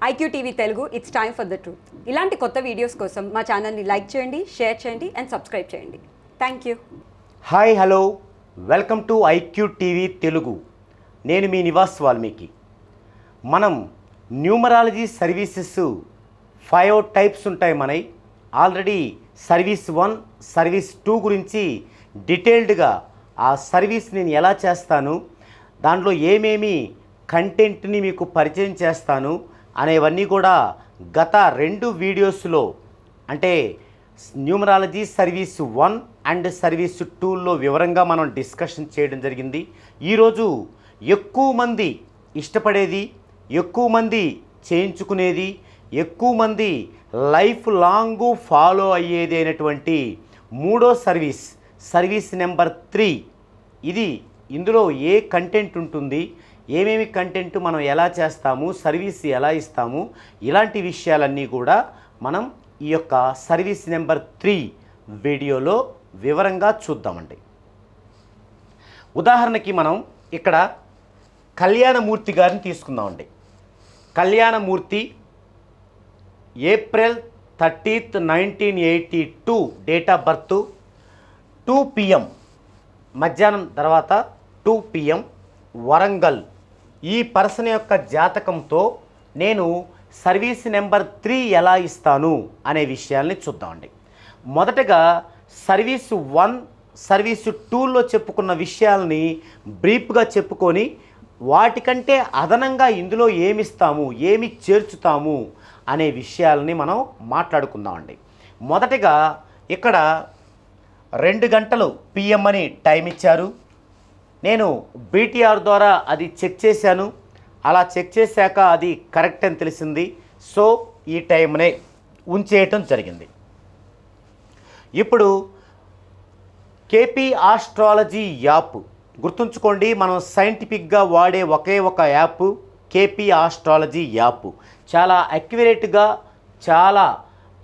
IQ TV Telugu it's time for the truth. ఇలాంటి కొత్త videos కోసం మా ఛానల్ని లైక్ చేయండి, షేర్ చేయండి అండ్ సబ్స్క్రైబ్ చేయండి. Thank you. Hi hello, welcome to IQ TV Telugu. నేను మీ నివాస్ వాల్మీకి. మనం న్యూమరాలజీ సర్వీసెస్ 5 టైప్స్ ఉంటాయి మనవి. ఆల్రెడీ సర్వీస్ 1, సర్వీస్ 2 గురించి డీటెయిల్డ్గా ఆ సర్వీస్ నేను ఎలా చేస్తాను, దాంట్లో ఏమేమి కంటెంట్ని మీకు పరిచయం చేస్తాను అనేవన్నీ కూడా గత 2 వీడియోస్లో, అంటే న్యూమరాలజీ సర్వీస్ 1 అండ్ సర్వీస్ 2లో వివరంగా మనం డిస్కషన్ చేయడం జరిగింది. ఈరోజు ఎక్కువ మంది ఇష్టపడేది, ఎక్కువ మంది చేయించుకునేది, ఎక్కువ మంది లైఫ్ లాంగ్ ఫాలో అయ్యేది అయినటువంటి 3వ సర్వీస్ నెంబర్ 3. ఇందులో ఏ కంటెంట్ ఉంటుంది, ఏమేమి కంటెంట్ మనం ఎలా చేస్తాము, సర్వీస్ ఎలా ఇస్తాము, ఇలాంటి విషయాలన్నీ కూడా మనం ఈ యొక్క సర్వీస్ నెంబర్ 3 వీడియోలో వివరంగా చూద్దామండి. ఉదాహరణకి మనం ఇక్కడ కళ్యాణమూర్తి గారిని తీసుకుందామండి. Kalyanamurthy April 30, 1982 date of birth, 2 PM మధ్యాహ్నం తర్వాత 2 PM వరంగల్. ఈ పర్సన్ యొక్క జాతకంతో నేను సర్వీస్ నెంబర్ 3 ఎలా ఇస్తాను అనే విషయాల్ని చూద్దామండి. మొదటగా సర్వీస్ 1, సర్వీస్ 2లో చెప్పుకున్న విషయాల్ని బ్రీఫ్గా చెప్పుకొని వాటికంటే అదనంగా ఇందులో ఏమిస్తాము, ఏమి చేర్చుతాము అనే విషయాలని మనం మాట్లాడుకుందామండి. మొదటగా ఇక్కడ 2 గంటలు PM అని టైం ఇచ్చారు. నేను BTR ద్వారా అది చెక్ చేశాను. అలా చెక్ చేశాక అది కరెక్ట్ అని తెలిసింది. సో ఈ టైంనే ఉంచేయటం జరిగింది. ఇప్పుడు KP ఆస్ట్రాలజీ యాప్ గుర్తుంచుకోండి, మనం సైంటిఫిక్గా వాడే ఒకే ఒక యాప్ KP ఆస్ట్రాలజీ యాప్. చాలా అక్యురేట్గా, చాలా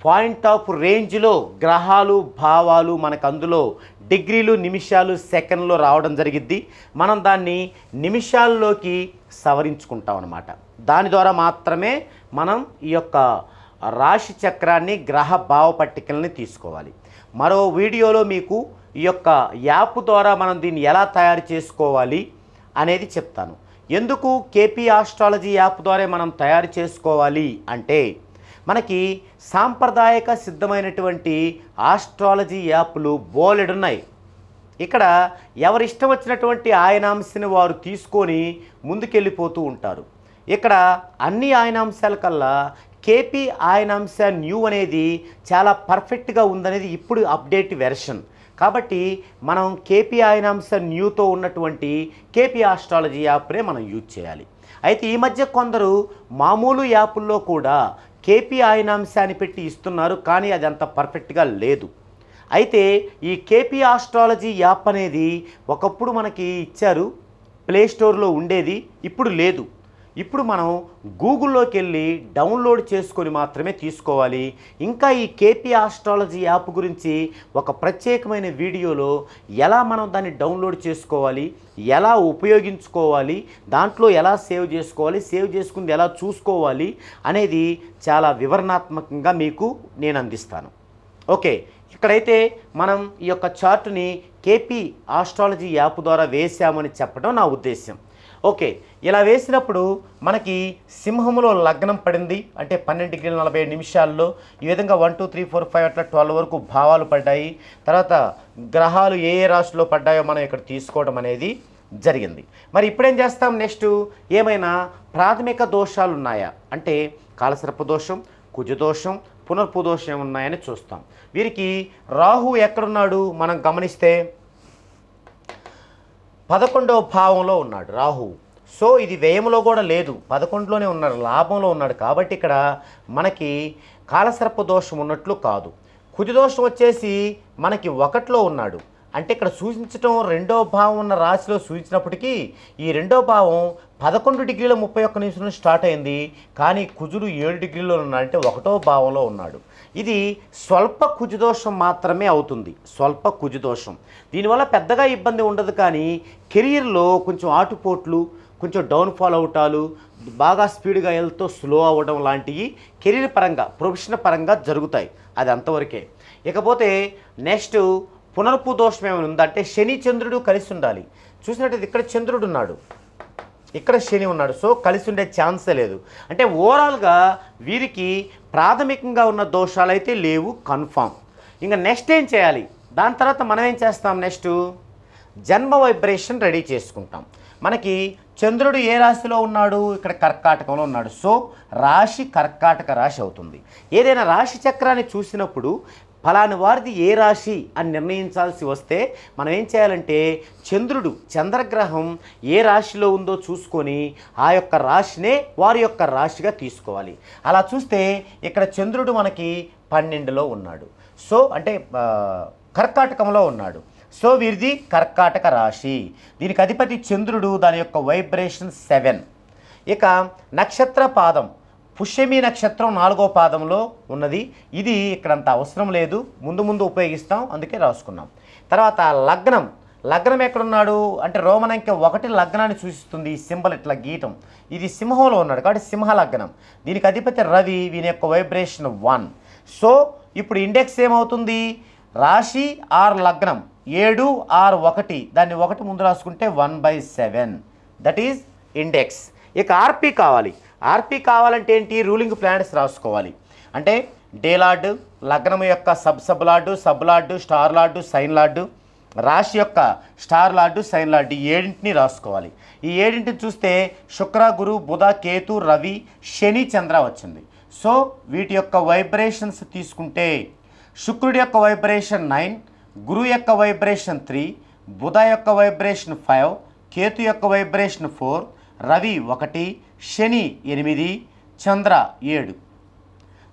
పాయింట్ ఆఫ్ రేంజ్లో గ్రహాలు, భావాలు మనకు అందులో డిగ్రీలు, నిమిషాలు, సెకండ్లో రావడం జరిగిద్ది. మనం దాన్ని నిమిషాల్లోకి సవరించుకుంటాం అన్నమాట. దాని ద్వారా మాత్రమే మనం ఈ యొక్క రాశి చక్రాన్ని, గ్రహ భావ పట్టికల్ని తీసుకోవాలి. మరో వీడియోలో మీకు ఈ యొక్క యాప్ ద్వారా మనం దీన్ని ఎలా తయారు చేసుకోవాలి అనేది చెప్తాను. ఎందుకు KP ఆస్ట్రాలజీ యాప్ ద్వారా మనం తయారు చేసుకోవాలి అంటే, మనకి సాంప్రదాయక సిద్ధమైనటువంటి ఆస్ట్రాలజీ యాప్లు బోలెడున్నాయి. ఇక్కడ ఎవరి ఇష్టం వచ్చినటువంటి ఆయనాంశాన్ని వారు తీసుకొని ముందుకెళ్ళిపోతూ ఉంటారు. ఇక్కడ అన్ని ఆయనాంశాల కల్లా KP ఆయనాంశ న్యూ అనేది చాలా పర్ఫెక్ట్గా ఉందనేది ఇప్పుడు అప్డేట్ వెర్షన్. కాబట్టి మనం KP ఆయనాంశ న్యూతో ఉన్నటువంటి KP ఆస్ట్రాలజీ యాప్నే మనం యూజ్ చేయాలి. అయితే ఈ మధ్య కొందరు మామూలు యాపుల్లో కూడా KP ఆయనాంశాన్ని పెట్టి ఇస్తున్నారు, కానీ అది అంత పర్ఫెక్ట్గా లేదు. అయితే ఈ KP ఆస్ట్రాలజీ యాప్ అనేది ఒకప్పుడు మనకి ఇచ్చారు, ప్లేస్టోర్లో ఉండేది, ఇప్పుడు లేదు. ఇప్పుడు మనం గూగుల్లోకి వెళ్ళి డౌన్లోడ్ చేసుకొని మాత్రమే తీసుకోవాలి. ఇంకా ఈ KP ఆస్ట్రాలజీ యాప్ గురించి ఒక ప్రత్యేకమైన వీడియోలో ఎలా మనం దాన్ని డౌన్లోడ్ చేసుకోవాలి, ఎలా ఉపయోగించుకోవాలి, దాంట్లో ఎలా సేవ్ చేసుకోవాలి, సేవ్ చేసుకుంది ఎలా చూసుకోవాలి అనేది చాలా వివరణాత్మకంగా మీకు నేను అందిస్తాను. ఓకే, ఇక్కడైతే మనం ఈ యొక్క చార్ట్ని KP ఆస్ట్రాలజీ యాప్ ద్వారా వేసామని చెప్పడం నా ఉద్దేశం. ఓకే, ఇలా వేసినప్పుడు మనకి సింహంలో లగ్నం పడింది, అంటే 12:47 ఈ విధంగా 1, 2, 3, 4, 5 అట్లా 12 వరకు భావాలు పడ్డాయి. తర్వాత గ్రహాలు ఏ ఏ రాశిలో పడ్డాయో మనం ఇక్కడ తీసుకోవడం అనేది జరిగింది. మరి ఇప్పుడేం చేస్తాం, నెక్స్ట్ ఏమైనా ప్రాథమిక దోషాలు ఉన్నాయా అంటే కాలసర్ప దోషం, కుజదోషం, పునర్పు దోషం ఉన్నాయని చూస్తాం. వీరికి రాహు ఎక్కడున్నాడు మనం గమనిస్తే 11వ భావంలో ఉన్నాడు రాహు. సో ఇది వ్యయంలో కూడా లేదు, 11లోనే ఉన్నాడు, లాభంలో ఉన్నాడు. కాబట్టి ఇక్కడ మనకి కాలసర్ప దోషం ఉన్నట్లు కాదు. కుజదోషం వచ్చేసి మనకి 1లో ఉన్నాడు, అంటే ఇక్కడ సూచించడం 2వ భావం ఉన్న రాశిలో సూచించినప్పటికీ ఈ 2వ భావం 11:31 స్టార్ట్ అయింది, కానీ కుజుడు 7 ఉన్నాడు, అంటే 1వ భావంలో ఉన్నాడు. ఇది స్వల్ప కుజదోషం మాత్రమే అవుతుంది, స్వల్ప కుజదోషం. దీనివల్ల పెద్దగా ఇబ్బంది ఉండదు, కానీ కెరీర్లో కొంచెం ఆటుపోట్లు, కొంచెం డౌన్ఫాల్ అవటాలు, బాగా స్పీడ్గా వెళ్తూ స్లో అవ్వడం లాంటివి కెరీర్ పరంగా, ప్రొఫెషనల్ పరంగా జరుగుతాయి. అది అంతవరకే. ఇకపోతే నెక్స్ట్ పునర్పు దోషం ఏమైనా ఉందంటే శని చంద్రుడు కలిసి ఉండాలి. చూసినట్టయితే ఇక్కడ చంద్రుడు ఉన్నాడు, ఇక్కడ శని ఉన్నాడు. సో కలిసి ఉండే ఛాన్సే లేదు. అంటే ఓవరాల్గా వీరికి ప్రాథమికంగా ఉన్న దోషాలు అయితే లేవు కన్ఫామ్. ఇంకా నెక్స్ట్ ఏం చేయాలి? దాని తర్వాత మనం ఏం చేస్తాం? నెక్స్ట్ జన్మ వైబ్రేషన్ రెడీ చేసుకుంటాం. మనకి చంద్రుడు ఏ రాశిలో ఉన్నాడు? ఇక్కడ కర్కాటకంలో ఉన్నాడు. సో రాశి కర్కాటక రాశి అవుతుంది. ఏదైనా రాశి చక్రాన్ని చూసినప్పుడు ఫలాని వారిది ఏ రాశి అని నిర్ణయించాల్సి వస్తే మనం ఏం చేయాలంటే చంద్రుడు, చంద్రగ్రహం ఏ రాశిలో ఉందో చూసుకొని ఆ యొక్క రాశినే వారి యొక్క రాశిగా తీసుకోవాలి. అలా చూస్తే ఇక్కడ చంద్రుడు మనకి 12లో ఉన్నాడు. సో అంటే కర్కాటకంలో ఉన్నాడు. సో వీరిది కర్కాటక రాశి. దీనికి అధిపతి చంద్రుడు, దాని యొక్క వైబ్రేషన్ 7. ఇక నక్షత్ర పాదం పుష్యమి నక్షత్రం 4వ పాదంలో ఉన్నది. ఇది ఇక్కడంత అవసరం లేదు, ముందు ముందు ఉపయోగిస్తాం, అందుకే రాసుకున్నాం. తర్వాత లగ్నం, లగ్నం ఎక్కడున్నాడు అంటే రోమన్ అంకె 1 లగ్నాన్ని సూచిస్తుంది. ఈ సింబల్ ఇట్లా గీయటం, ఇది సింహంలో ఉన్నాడు కాబట్టి సింహ లగ్నం. దీనికి అధిపతి రవి, వీని యొక్క వైబ్రేషన్ 1. సో ఇప్పుడు ఇండెక్స్ ఏమవుతుంది? రాశి ఆర్ లగ్నం 7 ఆర్ 1, దాన్ని 1 ముందు రాసుకుంటే 1/7, దట్ ఈజ్ ఇండెక్స్. ఇక ఆర్పి కావాలి. ఆర్పి కావాలంటే ఏంటి? రూలింగ్ ప్లానెట్స్ రాసుకోవాలి. అంటే డే లార్డు, లగ్నం యొక్క sub lord, sub lord, star lord, sign lord, రాశి యొక్క స్టార్ లార్డు, సైన్ లార్డు, ఈ 7ని రాసుకోవాలి. ఈ 7ని చూస్తే శుక్ర, గురు, బుధ, కేతు, రవి, శని, చంద్ర వచ్చింది. సో వీటి యొక్క వైబ్రేషన్స్ తీసుకుంటే శుక్రుడి యొక్క వైబ్రేషన్ 9, గురు యొక్క వైబ్రేషన్ 3, బుధ యొక్క వైబ్రేషన్ 5, కేతు యొక్క వైబ్రేషన్ 4, రవి 1, శని 8, చంద్ర 7.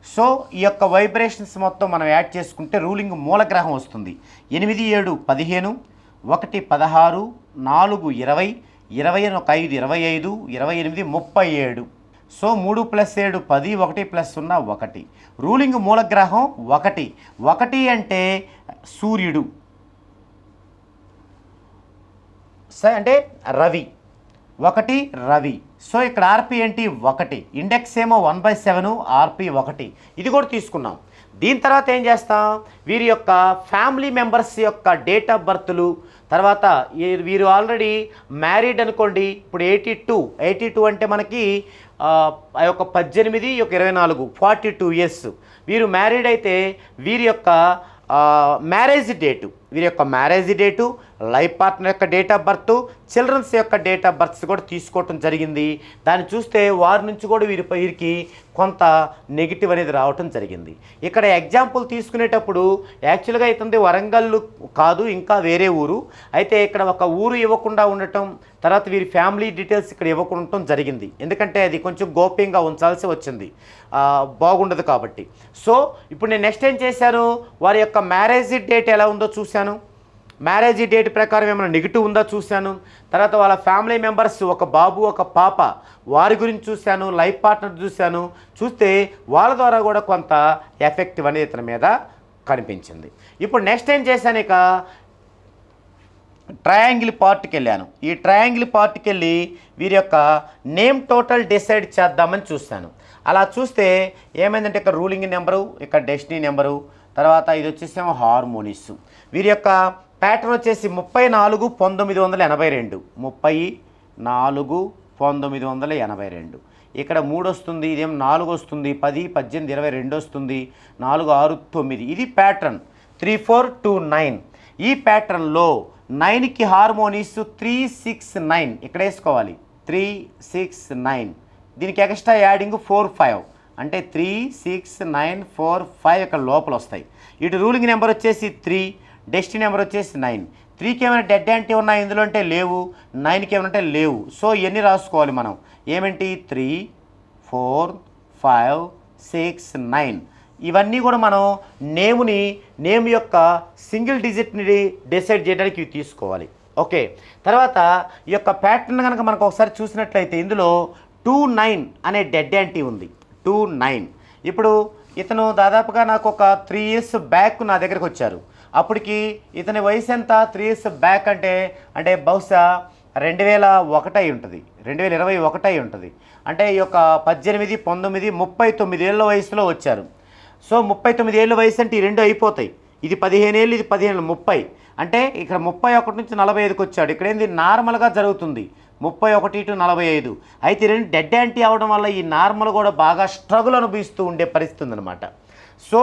సో ఈ యొక్క వైబ్రేషన్స్ మొత్తం మనం యాడ్ చేసుకుంటే రూలింగ్ మూలగ్రహం వస్తుంది. 8, 7, 15, 1, 16, 4, 20, 21, 5, 25, 28, 37. సో 3 + 7 10, 1 + 0 1. రూలింగ్ మూలగ్రహం 1. 1 అంటే సూర్యుడు, అంటే రవి, 1 రవి. సో ఇక్కడ ఆర్పి ఏంటి? 1. ఇండెక్స్ ఏమో 1/7, ఆర్పి 1. ఇది కూడా తీసుకున్నాం. దీని తర్వాత ఏం చేస్తాం? వీరి యొక్క ఫ్యామిలీ మెంబర్స్ యొక్క డేట్ ఆఫ్ బర్త్లు, తర్వాత వీరు ఆల్రెడీ మ్యారీడ్ అనుకోండి. ఇప్పుడు 82 అంటే మనకి ఆ యొక్క 18, 24, 42 ఇయర్స్. వీరు మ్యారీడ్ అయితే వీరి యొక్క మ్యారేజ్ డేటు, లైఫ్ పార్ట్నర్ యొక్క డేట్ ఆఫ్ బర్త్, చిల్డ్రన్స్ యొక్క డేట్ ఆఫ్ బర్త్స్ కూడా తీసుకోవటం జరిగింది. దాన్ని చూస్తే వారి నుంచి కూడా వీరికి కొంత నెగిటివ్ అనేది రావటం జరిగింది. ఇక్కడ ఎగ్జాంపుల్ తీసుకునేటప్పుడు యాక్చువల్గా అవుతుంది వరంగల్ కాదు, ఇంకా వేరే ఊరు. అయితే ఇక్కడ ఒక ఊరు ఇవ్వకుండా ఉండటం, తర్వాత వీరి ఫ్యామిలీ డీటెయిల్స్ ఇక్కడ ఇవ్వకుండా ఉండటం జరిగింది. ఎందుకంటే అది కొంచెం గోప్యంగా ఉంచాల్సి వచ్చింది, బాగుండదు కాబట్టి. సో ఇప్పుడు నేను నెక్స్ట్ ఏం చేశాను? వారి యొక్క మ్యారేజ్ డేట్ ఎలా ఉందో చూశాను. మ్యారేజ్ డేట్ ప్రకారం ఏమైనా నెగిటివ్ ఉందో చూశాను. తర్వాత వాళ్ళ ఫ్యామిలీ మెంబర్స్, ఒక బాబు, ఒక పాప, వారి గురించి చూశాను. లైఫ్ పార్ట్నర్ చూశాను. చూస్తే వాళ్ళ ద్వారా కూడా కొంత ఎఫెక్టివ్ అనేది ఇతని మీద కనిపించింది. ఇప్పుడు నెక్స్ట్ ఏం చేశాను? ఇక ట్రయాంగిల్ పార్ట్కి వెళ్ళాను. ఈ ట్రయాంగిల్ పార్ట్కి వెళ్ళి వీరి యొక్క నేమ్ టోటల్ డిసైడ్ చేద్దామని చూశాను. అలా చూస్తే ఏమైందంటే ఇక్కడ రూలింగ్ నెంబరు, ఇక్కడ డెస్టినీ నెంబరు, తర్వాత ఇది వచ్చేసేమో హార్మోనిస్. వీరి యొక్క ప్యాటర్న్ వచ్చేసి 34 1982, 34 1982. ఇక్కడ 3 వస్తుంది, ఇదేం 4 వస్తుంది, 10 18 22 వస్తుంది, 4 6 9. ఇది ప్యాటర్న్ 3 4 2 9. ఈ ప్యాటర్న్లో 9కి హార్మోనిస్ 3 6 9 ఇక్కడ వేసుకోవాలి. 3 6 9. దీనికి ఎక్స్ట్రా యాడింగ్ 4 5, అంటే 3 6 9 4 5 ఇక్కడ లోపల వస్తాయి. ఇటు రూలింగ్ నెంబర్ వచ్చేసి 3, డెస్టినీ నెంబర్ వచ్చేసి 9. 3కి ఏమైనా డెడ్ యాంటీ ఉన్నాయి ఇందులో అంటే లేవు, 9కి ఏమైనా అంటే లేవు. సో ఇవన్నీ రాసుకోవాలి మనం. ఏమేంటి? 3 4 5 6 9. ఇవన్నీ కూడా మనం నేమ్ యొక్క సింగిల్ డిజిట్ని డిసైడ్ చేయడానికి ఇవి తీసుకోవాలి. ఓకే, తర్వాత ఈ యొక్క ప్యాటర్న్ కనుక మనకు ఒకసారి చూసినట్లయితే ఇందులో 29 అనే డెడ్ యాంటీ ఉంది. 29. ఇప్పుడు ఇతను దాదాపుగా నాకు ఒక 3 years బ్యాక్ నా దగ్గరకు వచ్చారు. అప్పటికి ఇతని వయసు ఎంత? 3 years బ్యాక్ అంటే బహుశా 2001 అయి ఉంటుంది. 2021 అయి ఉంటుంది. అంటే ఈ యొక్క 18, 19, 39 ఏళ్ళ వయసులో వచ్చారు. సో 39 ఏళ్ళ వయసు అంటే ఈ రెండు అయిపోతాయి. ఇది 15 ఏళ్ళు, ఇది 15 ఏళ్ళు, 30. అంటే ఇక్కడ 31 నుంచి 45కి వచ్చాడు. ఇక్కడ ఏంది నార్మల్గా జరుగుతుంది 31 టు 45. అయితే రెండు డెడ్ యాంటీ అవడం వల్ల ఈ నార్మల్ కూడా బాగా స్ట్రగుల్ అనుభవిస్తూ ఉండే పరిస్థితి ఉందన్నమాట. సో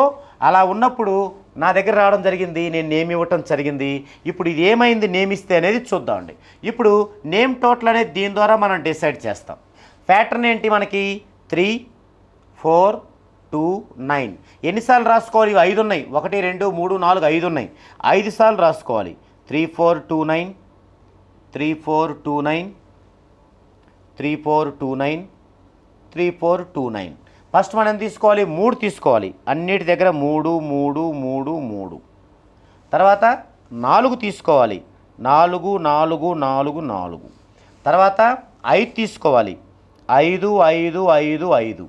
అలా ఉన్నప్పుడు నా దగ్గర రావడం జరిగింది, నేను నేమ్ ఇవ్వటం జరిగింది. ఇప్పుడు ఇది ఏమైంది నేమ్ ఇస్తే అనేది చూద్దామండి. ఇప్పుడు నేమ్ టోటల్ అనేది దీని ద్వారా మనం డిసైడ్ చేస్తాం. ప్యాటర్న్ ఏంటి మనకి 3, 4, 2, 9. ఎన్నిసార్లు రాసుకోవాలి? 5 ఉన్నాయి. 1, 2, 3, 4, 5 ఉన్నాయి. 5 సార్లు రాసుకోవాలి. 3, 4, 2, 9, 3, 4, 2, 9, 3, 4, 2, 9, 3, 4, 2, 9. ఫస్ట్ మనం తీసుకోవాలి 3 తీసుకోవాలి. అన్నిటి దగ్గర 3, 3, 3, 3. తర్వాత 4 తీసుకోవాలి. 4, 4, 4, 4. తర్వాత 5 తీసుకోవాలి. 5, 5, 5, 5.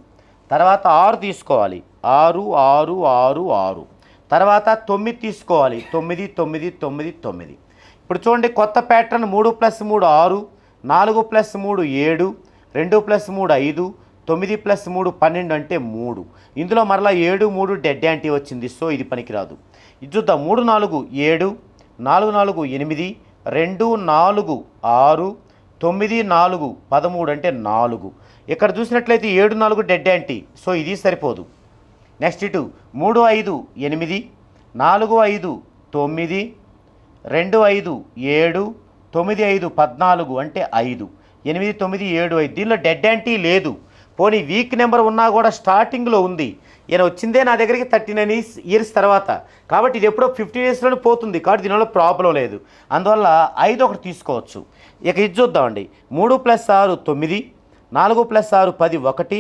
తర్వాత 6 తీసుకోవాలి. 6, 6, 6, 6. తర్వాత 9 తీసుకోవాలి. 9, 9, 9, 9. ఇప్పుడు చూడండి కొత్త ప్యాటర్న్ 3 + 3 6, 4 + 3 7, 2 + 3 5, 9 + 3 12 అంటే 3. ఇందులో మరలా 7, 3 డెడ్ యాంటీ వచ్చింది. సో ఇది పనికిరాదు. ఇది చూద్దాం. 3, 4, 7, 4, 4, 8, 2, 4, 6, 9, 4, 13 అంటే 4. ఇక్కడ చూసినట్లయితే 7, 4 డెడ్ యాంటీ. సో ఇది సరిపోదు. నెక్స్ట్ ఇటు 3, 5, 8, 4, 5, 9, 2, 5, 7, 9, 5, 14 అంటే 5, 8, 9, 7, 5. దీనిలో డెడ్ యాంటీ లేదు. పోనీ వీక్ నెంబర్ ఉన్నా కూడా స్టార్టింగ్లో ఉంది. ఈయన వచ్చిందే నా దగ్గరికి 39 ఇయర్స్ తర్వాత. కాబట్టి ఇది ఎప్పుడో 15 ఇయర్స్లోనే పోతుంది. కాబట్టి దీనివల్ల ప్రాబ్లం లేదు. అందువల్ల 5 ఒకటి తీసుకోవచ్చు. ఇక ఇది చూద్దామండి. 3 + 6 9, 4 + 6 10 1,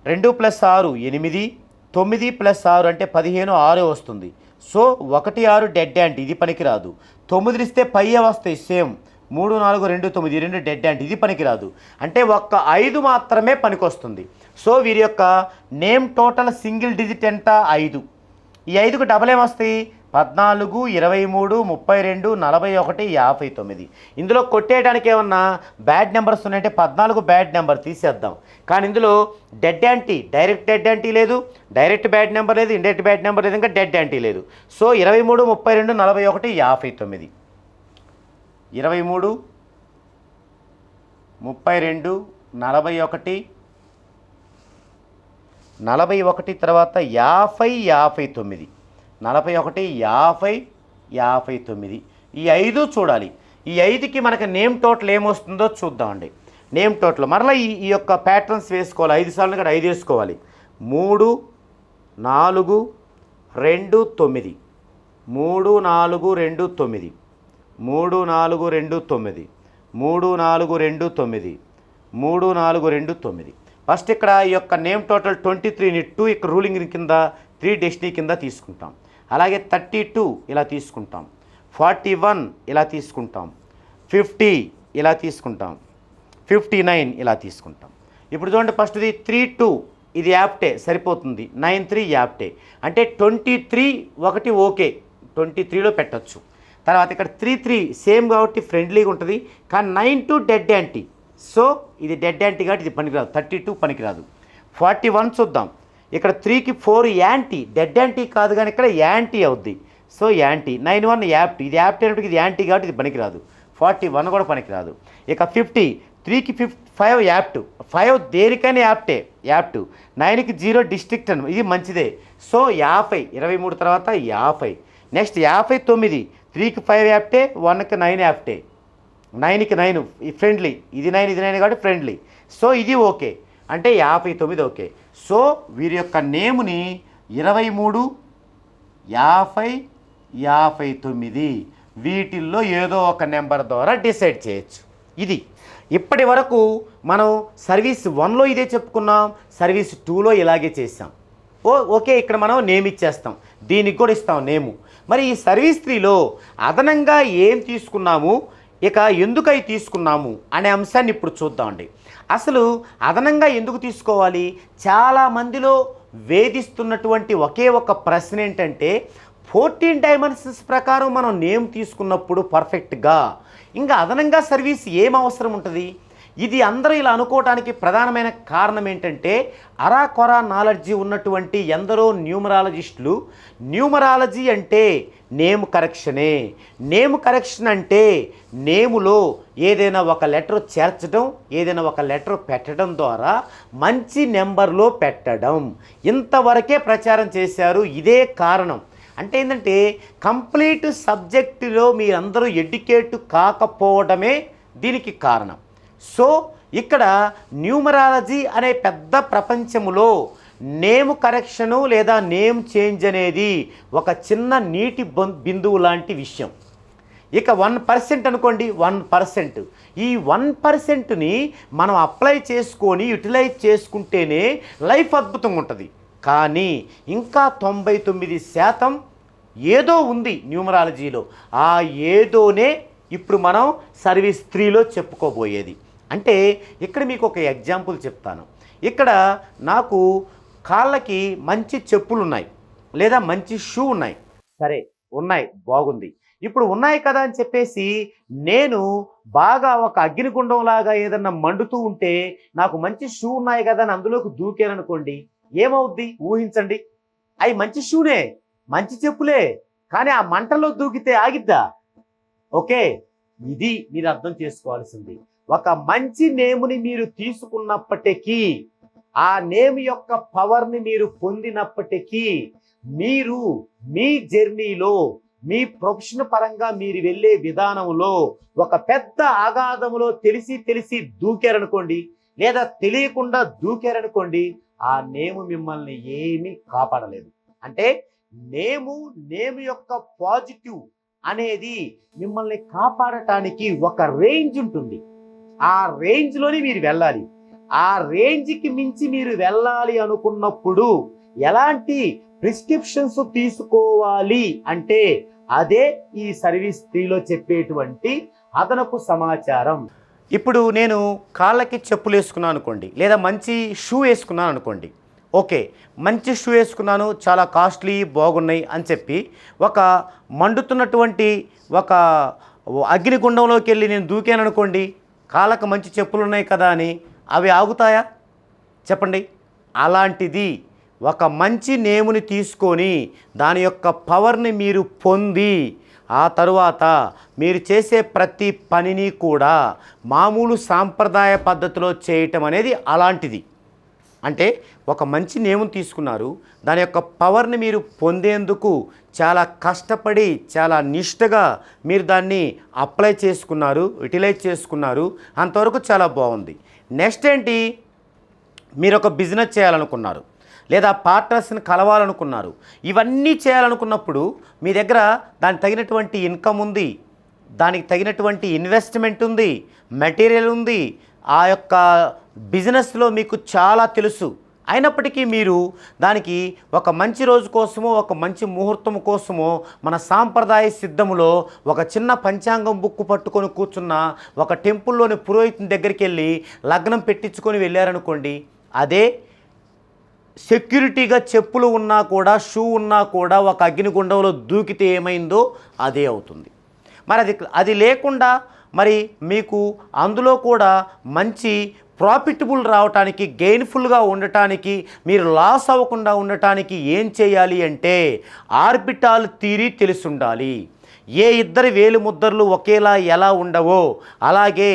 2 + 6 8, 9 + 6 అంటే 15, 6 వస్తుంది. So 1, 6 dead anti. ఇది పనికిరాదు. 9 ఇస్తే 10 వస్తాయి సేమ్. 3, 4, 2, 9 2 dead anti. ఇది పనికిరాదు. అంటే ఒక్క 5 మాత్రమే పనికొస్తుంది. సో వీరి యొక్క నేమ్ టోటల్ సింగిల్ డిజిట్ ఎంత? 5. ఈ 5కు డబల్ ఏమొస్తాయి? 14, 23, 32, 41, 59. ఇందులో కొట్టేయడానికి ఏమన్నా బ్యాడ్ నెంబర్స్ ఉన్నాయంటే 14 బ్యాడ్ నెంబర్ తీసేద్దాం. కానీ ఇందులో dead anti, direct dead anti లేదు, డైరెక్ట్ బ్యాడ్ నెంబర్ లేదు, ఇండైరెక్ట్ బ్యాడ్ నెంబర్ లేదు, ఇంకా డెడ్ యాంటీ లేదు. సో 23, 32, 41, 59. 23, 32, 41, 41 తర్వాత 50, 59. 41, 50, 59. ఈ 5 చూడాలి. ఈ 5కి మనకు నేమ్ టోటల్ ఏమొస్తుందో చూద్దామండి. నేమ్ టోటల్ మరలా ఈ యొక్క ప్యాటర్న్స్ వేసుకోవాలి. 5 సార్లు ఇక్కడ 5 వేసుకోవాలి. 3, 4, 2, 9, 3, 4, 2, 9, 3, 4, 2, 9, 3, 4, 2, 9, 3, 4, 2, 9. ఫస్ట్ ఇక్కడ ఈ యొక్క నేమ్ టోటల్ 23ని 2 ఇక్కడ రూలింగ్ కింద 3 డెస్టినీ కింద తీసుకుంటాం. అలాగే 32 ఇలా తీసుకుంటాం. 41 ఇలా తీసుకుంటాం. 50 ఇలా తీసుకుంటాం. 59 ఇలా తీసుకుంటాం. ఇప్పుడు చూడండి ఫస్ట్ది 32 ఇది యాప్టే సరిపోతుంది. 93 యాప్టే అంటే 23 ఒకటి ఓకే 23లో పెట్టచ్చు. తర్వాత ఇక్కడ 33 సేమ్ కాబట్టి ఫ్రెండ్లీగా ఉంటుంది. కానీ 92 డెడ్ యాంటీ. సో ఇది డెడ్ యాంటీ కాబట్టి ఇది పనికిరాదు. 32 పనికిరాదు. 41 చూద్దాం. ఇక్కడ 3కి 4 యాంటీ, డెడ్ యాంటీ కాదు కానీ ఇక్కడ యాంటీ అవుద్ది. So anti. 91 యాప్టీ. ఇది యాప్టీ అయినప్పటికీ ఇది యాంటీ కాబట్టి ఇది పనికిరాదు. 41 కూడా పనికిరాదు. ఇక 50, 3కి 5 యాప్ట్. 5 దేనికైనా యాప్టే, యాప్ట్. 9కి 0 డిస్ట్రిక్ట్ అని ఇది మంచిదే. సో 50, 23 తర్వాత 50. నెక్స్ట్ 59, 3కి 5 యాప్టే, 1కి 9 యాప్టే. 9కి 9 ఫ్రెండ్లీ. ఇది 9 ఇది 9 కాబట్టి ఫ్రెండ్లీ. సో ఇది ఓకే అంటే 59 ఓకే. సో వీరి యొక్క నేముని 23, 50, 59 వీటిల్లో ఏదో ఒక నెంబర్ ద్వారా డిసైడ్ చేయొచ్చు. ఇది ఇప్పటి వరకు మనం సర్వీస్ 1లో ఇదే చెప్పుకున్నాం, సర్వీస్ 2లో ఇలాగే చేసాం. ఓకే ఇక్కడ మనం నేమ్ ఇచ్చేస్తాం, దీనికి కూడా ఇస్తాం నేము. మరి ఈ సర్వీస్ 3లో అదనంగా ఏం తీసుకున్నాము, ఇక ఎందుకు అవి తీసుకున్నాము అనే అంశాన్ని ఇప్పుడు చూద్దామండి. అసలు అదనంగా ఎందుకు తీసుకోవాలి? చాలామందిలో వేధిస్తున్నటువంటి ఒకే ఒక ప్రశ్న ఏంటంటే 14 డైమెన్షన్స్ ప్రకారం మనం నేమ్ తీసుకున్నప్పుడు పర్ఫెక్ట్గా ఇంకా అదనంగా సర్వీస్ ఏం అవసరం ఉంటుంది? ఇది అందరూ ఇలా అనుకోవడానికి ప్రధానమైన కారణం ఏంటంటే అరాకొరా నాలెడ్జీ ఉన్నటువంటి ఎందరో న్యూమరాలజిస్టులు న్యూమరాలజీ అంటే నేమ్ కరెక్షనే, నేమ్ కరెక్షన్ అంటే నేములో ఏదైనా ఒక లెటర్ చేర్చడం, ఏదైనా ఒక లెటర్ పెట్టడం ద్వారా మంచి నెంబర్లో పెట్టడం, ఇంతవరకే ప్రచారం చేశారు. ఇదే కారణం. అంటే ఏంటంటే కంప్లీట్ సబ్జెక్టులో మీరందరూ ఎడ్యుకేట్ కాకపోవడమే దీనికి కారణం. సో ఇక్కడ న్యూమరాలజీ అనే పెద్ద ప్రపంచములో నేమ్ కరెక్షను లేదా నేమ్ చేంజ్ అనేది ఒక చిన్న నీటి బిందువు లాంటి విషయం. ఇక 1% అనుకోండి, 1%. ఈ 1%ని మనం అప్లై చేసుకొని యూటిలైజ్ చేసుకుంటేనే లైఫ్ అద్భుతంగా ఉంటుంది. కానీ ఇంకా 99% ఏదో ఉంది న్యూమరాలజీలో. ఆ ఏదోనే ఇప్పుడు మనం సర్వీస్ 3లో చెప్పుకోబోయేది. అంటే ఇక్కడ మీకు ఒక ఎగ్జాంపుల్ చెప్తాను. ఇక్కడ నాకు కాళ్ళకి మంచి చెప్పులు ఉన్నాయి, లేదా మంచి షూ ఉన్నాయి. సరే ఉన్నాయి, బాగుంది. ఇప్పుడు ఉన్నాయి కదా అని చెప్పేసి నేను బాగా ఒక అగ్నిగుండంలాగా ఏదన్నా మండుతూ ఉంటే నాకు మంచి షూ ఉన్నాయి కదా అని అందులోకి దూకాననుకోండి, ఏమవుద్ది ఊహించండి. అవి మంచి షూనే, మంచి చెప్పులే, కానీ ఆ మంటలో దూకితే ఆగిద్దా? ఓకే, ఇది మీరు అర్థం చేసుకోవాల్సింది. ఒక మంచి నేముని మీరు తీసుకున్నప్పటికీ, ఆ నేమ్ యొక్క పవర్ని మీరు పొందినప్పటికీ, మీరు మీ జర్నీలో మీ ప్రొఫెషన్ పరంగా మీరు వెళ్ళే విధానంలో ఒక పెద్ద అగాధంలో తెలిసి దూకారనుకోండి, లేదా తెలియకుండా దూకారనుకోండి, ఆ నేము మిమ్మల్ని ఏమీ కాపాడలేదు. అంటే నేము యొక్క పాజిటివ్ అనేది మిమ్మల్ని కాపాడటానికి ఒక రేంజ్ ఉంటుంది. ఆ రేంజ్లోని మీరు వెళ్ళాలి. ఆ రేంజ్కి మించి మీరు వెళ్ళాలి అనుకున్నప్పుడు ఎలాంటి ప్రిస్క్రిప్షన్స్ తీసుకోవాలి అంటే అదే ఈ సర్వీస్ 3లో చెప్పేటువంటి అదనపు సమాచారం. ఇప్పుడు నేను కాళ్ళకి చెప్పులు వేసుకున్నాను అనుకోండి, లేదా మంచి షూ వేసుకున్నాను అనుకోండి. ఓకే, మంచి షూ వేసుకున్నాను, చాలా కాస్ట్లీ, బాగున్నాయి అని చెప్పి ఒక మండుతున్నటువంటి ఒక అగ్నిగుండంలోకి వెళ్ళి నేను దూకాను అనుకోండి, కాళ్ళకు మంచి చెప్పులు ఉన్నాయి కదా అని అవి ఆగుతాయా చెప్పండి? అలాంటిది ఒక మంచి నేముని తీసుకొని దాని యొక్క పవర్ని మీరు పొంది ఆ తరువాత మీరు చేసే ప్రతి పనిని కూడా మామూలు సాంప్రదాయ పద్ధతిలో చేయటం అనేది అలాంటిది. అంటే ఒక మంచి నేముని తీసుకున్నారు, దాని యొక్క పవర్ని మీరు పొందేందుకు చాలా కష్టపడి చాలా నిష్టగా మీరు దాన్ని అప్లై చేసుకున్నారు, యూటిలైజ్ చేసుకున్నారు, అంతవరకు చాలా బాగుంది. నెక్స్ట్ ఏంటి, మీరు ఒక బిజినెస్ చేయాలనుకున్నారు, లేదా పార్ట్నర్స్ని కలవాలనుకున్నారు. ఇవన్నీ చేయాలనుకున్నప్పుడు మీ దగ్గర దానికి తగినటువంటి ఇన్కమ్ ఉంది, దానికి తగినటువంటి ఇన్వెస్ట్మెంట్ ఉంది, మెటీరియల్ ఉంది, ఆ యొక్క బిజినెస్లో మీకు చాలా తెలుసు. అయినప్పటికీ మీరు దానికి ఒక మంచి రోజు కోసమో ఒక మంచి ముహూర్తం కోసమో మన సాంప్రదాయ సిద్ధములో ఒక చిన్న పంచాంగం బుక్కు పట్టుకొని కూర్చున్న ఒక టెంపుల్లోని పురోహితుని దగ్గరికి వెళ్ళి లగ్నం పెట్టించుకొని వెళ్ళారనుకోండి, అదే సెక్యూరిటీగా చెప్పులు ఉన్నా కూడా, షూ ఉన్నా కూడా ఒక అగ్నిగుండంలో దూకితే ఏమైందో అదే అవుతుంది. మరి అది లేకుండా మరి మీకు అందులో కూడా మంచి ప్రాఫిటబుల్ రావటానికి, గెయిన్ఫుల్గా ఉండటానికి, మీరు లాస్ అవ్వకుండా ఉండటానికి ఏం చేయాలి అంటే ఆర్బిటాల్ థియరీ తెలిసి ఉండాలి. ఏ ఇద్దరి వేలు ముద్రలు ఒకేలా ఎలా ఉండవో అలాగే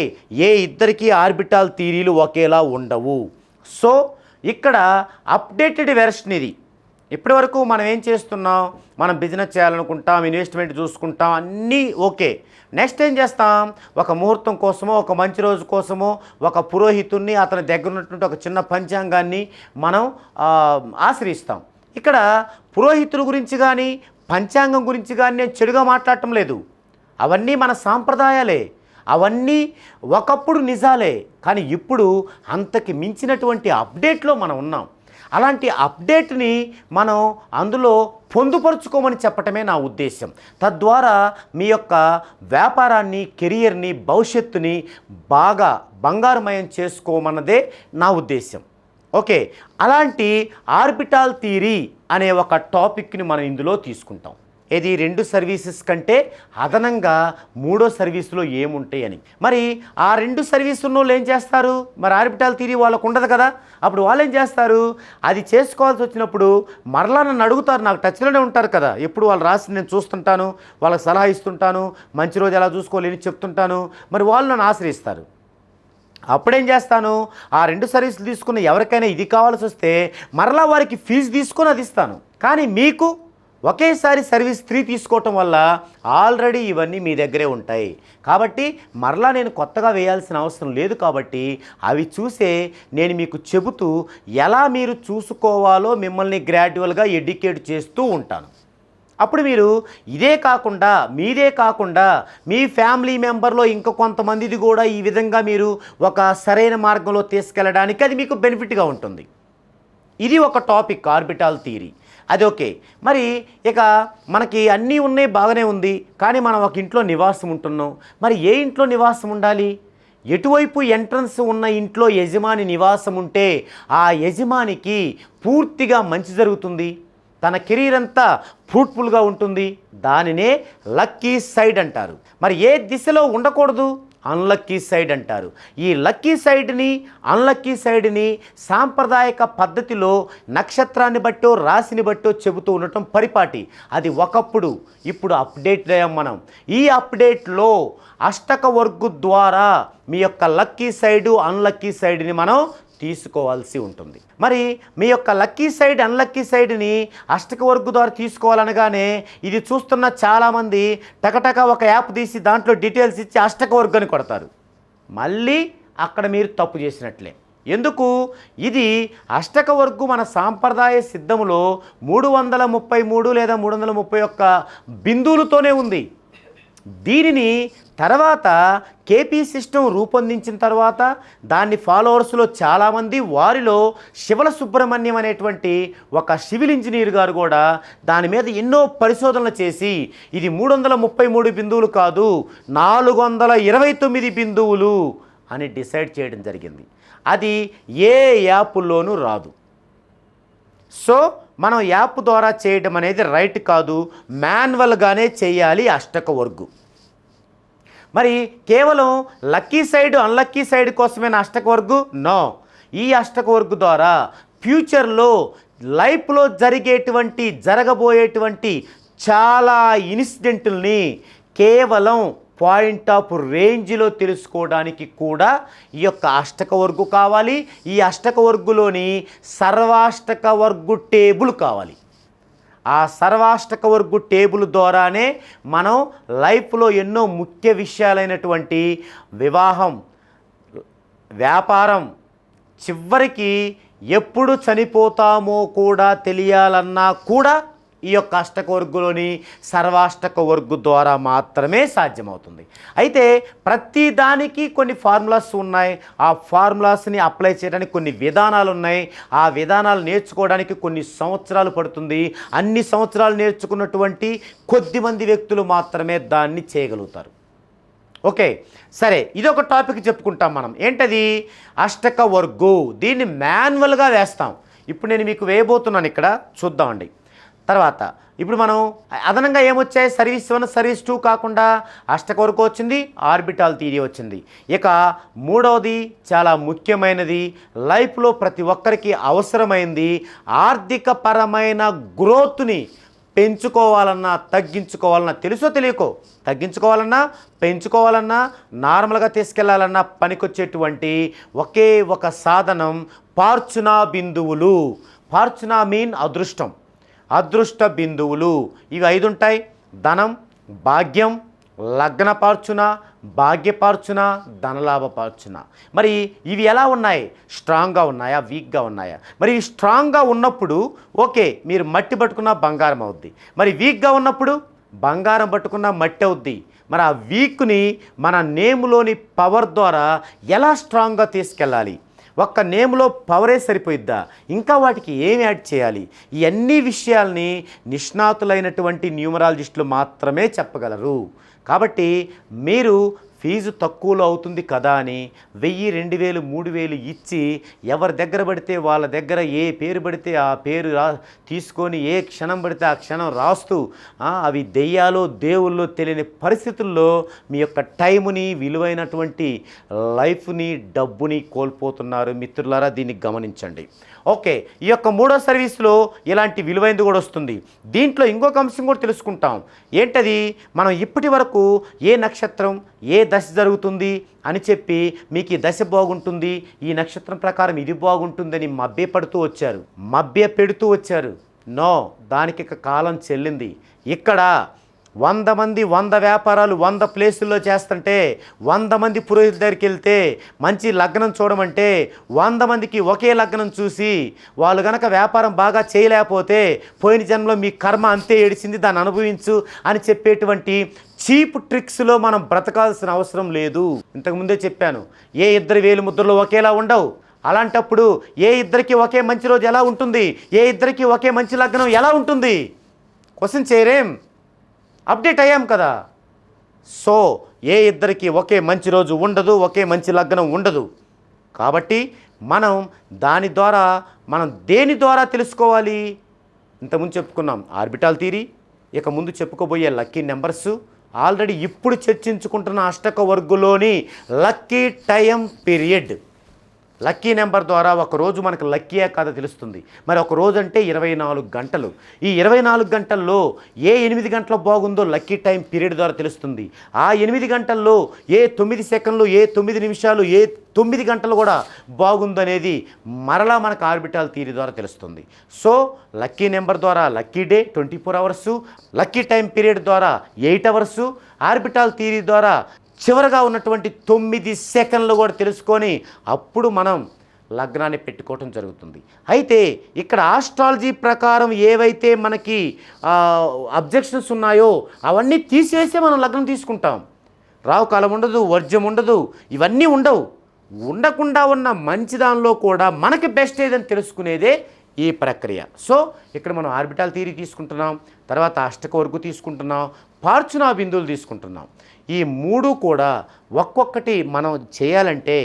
ఏ ఇద్దరికి ఆర్బిటాల్ థియరీలు ఒకేలా ఉండవు. సో ఇక్కడ అప్డేటెడ్ వెర్షన్ ఇది. ఇప్పటి వరకు మనం ఏం చేస్తున్నాం, మనం బిజినెస్ చేయాలనుకుంటాం, ఇన్వెస్ట్మెంట్ చూసుకుంటాం, అన్నీ ఓకే. నెక్స్ట్ ఏం చేస్తాం, ఒక ముహూర్తం కోసమో ఒక మంచి రోజు కోసమో ఒక పురోహితుడిని, అతని దగ్గర ఉన్నటువంటి ఒక చిన్న పంచాంగాన్ని మనం ఆశ్రయిస్తాం. ఇక్కడ పురోహితుల గురించి కానీ పంచాంగం గురించి కానీ నేను చెడుగా మాట్లాడటం లేదు. అవన్నీ మన సాంప్రదాయాలే, అవన్నీ ఒకప్పుడు నిజాలే. కానీ ఇప్పుడు అంతకి మించినటువంటి అప్డేట్లో మనం ఉన్నాం. అలాంటి అప్డేట్ని మనం అందులో పొందుపరుచుకోమని చెప్పటమే నా ఉద్దేశం. తద్వారా మీ యొక్క వ్యాపారాన్ని, కెరియర్ని, భవిష్యత్తుని బాగా బంగారుమయం చేసుకోమన్నదే నా ఉద్దేశం. ఓకే, అలాంటి ఆర్బిటాల్ థియరీ అనే ఒక టాపిక్ని మనం ఇందులో తీసుకుంటాం. ఇది 2 సర్వీసెస్ కంటే అదనంగా 3వ సర్వీసులో ఏముంటాయి అని. మరి ఆ 2 సర్వీసుల వాళ్ళు ఏం చేస్తారు? మరి ఆర్బిటాల్ థియరీ వాళ్ళకు ఉండదు కదా. అప్పుడు వాళ్ళు ఏం చేస్తారు? అది చేసుకోవాల్సి వచ్చినప్పుడు మరలా నన్ను అడుగుతారు. నాకు టచ్లోనే ఉంటారు కదా, ఎప్పుడు వాళ్ళు రాసి నేను చూస్తుంటాను, వాళ్ళకి సలహా ఇస్తుంటాను, మంచి రోజు ఎలా చూసుకోలేని చెప్తుంటాను. మరి వాళ్ళు నన్ను ఆశ్రయిస్తారు. అప్పుడేం చేస్తాను? ఆ 2 సర్వీసులు తీసుకున్న ఎవరికైనా ఇది కావాల్సి వస్తే మరలా వారికి ఫీజు తీసుకొని అది ఇస్తాను. కానీ మీకు ఒకేసారి సర్వీస్ 3 తీసుకోవటం వల్ల ఆల్రెడీ ఇవన్నీ మీ దగ్గరే ఉంటాయి కాబట్టి మరలా నేను కొత్తగా వేయాల్సిన అవసరం లేదు. కాబట్టి అవి చూసే నేను మీకు చెబుతూ ఎలా మీరు చూసుకోవాలో మిమ్మల్ని గ్రాడ్యువల్గా ఎడ్యుకేట్ చేస్తూ ఉంటాను. అప్పుడు మీరు ఇదే కాకుండా మీదే కాకుండా మీ ఫ్యామిలీ మెంబర్లో ఇంక కొంతమందిది కూడా ఈ విధంగా మీరు ఒక సరైన మార్గంలో తీసుకెళ్ళడానికి అది మీకు బెనిఫిట్గా ఉంటుంది. ఇది ఒక టాపిక్ ఆర్బిటాల్ థియరీ. అది ఓకే. మరి ఇక మనకి అన్నీ ఉన్నాయి, బాగానే ఉంది. కానీ మనం ఒక ఇంట్లో నివాసం ఉంటున్నాం. మరి ఏ ఇంట్లో నివాసం ఉండాలి? ఎటువైపు ఎంట్రన్స్ ఉన్న ఇంట్లో యజమాని నివాసం ఉంటే ఆ యజమానికి పూర్తిగా మంచి జరుగుతుంది, తన కెరీర్ అంతా ఫ్రూట్ఫుల్గా ఉంటుంది. దానినే లక్కీ సైడ్ అంటారు. మరి ఏ దిశలో ఉండకూడదు? అన్లక్కీ సైడ్ అంటారు. ఈ లక్కీ సైడ్ని అన్లక్కీ సైడ్ని సాంప్రదాయక పద్ధతిలో నక్షత్రాన్ని బట్టో రాశిని బట్టో చెబుతూ ఉండటం పరిపాటి. అది ఒకప్పుడు. ఇప్పుడు అప్డేట్ అయ్యాం మనం. ఈ అప్డేట్లో అష్టక వర్గు ద్వారా మీ యొక్క లక్కీ సైడు అన్లక్కీ సైడ్ని మనం తీసుకోవాల్సి ఉంటుంది. మరి మీ యొక్క లక్కీ సైడ్ అన్లక్కీ సైడ్ని అష్టక వర్గు ద్వారా తీసుకోవాలనగానే ఇది చూస్తున్న చాలామంది టకటక ఒక యాప్ తీసి దాంట్లో డీటెయిల్స్ ఇచ్చి అష్టక వర్గు అని కొడతారు. మళ్ళీ అక్కడ మీరు తప్పు చేసినట్లే. ఎందుకు? ఇది అష్టక వర్గు మన సాంప్రదాయ సిద్ధములో 333 లేదా 331 బిందువులతోనే ఉంది. దీనిని తర్వాత కేపీ సిస్టమ్ రూపొందించిన తర్వాత దాన్ని ఫాలోవర్స్లో చాలామంది, వారిలో శివల సుబ్రహ్మణ్యం అనేటువంటి ఒక సివిల్ ఇంజనీర్ గారు కూడా దాని మీద ఎన్నో పరిశోధనలు చేసి ఇది 333 బిందువులు కాదు 429 బిందువులు అని డిసైడ్ చేయడం జరిగింది. అది ఏ యాప్లోనూ రాదు. సో మనం యాప్ ద్వారా చేయడం అనేది రైట్ కాదు, మాన్యువల్గానే చేయాలి అష్టక వర్గు. మరి కేవలం లక్కీ సైడ్ అన్లక్కీ సైడ్ కోసమే అష్టక వర్గు? నో. ఈ అష్టక వర్గు ద్వారా ఫ్యూచర్లో లైఫ్లో జరగబోయేటువంటి చాలా ఇన్సిడెంట్లని కేవలం పాయింట్ ఆఫ్ రేంజ్లో తెలుసుకోవడానికి కూడా ఈ యొక్క అష్టక వర్గు కావాలి. ఈ అష్టక వర్గులోని సర్వాష్టక వర్గు టేబుల్ కావాలి. ఆ సర్వాష్టక వర్గు టేబుల్ ద్వారానే మనం లైఫ్లో ఎన్నో ముఖ్య విషయాలైనటువంటి వివాహం, వ్యాపారం, చివరికి ఎప్పుడు చనిపోతామో కూడా తెలియాలన్నా కూడా ఈ యొక్క అష్టక వర్గులోని సర్వాష్టక వర్గు ద్వారా మాత్రమే సాధ్యమవుతుంది. అయితే ప్రతి దానికి కొన్ని ఫార్ములాస్ ఉన్నాయి. ఆ ఫార్ములాస్ని అప్లై చేయడానికి కొన్ని విధానాలు ఉన్నాయి. ఆ విధానాలు నేర్చుకోవడానికి కొన్ని సంవత్సరాలు పడుతుంది. అన్ని సంవత్సరాలు నేర్చుకున్నటువంటి కొద్దిమంది వ్యక్తులు మాత్రమే దాన్ని చేయగలుగుతారు. ఓకే, సరే, ఇదొక టాపిక్ చెప్పుకుంటాం మనం. ఏంటది? అష్టక వర్గు. దీన్ని మాన్యువల్గా వేస్తాం. ఇప్పుడు నేను మీకు వేయబోతున్నాను, ఇక్కడ చూద్దామండి. తర్వాత ఇప్పుడు మనం అదనంగా ఏమొచ్చాయి? సర్వీస్ 1 సర్వీస్ 2 కాకుండా అష్టక వర్గు వచ్చింది, ఆర్బిటాల్ థియరీ వచ్చింది. ఇక మూడవది చాలా ముఖ్యమైనది, లైఫ్లో ప్రతి ఒక్కరికి అవసరమైంది, ఆర్థిక పరమైన గ్రోత్ని పెంచుకోవాలన్నా తగ్గించుకోవాలన్నా, తెలుసో తెలియకో, తగ్గించుకోవాలన్నా పెంచుకోవాలన్నా నార్మల్గా తీసుకెళ్లాలన్నా పనికొచ్చేటువంటి ఒకే ఒక సాధనం ఫార్చునా బిందువులు. ఫార్చునా మీన్ అదృష్టం, అదృష్ట బిందువులు. ఇవి 5 ఉంటాయి: ధనం, భాగ్యం, లగ్నపార్చున, భాగ్యపార్చున, ధనలాభపార్చున. మరి ఇవి ఎలా ఉన్నాయి? స్ట్రాంగ్గా ఉన్నాయా, వీక్గా ఉన్నాయా? మరి ఇవి స్ట్రాంగ్గా ఉన్నప్పుడు ఓకే, మీరు మట్టి పట్టుకున్న బంగారం అవుద్ది. మరి వీక్గా ఉన్నప్పుడు బంగారం పట్టుకున్న మట్టి అవుద్ది. మరి ఆ వీక్ని మన నేములోని పవర్ ద్వారా ఎలా స్ట్రాంగ్గా తీసుకెళ్ళాలి? ఒక్క నేమ్లో పవరే సరిపోయిద్దా? ఇంకా వాటికి ఏమి యాడ్ చేయాలి? ఈ అన్ని విషయాల్ని నిష్ణాతులైనటువంటి న్యూమరాలజిస్టులు మాత్రమే చెప్పగలరు. కాబట్టి మీరు ఫీజు తక్కువలో అవుతుంది కదా అని 1000, 2000, 3000 ఇచ్చి ఎవరి దగ్గర పడితే వాళ్ళ దగ్గర ఏ పేరు పడితే ఆ పేరు తీసుకొని ఏ క్షణం పడితే ఆ క్షణం రాస్తూ అవి దెయ్యాలో దేవుల్లో తెలియని పరిస్థితుల్లో మీ యొక్క టైముని, విలువైనటువంటి లైఫ్ని, డబ్బుని కోల్పోతున్నారు. మిత్రులారా, దీన్ని గమనించండి. ఓకే, ఈ యొక్క మూడో సర్వీస్లో ఇలాంటి విలువైనది కూడా వస్తుంది. దీంట్లో ఇంకొక అంశం కూడా తెలుసుకుంటాం. ఏంటది? మనం ఇప్పటి వరకు ఏ నక్షత్రం ఏ దశ జరుగుతుంది అని చెప్పి మీకు ఈ దశ బాగుంటుంది, ఈ నక్షత్రం ప్రకారం ఇది బాగుంటుందని మభ్యపెడుతూ వచ్చారు. నో, దానికి ఇక కాలం చెల్లింది. ఇక్కడ 100 మంది 100 వ్యాపారాలు 100 ప్లేసుల్లో చేస్తుంటే 100 మంది పురోహితుల దగ్గరికి వెళ్తే మంచి లగ్నం చూడమంటే 100 మందికి ఒకే లగ్నం చూసి వాళ్ళు గనక వ్యాపారం బాగా చేయలేకపోతే పోయిన జన్మలో మీ కర్మ అంతే ఏడిచింది, దాన్ని అనుభవించు అని చెప్పేటువంటి చీప్ ట్రిక్స్లో మనం బ్రతకాల్సిన అవసరం లేదు. ఇంతకుముందే చెప్పాను, ఏ 2 వేలు ముద్రలు ఒకేలా ఉండవు. అలాంటప్పుడు ఏ ఇద్దరికి ఒకే మంచి రోజు ఎలా ఉంటుంది? ఏ ఇద్దరికి ఒకే మంచి లగ్నం ఎలా ఉంటుంది? క్వశ్చన్ చేయరేం? అప్డేట్ అయ్యాం కదా. సో ఏ ఇద్దరికి ఒకే మంచి రోజు ఉండదు, ఒకే మంచి లగ్నం ఉండదు. కాబట్టి మనం దేని ద్వారా తెలుసుకోవాలి? ఇంతకుముందు చెప్పుకున్నాం ఆర్బిటాల్ థియరీ, ఇక ముందు చెప్పుకోబోయే లక్కీ నెంబర్స్, ఆల్రెడీ ఇప్పుడు చర్చించుకుంటున్న అష్టక వర్గులోని lucky time period. Lucky number ద్వారా ఒకరోజు మనకు లక్కీయే కాదో తెలుస్తుంది. మరి ఒక రోజు అంటే 24 గంటలు. ఈ 24 గంటల్లో ఏ 8 గంటలు బాగుందో లక్కీ టైం పీరియడ్ ద్వారా తెలుస్తుంది. ఆ 8 గంటల్లో ఏ 9 సెకండ్లు, ఏ 9 నిమిషాలు, ఏ 9 గంటలు కూడా బాగుందనేది మరలా మనకు ఆర్బిటాల్ థియరీ ద్వారా తెలుస్తుంది. సో లక్కీ నెంబర్ ద్వారా lucky day 24 hours, lucky time period ద్వారా 8 అవర్సు, ఆర్బిటాల్ థియరీ ద్వారా చివరగా ఉన్నటువంటి 9 సెకండ్లు కూడా తెలుసుకొని అప్పుడు మనం లగ్నాన్ని పెట్టుకోవటం జరుగుతుంది. అయితే ఇక్కడ ఆస్ట్రాలజీ ప్రకారం ఏవైతే మనకి అబ్జెక్షన్స్ ఉన్నాయో అవన్నీ తీసివేసే మనం లగ్నం తీసుకుంటాం. రావుకాలం ఉండదు, వర్జ్యం ఉండదు, ఇవన్నీ ఉండవు. ఉండకుండా ఉన్న మంచి దానిలో కూడా మనకి బెస్ట్ ఏదని తెలుసుకునేదే ఈ ప్రక్రియ. సో ఇక్కడ మనం ఆర్బిటాల్ థియరీ తీసుకుంటున్నాం, తర్వాత అష్టక వర్గు తీసుకుంటున్నాం, ఫార్చునా బిందువులు తీసుకుంటున్నాం. ఈ 3 కూడా ఒక్కొక్కటి మనం చేయాలంటే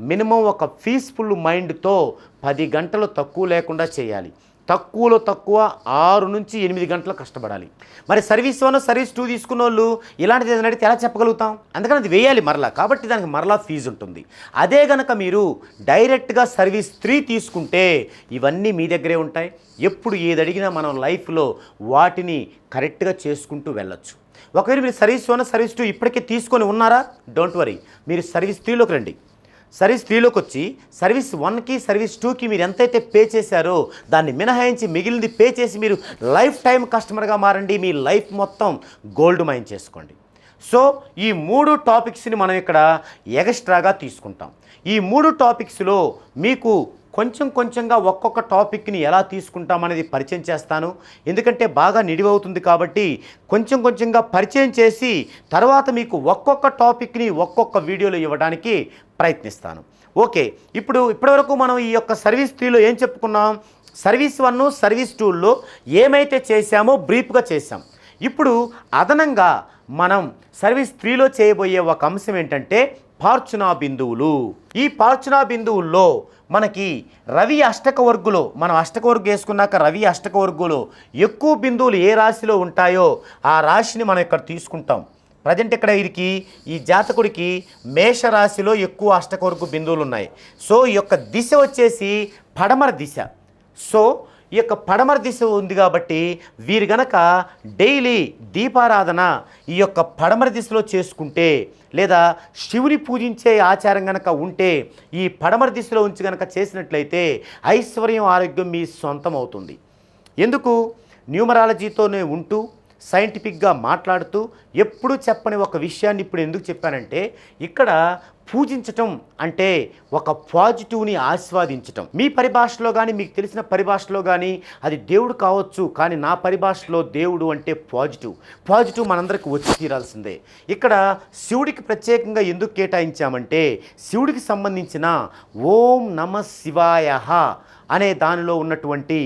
మినిమం ఒక పీస్ఫుల్ మైండ్తో 10 గంటలు తక్కువ లేకుండా చేయాలి. తక్కువలో తక్కువ 6 నుంచి 8 గంటలు కష్టపడాలి. మరి సర్వీస్ 1, సర్వీస్ 2 తీసుకున్న వాళ్ళు ఇలాంటిది ఏదైనా అడిగితే ఎలా చెప్పగలుగుతాం? అందుకని అది వేయాలి మరలా. కాబట్టి దానికి మరలా ఫీజు ఉంటుంది. అదే గనక మీరు డైరెక్ట్గా సర్వీస్ 3 తీసుకుంటే ఇవన్నీ మీ దగ్గరే ఉంటాయి. ఎప్పుడు ఏది అడిగినా మనం లైఫ్లో వాటిని కరెక్ట్గా చేసుకుంటూ వెళ్ళొచ్చు. ఒకవేళ మీరు సర్వీస్ 1, సర్వీస్ 2 ఇప్పటికే తీసుకొని ఉన్నారా? డోంట్ వరీ, మీరు సర్వీస్ 3లోకి రండి. సర్వీస్ 3లోకి వచ్చి సర్వీస్ 1కి, సర్వీస్ 2కి మీరు ఎంతైతే పే చేశారో దాన్ని మినహాయించి మిగిలింది పే చేసి మీరు లైఫ్ టైం కస్టమర్గా మారండి. మీ లైఫ్ మొత్తం గోల్డ్ మైన్ చేసుకోండి. సో ఈ 3 టాపిక్స్ని మనం ఇక్కడ ఎక్స్ట్రాగా తీసుకుంటాం. ఈ 3 టాపిక్స్లో మీకు కొంచెంగా ఒక్కొక్క టాపిక్ని ఎలా తీసుకుంటామనేది పరిచయం చేస్తాను. ఎందుకంటే బాగా నిడివవుతుంది కాబట్టి కొంచెంగా పరిచయం చేసి తర్వాత మీకు ఒక్కొక్క టాపిక్ని ఒక్కొక్క వీడియోలో ఇవ్వడానికి ప్రయత్నిస్తాను. ఓకే, ఇప్పటివరకు మనం ఈ యొక్క సర్వీస్ 3లో ఏం చెప్పుకున్నాం? సర్వీస్ 1, సర్వీస్ 2లో ఏమైతే చేశామో బ్రీఫ్గా చేశాం. ఇప్పుడు అదనంగా మనం సర్వీస్ 3లో చేయబోయే ఒక అంశం ఏంటంటే ఫార్చునా బిందువులు. ఈ ఫార్చునా బిందువుల్లో మనకి రవి అష్టక వర్గులో, మనం అష్టక వర్గు వేసుకున్నాక రవి అష్టక వర్గులో ఎక్కువ బిందువులు ఏ రాశిలో ఉంటాయో ఆ రాశిని మనం ఇక్కడ తీసుకుంటాం. ప్రజెంట్ ఇక్కడ ఈ జాతకుడికి మేషరాశిలో ఎక్కువ అష్టక వర్గు బిందువులు ఉన్నాయి. సో ఈ యొక్క దిశ వచ్చేసి పడమర దిశ. సో ఈ యొక్క పడమర దిశ ఉంది కాబట్టి వీరు గనక డైలీ దీపారాధన ఈ యొక్క పడమర దిశలో చేసుకుంటే, లేదా శివుని పూజించే ఆచారం కనుక ఉంటే ఈ పడమర దిశలో ఉంచి కనుక చేసినట్లయితే ఐశ్వర్యం, ఆరోగ్యం మీ సొంతం అవుతుంది. ఎందుకు? న్యూమరాలజీతోనే ఉంటూ సైంటిఫిక్గా మాట్లాడుతూ ఎప్పుడూ చెప్పని ఒక విషయాన్ని ఇప్పుడు ఎందుకు చెప్పానంటే, ఇక్కడ పూజించటం అంటే ఒక పాజిటివ్ని ఆస్వాదించటం. మీ పరిభాషలో కానీ, మీకు తెలిసిన పరిభాషలో కానీ అది దేవుడు కావచ్చు, కానీ నా పరిభాషలో దేవుడు అంటే పాజిటివ్ మనందరికి వచ్చి తీరాల్సిందే. ఇక్కడ శివుడికి ప్రత్యేకంగా ఎందుకు కేటాయించామంటే, శివుడికి సంబంధించిన ఓం నమ శివాయ అనే దానిలో ఉన్నటువంటి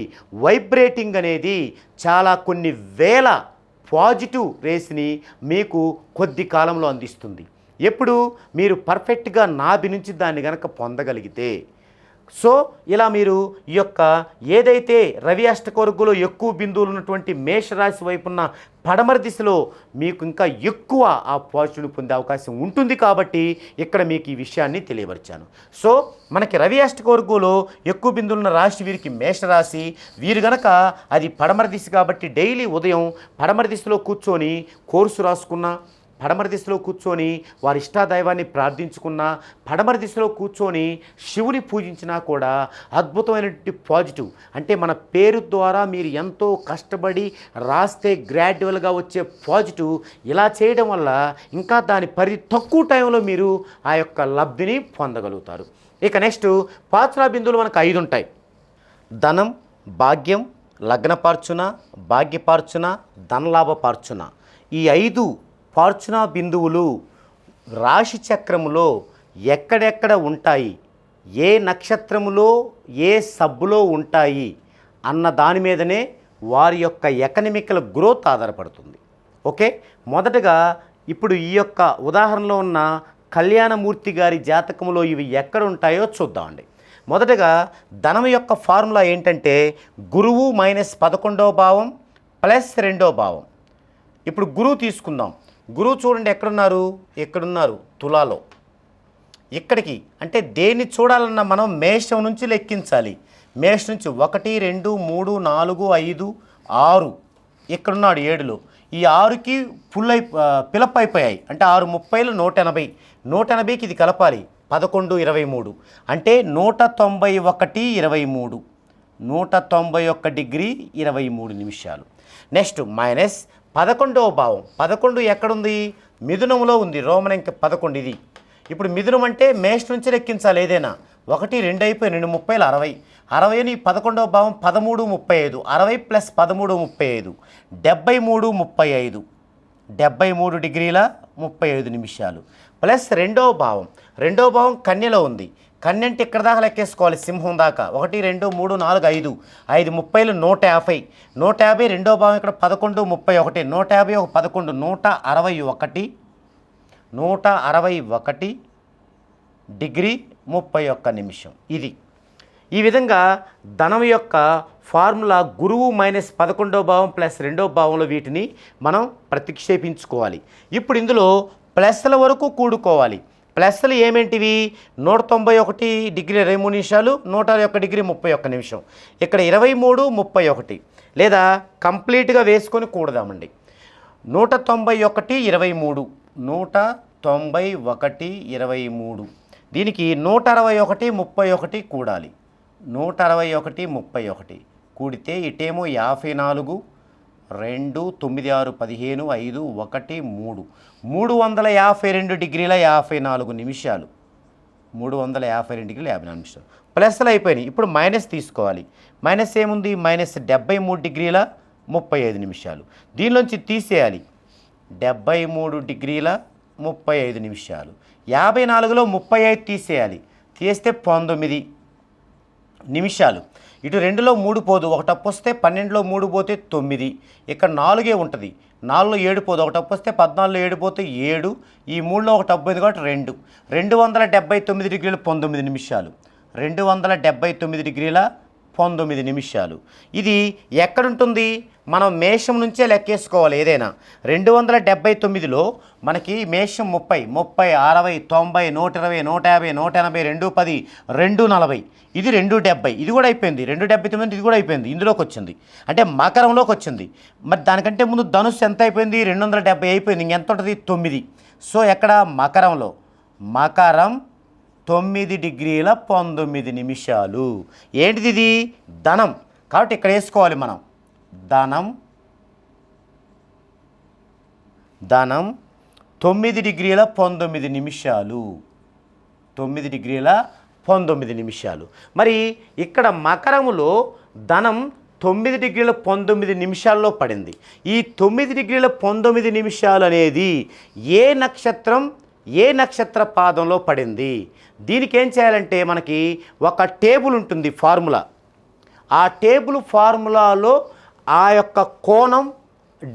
వైబ్రేటింగ్ అనేది చాలా కొన్ని వేల పాజిటివ్ రేస్ని మీకు కొద్ది కాలంలో అందిస్తుంది. ఎప్పుడు మీరు పర్ఫెక్ట్గా నాభి నుంచి దాన్ని గనక పొందగలిగితే. సో ఇలా మీరు ఈ యొక్క ఏదైతే రవి అష్టకోర్గులో ఎక్కువ బిందువులు ఉన్నటువంటి మేషరాశి వైపున్న పడమర దిశలో మీకు ఇంకా ఎక్కువ ఆ పాజిటివ్ని పొందే అవకాశం ఉంటుంది. కాబట్టి ఇక్కడ మీకు ఈ విషయాన్ని తెలియపరిచాను. సో మనకి రవి అష్టకోర్గులో ఎక్కువ బిందువులు ఉన్న రాశి వీరికి మేషరాశి. వీరు గనక అది పడమర దిశ కాబట్టి డైలీ ఉదయం పడమర దిశలో కూర్చొని కోర్సు రాసుకున్న, పడమర దిశలో కూర్చొని వారి ఇష్టాదైవాన్ని ప్రార్థించుకున్నా, పడమర దిశలో కూర్చొని శివుని పూజించినా కూడా అద్భుతమైనటువంటి పాజిటివ్, అంటే మన పేరు ద్వారా మీరు ఎంతో కష్టపడి రాస్తే గ్రాడ్యువల్గా వచ్చే పాజిటివ్ ఇలా చేయడం వల్ల ఇంకా దాని తక్కువ టైంలో మీరు ఆ యొక్క లబ్ధిని పొందగలుగుతారు. ఇక నెక్స్ట్ పాత్రా బిందువులు మనకు 5 ఉంటాయి. ధనం, భాగ్యం, లగ్నపార్చున, భాగ్యపార్చున, ధనలాభపార్చున. ఈ 5 పార్చునా బిందువులు రాశి చక్రములో ఎక్కడెక్కడ ఉంటాయి, ఏ నక్షత్రములో ఏ సబ్బులో ఉంటాయి అన్న దాని మీదనే వారి యొక్క ఎకనమికల్ గ్రోత్ ఆధారపడుతుంది. ఓకే, మొదటగా ఇప్పుడు ఈ యొక్క ఉదాహరణలో ఉన్న కళ్యాణమూర్తి గారి జాతకంలో ఇవి ఎక్కడ ఉంటాయో చూద్దామండి. మొదటగా ధనం యొక్క ఫార్ములా ఏంటంటే గురువు -11వ భావం ప్లస్ 2వ భావం. ఇప్పుడు గురువు తీసుకుందాం. గురువు చూడండి ఎక్కడున్నారు, ఎక్కడున్నారు, తులాలో. ఇక్కడికి అంటే దేన్ని చూడాలన్నా మనం మేషం నుంచి లెక్కించాలి. మేషం నుంచి 1 2 3 4 5 6 ఇక్కడున్నాడు 7లో. ఈ 6కి ఫిలప్ అయిపోయాయి అంటే 6 30లు 180. 180కి ఇది కలపాలి 11 23 అంటే 191 23. 191 డిగ్రీ 23 నిమిషాలు. నెక్స్ట్ మైనస్ 11వ భావం. 11 ఎక్కడుంది, మిథునంలో ఉంది. రోమన్ ఇంక 11 ఇది. ఇప్పుడు మిథునం అంటే మేష నుంచి లెక్కించాలి ఏదైనా. 1 2 అయిపోయి 2 30లు 60. 60ని 11వ భావం 13 35. 60 ప్లస్ 13 35 73 35. 73 డిగ్రీల 35 నిమిషాలు ప్లస్ 2వ భావం. 2వ భావం కన్యలో ఉంది. కన్య అంటే ఇక్కడ దాకా లెక్కేసుకోవాలి, సింహం దాకా. 1 2 3 4 5. 5 30లు 150. 150 2వ భావం ఇక్కడ 11 31. 150 ఒక 11 161. 161 డిగ్రీ 31 నిమిషం. ఇది ఈ విధంగా ధనం యొక్క ఫార్ములా గురువు -11వ భావం ప్లస్ 2వ భావంలో వీటిని మనం ప్రతిక్షేపించుకోవాలి. ఇప్పుడు ఇందులో ప్లస్ల వరకు కూడుకోవాలి. ప్లస్లు ఏమేంటివి, 191 డిగ్రీ 23 నిమిషాలు, 101 డిగ్రీ 31 నిమిషం. ఇక్కడ 23 31 లేదా కంప్లీట్గా వేసుకొని కూడదామండి. 191 23. 191 23 దీనికి 161 31 కూడాలి. 161 31 కూడితే ఇటేమో 54 2 9 6 15 5 1 3 352 డిగ్రీల 54 నిమిషాలు. 352 డిగ్రీల 54 నిమిషాలు ప్లస్లు అయిపోయినాయి. ఇప్పుడు మైనస్ తీసుకోవాలి. మైనస్ ఏముంది, -73 డిగ్రీల 35 నిమిషాలు. దీనిలోంచి తీసేయాలి 73 డిగ్రీల 35 నిమిషాలు. 54లో 35 తీసేయాలి. తీస్తే 19 నిమిషాలు. ఇటు 2లో 3 పోదు, ఒక టప్పు వస్తే 12లో 3 పోతే 9. ఇక్కడ 4 ఉంటుంది. 4లో 7 పోదు, ఒక టప్పు వస్తే 14లో 7 పోతే 7. ఈ 3లో ఒక టప్పు ఉంది కాబట్టి 2. 279 డిగ్రీల 19 నిమిషాలు. 279 డిగ్రీల 19 నిమిషాలు. ఇది ఎక్కడుంటుంది, మనం మేషం నుంచే లెక్కేసుకోవాలి ఏదైనా. 279లో మనకి మేషం 30 30 60 90 120 150 180 210 240. ఇది 270. ఇది కూడా అయిపోయింది. 279 ఇది కూడా అయిపోయింది. ఇందులోకి వచ్చింది అంటే మకరంలోకి వచ్చింది. మరి దానికంటే ముందు ధనుస్సు ఎంత అయిపోయింది, 270 అయిపోయింది. ఇంకెంత ఉంటుంది, 9. సో ఎక్కడ మకరంలో, మకరం 9 డిగ్రీల 19 నిమిషాలు. ఏంటిది, ఇది ధనం కాబట్టి ఇక్కడ వేసుకోవాలి మనం. ధనం 9 డిగ్రీల 19 నిమిషాలు. 9 డిగ్రీల 19 నిమిషాలు. మరి ఇక్కడ మకరములో ధనం 9 డిగ్రీల 19 నిమిషాల్లో పడింది. ఈ 9 డిగ్రీల 19 నిమిషాలు అనేది ఏ నక్షత్ర పాదంలో పడింది. దీనికి ఏం చేయాలంటే మనకి ఒక టేబుల్ ఉంటుంది, ఫార్ములా. ఆ టేబుల్ ఫార్ములాలో ఆ యొక్క కోణం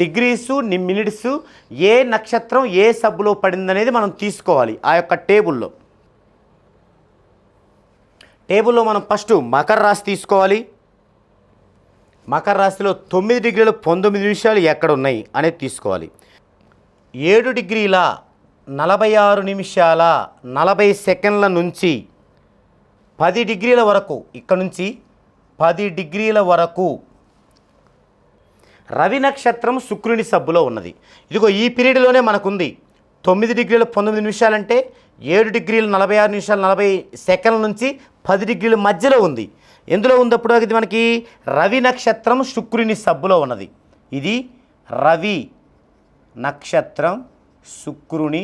డిగ్రీసు మినిట్స్ ఏ నక్షత్రం ఏ సబ్బులో పడిందనేది మనం తీసుకోవాలి ఆ యొక్క టేబుల్లో మనం ఫస్ట్ మకర రాశి తీసుకోవాలి. మకర రాశిలో 9 డిగ్రీల 19 నిమిషాలు ఎక్కడ ఉన్నాయి అనేది తీసుకోవాలి. 7 డిగ్రీల 46 నిమిషాల 40 సెకండ్ల నుంచి 10 డిగ్రీల వరకు, ఇక్కడ నుంచి 10 డిగ్రీల వరకు రవి నక్షత్రం శుక్రుని సబ్బులో ఉన్నది. ఇదిగో ఈ పీరియడ్లోనే మనకుంది. 9 డిగ్రీల 19 నిమిషాలంటే 7 డిగ్రీల 46 నిమిషాలు 40 సెకండ్ల నుంచి 10 డిగ్రీల మధ్యలో ఉంది. ఎందులో ఉన్నప్పుడు అది మనకి రవి నక్షత్రం శుక్రుని సబ్బులో ఉన్నది. ఇది రవి నక్షత్రం శుక్రుని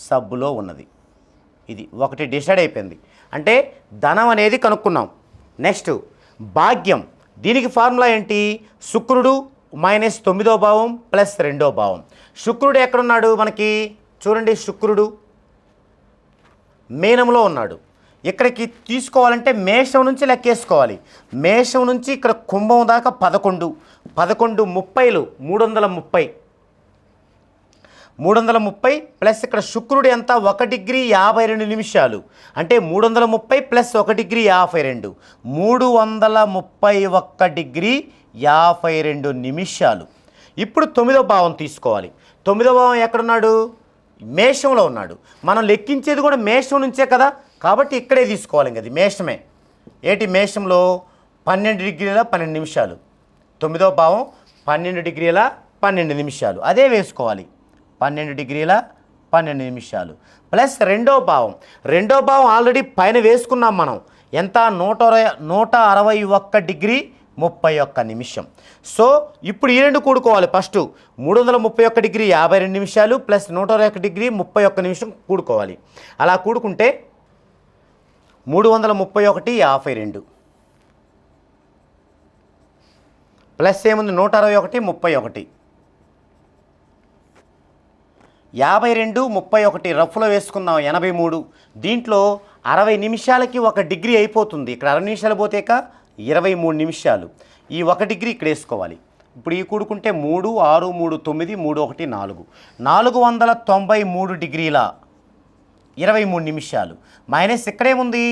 సబ్బులో ఉన్నది. ఇది ఒకటి డిసైడ్ అయిపోయింది. అంటే ధనం అనేది కనుక్కున్నాం. నెక్స్ట్ భాగ్యం. దీనికి ఫార్ములా ఏంటి? శుక్రుడు మైనస్ 9వ భావం ప్లస్ 2వ భావం. శుక్రుడు ఎక్కడున్నాడు మనకి? చూడండి, శుక్రుడు మీనంలో ఉన్నాడు. ఇక్కడికి తీసుకోవాలంటే మేషం నుంచి లెక్కేసుకోవాలి. మేషం నుంచి ఇక్కడ కుంభం దాకా 11 30లు 330 ప్లస్ ఇక్కడ శుక్రుడు ఎంత? 1 డిగ్రీ 52 నిమిషాలు. అంటే 330 ప్లస్ 1 డిగ్రీ 52, 331 డిగ్రీ 52 నిమిషాలు. ఇప్పుడు 9వ భావం తీసుకోవాలి. 9వ భావం ఎక్కడున్నాడు? మేషంలో ఉన్నాడు. మనం లెక్కించేది కూడా మేషం నుంచే కదా, కాబట్టి ఇక్కడే తీసుకోవాలి. ఇంక అది మేషమే. ఏంటి మేషంలో 12 డిగ్రీల 12 నిమిషాలు. 9వ భావం 12 డిగ్రీల 12 నిమిషాలు, అదే వేసుకోవాలి. 12 డిగ్రీల 12 నిమిషాలు ప్లస్ 2వ భావం. 2వ భావం ఆల్రెడీ పైన వేసుకున్నాం మనం. ఎంత? 161 డిగ్రీ 31 నిమిషం. సో ఇప్పుడు ఈ రెండు కూడుకోవాలి. ఫస్ట్ 331 డిగ్రీ 52 నిమిషాలు ప్లస్ 101 డిగ్రీ 31 నిమిషం కూడుకోవాలి. అలా కూడుకుంటే 331 52 ప్లస్ ఏముంది? 161 31 52 31 రఫ్లో వేసుకుందాం 83. దీంట్లో 60 నిమిషాలకి 1 డిగ్రీ అయిపోతుంది. ఇక్కడ 60 నిమిషాలు పోతేక 23 నిమిషాలు. ఈ 1 డిగ్రీ ఇక్కడ వేసుకోవాలి. ఇప్పుడు ఈ కూడుకుంటే 3 6 3 9 3 1 4 493 డిగ్రీల 23 నిమిషాలు మైనస్ ఇక్కడేముంది?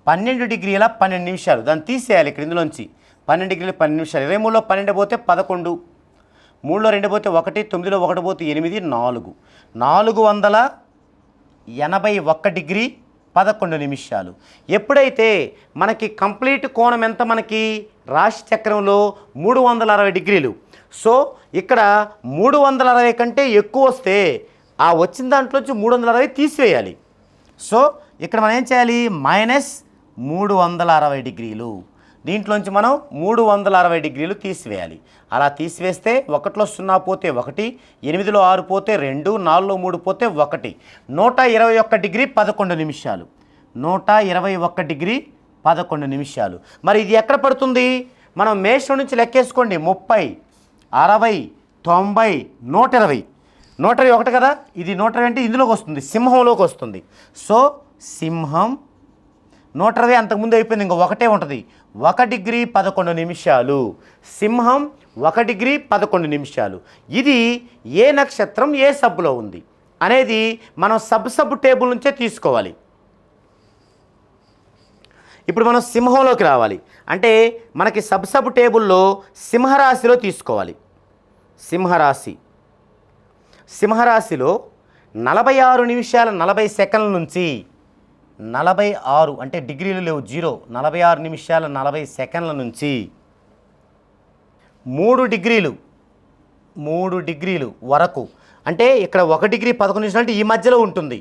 12 డిగ్రీల 12 నిమిషాలు. దాన్ని తీసేయాలి ఇక్కడ ఇందులోంచి. 12 డిగ్రీల 12 నిమిషాలు. 23లో 12 పోతే 11, 3లో 2 పోతే 1, 9లో 1 పోతే 8, 481 డిగ్రీ 11 నిమిషాలు. ఎప్పుడైతే మనకి కంప్లీట్ కోణం ఎంత? మనకి రాశి చక్రంలో 360 డిగ్రీలు. సో ఇక్కడ 360 కంటే ఎక్కువ వస్తే ఆ వచ్చిన దాంట్లోంచి 360 తీసివేయాలి. సో ఇక్కడ మనం ఏం చేయాలి? మైనస్ 360 డిగ్రీలు. దీంట్లోంచి మనం 360 డిగ్రీలు తీసివేయాలి. అలా తీసివేస్తే 1లో 0 పోతే 1, 8లో 6 పోతే 2, 4లో 3 పోతే 1, 121 డిగ్రీ 11 నిమిషాలు. 121 డిగ్రీ 11 నిమిషాలు. మరి ఇది ఎక్కడ పడుతుంది? మనం మేషం నుంచి లెక్కేసుకోండి. 30 60 90 120 121 కదా. ఇది 120 అంటే ఇందులోకి వస్తుంది, సింహంలోకి వస్తుంది. సో సింహం 120 అంతకుముందు అయిపోయింది. ఇంకా ఒకటే ఉంటుంది. 1 డిగ్రీ 11 నిమిషాలు. సింహం 1 డిగ్రీ 11 నిమిషాలు. ఇది ఏ నక్షత్రం ఏ సబ్బులో ఉంది అనేది మనం సబ్ టేబుల్ నుంచే తీసుకోవాలి. ఇప్పుడు మనం సింహంలోకి రావాలి. అంటే మనకి సబ్ టేబుల్లో సింహరాశిలో తీసుకోవాలి. సింహరాశిలో 46 నిమిషాల 40 సెకండ్ల నుంచి 46 అంటే డిగ్రీలు లేవు, 0, 46 నిమిషాల 40 సెకండ్ల నుంచి 3 డిగ్రీలు వరకు. అంటే ఇక్కడ 1 డిగ్రీ 11 నిమిషాలు అంటే ఈ మధ్యలో ఉంటుంది.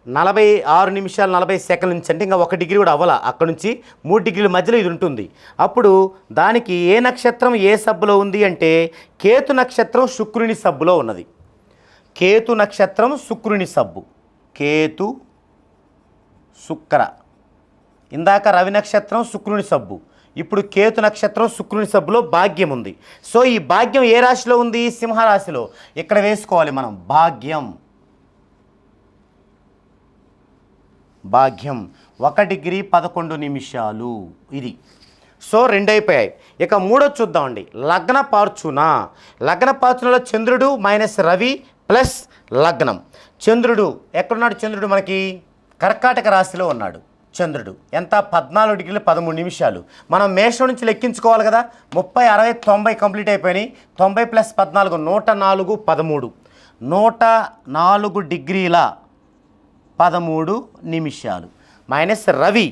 46 నిమిషాలు 40 సెకండ్ల నుంచి అంటే ఇంకా 1 డిగ్రీ కూడా అవ్వాల. అక్కడ నుంచి 3 డిగ్రీల మధ్యలో ఇది ఉంటుంది. అప్పుడు దానికి ఏ నక్షత్రం ఏ సబ్బులో ఉంది అంటే కేతు నక్షత్రం శుక్రుని సబ్బులో ఉన్నది. కేతు నక్షత్రం శుక్రుని సబ్బు. కేతు శుక్ర. ఇందాక రవి నక్షత్రం శుక్రుని సబ్బు. ఇప్పుడు కేతు నక్షత్రం శుక్రుని సబ్బులో భాగ్యం ఉంది. సో ఈ భాగ్యం ఏ రాశిలో ఉంది? సింహరాశిలో. ఇక్కడ వేసుకోవాలి మనం భాగ్యం 1 డిగ్రీ 11 నిమిషాలు. ఇది సో 2 అయిపోయాయి. ఇక 3 చూద్దామండి. లగ్న పార్చున. లగ్న పార్చునలో చంద్రుడు మైనస్ రవి ప్లస్ లగ్నం. చంద్రుడు ఎక్కడున్నాడు? చంద్రుడు మనకి కర్కాటక రాశిలో ఉన్నాడు. చంద్రుడు ఎంత? 14 డిగ్రీలు 13 నిమిషాలు. మనం మేషం నుంచి లెక్కించుకోవాలి కదా. 30, 60, 90 కంప్లీట్ అయిపోయినాయి. 90 ప్లస్ 14 104, 13. 104 డిగ్రీల 13 నిమిషాలు మైనస్ రవి.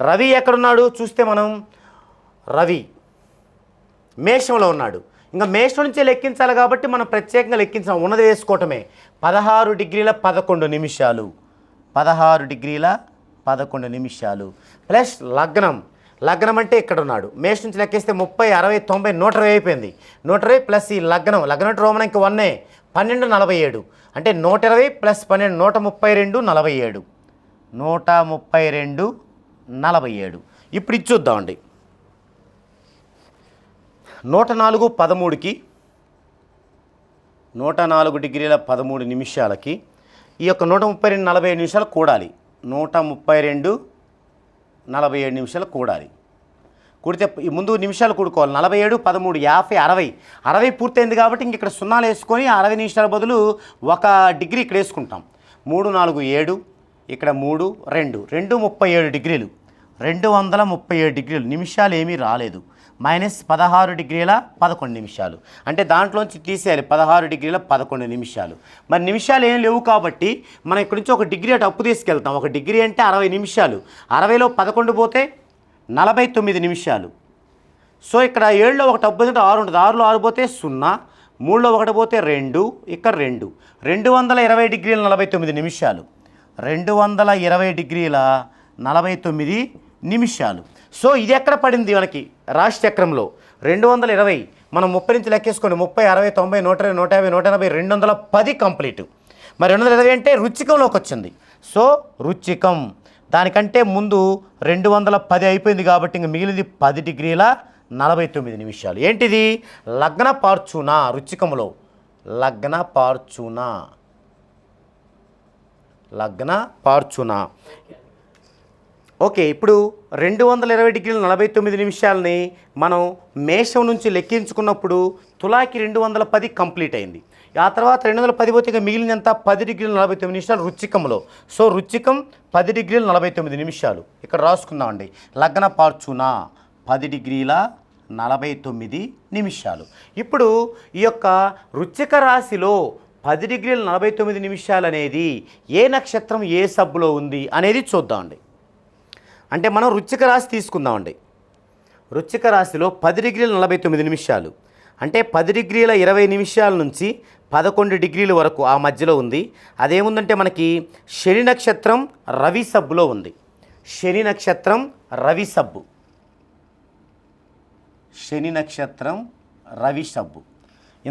రవి ఎక్కడున్నాడు చూస్తే మనం రవి మేషంలో ఉన్నాడు. ఇంకా మేషం నుంచే లెక్కించాలి కాబట్టి మనం ప్రత్యేకంగా లెక్కించాం, ఉన్నది వేసుకోవటమే. 16 డిగ్రీల 11 నిమిషాలు. 16 డిగ్రీల 11 నిమిషాలు ప్లస్ లగ్నం. లగ్నం అంటే ఇక్కడ ఉన్నాడు. మేషం నుంచి లెక్కిస్తే 30, 60, 90, 120 అయిపోయింది. 120 ప్లస్ ఈ లగ్నం. లగ్నం అంటే రోమన్ ఇంక 1 12, 47 అంటే 120 ప్లస్ 12 132, 47. 132, 47. ఇప్పుడు ఇది చూద్దామండి. 104, 13కి 104 డిగ్రీల 13 నిమిషాలకి ఈ యొక్క 132, 47 నిమిషాలు కూడాలి. 132, 47 నిమిషాలు కూడాలి. కూడితే ఈ ముందు నిమిషాలు కూడుకోవాలి. 47, 13, 50, 60. 60 పూర్తయింది కాబట్టి ఇంక ఇక్కడ సున్నాలు వేసుకొని 60 నిమిషాల బదులు 1 డిగ్రీ ఇక్కడ వేసుకుంటాం. 3, 4, 7. ఇక్కడ 3, 2, 37 డిగ్రీలు. 237 డిగ్రీలు. నిమిషాలు ఏమీ రాలేదు. మైనస్ 16 డిగ్రీల 11 నిమిషాలు. అంటే దాంట్లోంచి తీసేయాలి 16 డిగ్రీల 11 నిమిషాలు. మరి నిమిషాలు ఏం లేవు కాబట్టి మనం ఇక్కడ నుంచి 1 డిగ్రీ అటు అప్పు తీసుకెళ్తాం. 1 డిగ్రీ అంటే 60 నిమిషాలు. 60లో 11 పోతే 49 నిమిషాలు. సో ఇక్కడ 7లో 1 అప్పు అంటే 6 ఉంటుంది. 6లో 6 పోతే 0, 3లో 1 పోతే 2, ఇక్కడ 2. 220 డిగ్రీల 49 నిమిషాలు. 220 డిగ్రీల 49 నిమిషాలు. సో ఇది ఎక్కడ పడింది మనకి రాశి చక్రంలో? 220 మనం 30 నుంచి లెక్కేసుకోండి. 30, 60, 90, 120, 150, 180, 210 కంప్లీట్. మరి 220 అంటే రుచికంలోకి వచ్చింది. సో రుచికం దానికంటే ముందు 210 అయిపోయింది కాబట్టి ఇంక మిగిలింది 10 డిగ్రీల 49 నిమిషాలు. ఏంటిది? లగ్న పార్చున. రుచికంలో లగ్న పార్చున. లగ్న పార్చున. ఓకే, ఇప్పుడు 220 డిగ్రీల 49 నిమిషాలని మనం మేషం నుంచి లెక్కించుకున్నప్పుడు తులాకి 210 కంప్లీట్ అయింది. ఆ తర్వాత 210 పోతే ఇక మిగిలినంత 10 డిగ్రీల 49 నిమిషాలు రుచికంలో. సో రుచికం 10 డిగ్రీల 49 నిమిషాలు ఇక్కడ రాసుకుందామండి. లగ్న పార్చున 10 డిగ్రీల 49 నిమిషాలు. ఇప్పుడు ఈ యొక్క వృశ్చిక రాశిలో 10 డిగ్రీల 49 నిమిషాలు అనేది ఏ నక్షత్రం ఏ సబ్బులో ఉంది అనేది చూద్దామండి. అంటే మనం వృశ్చిక రాశి తీసుకుందామండి. వృశ్చిక రాశిలో 10 డిగ్రీల 49 నిమిషాలు అంటే 10 డిగ్రీల 20 నిమిషాల నుంచి 11 డిగ్రీల వరకు ఆ మధ్యలో ఉంది. అదేముందంటే మనకి శని నక్షత్రం రవి సబ్బులో ఉంది. శని నక్షత్రం రవి సబ్బు. శని నక్షత్రం రవి సబ్బు.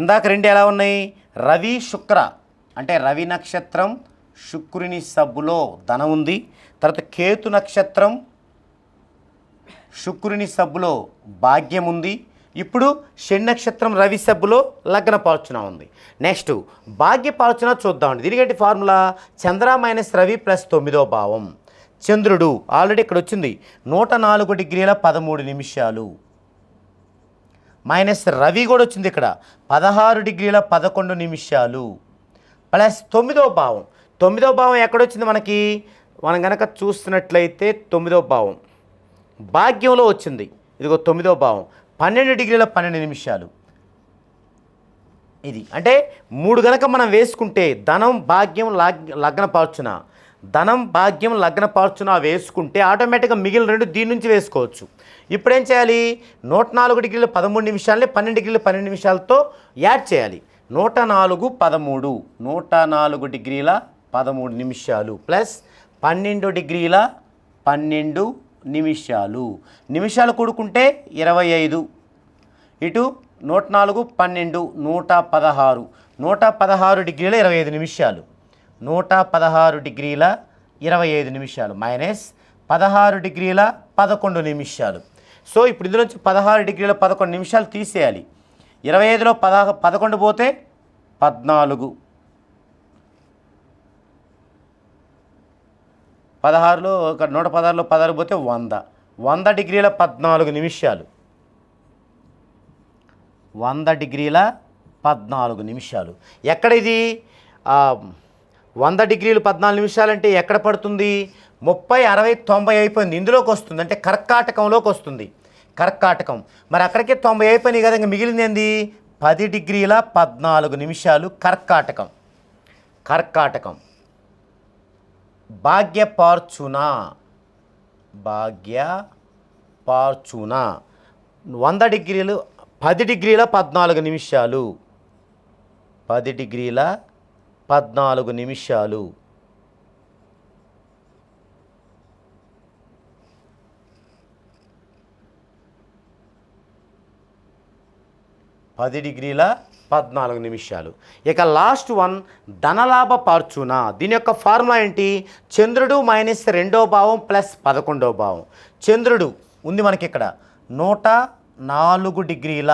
ఇందాక 2 ఎలా ఉన్నాయి? రవి శుక్ర అంటే రవి నక్షత్రం శుక్రుని సబ్బులో ధనం ఉంది. తర్వాత కేతు నక్షత్రం శుక్రుని సబ్బులో భాగ్యం ఉంది. ఇప్పుడు శని నక్షత్రం రవి సబ్బులో లగ్న పార్చున ఉంది. నెక్స్ట్ భాగ్య పార్చున చూద్దామండి. దీనికంటే ఫార్ములా చంద్ర మైనస్ రవి ప్లస్ 9వ భావం. చంద్రుడు ఆల్రెడీ ఇక్కడ వచ్చింది 104 డిగ్రీల 13 నిమిషాలు మైనస్ రవి కూడా వచ్చింది ఇక్కడ 16 డిగ్రీల 11 నిమిషాలు ప్లస్ 9వ భావం. 9వ భావం ఎక్కడొచ్చింది మనకి? మనం కనుక చూస్తున్నట్లయితే 9వ భావం భాగ్యంలో వచ్చింది. ఇదిగో 9వ భావం 12 డిగ్రీల 12 నిమిషాలు. ఇది అంటే 3 గనక మనం వేసుకుంటే ధనం భాగ్యం లగ్న పార్చున, ధనం భాగ్యం లగ్న పార్చున వేసుకుంటే ఆటోమేటిక్గా మిగిలిన 2 దీని నుంచి వేసుకోవచ్చు. ఇప్పుడు ఏం చేయాలి? 104 డిగ్రీల 13 నిమిషాలని 12 డిగ్రీల 12 నిమిషాలతో యాడ్ చేయాలి. 104, 13 104 డిగ్రీల 13 నిమిషాలు ప్లస్ 12 డిగ్రీల 12 నిమిషాలు. నిమిషాలు కూడుకుంటే 25. ఇటు 104, 12 116. 116 డిగ్రీల 25 నిమిషాలు. 116 డిగ్రీల 25 నిమిషాలు మైనస్ 16 డిగ్రీల 11 నిమిషాలు. సో ఇప్పుడు ఇందులోంచి 16 డిగ్రీల 11 నిమిషాలు తీసేయాలి. 25లో 11 పోతే 14. 16లో 116లో 16 పోతే 100. 100 డిగ్రీల 14 నిమిషాలు. 100 డిగ్రీల 14 నిమిషాలు. ఎక్కడ ఇది 100 డిగ్రీలు 14 నిమిషాలంటే ఎక్కడ పడుతుంది? 30, 60, 90 అయిపోయింది, ఇందులోకి వస్తుంది, అంటే కర్కాటకంలోకి వస్తుంది. కర్కాటకం మరి అక్కడికే 90 అయిపోయినాయి కదా, ఇంకా మిగిలింది ఏంది? 10 డిగ్రీల 14 నిమిషాలు కర్కాటకం. కర్కాటకం. భాగ్యపార్చునా. భాగ్యపార్చునా 100 డిగ్రీలు 10 డిగ్రీల 14 నిమిషాలు. 10 డిగ్రీల 14 నిమిషాలు. ఇక లాస్ట్ వన్ ధనలాభ పార్చునా. దీని యొక్క ఫార్ములా ఏంటి? చంద్రుడు మైనస్ 2వ భావం ప్లస్ 11వ భావం. చంద్రుడు ఉంది మనకి ఇక్కడ 104 డిగ్రీల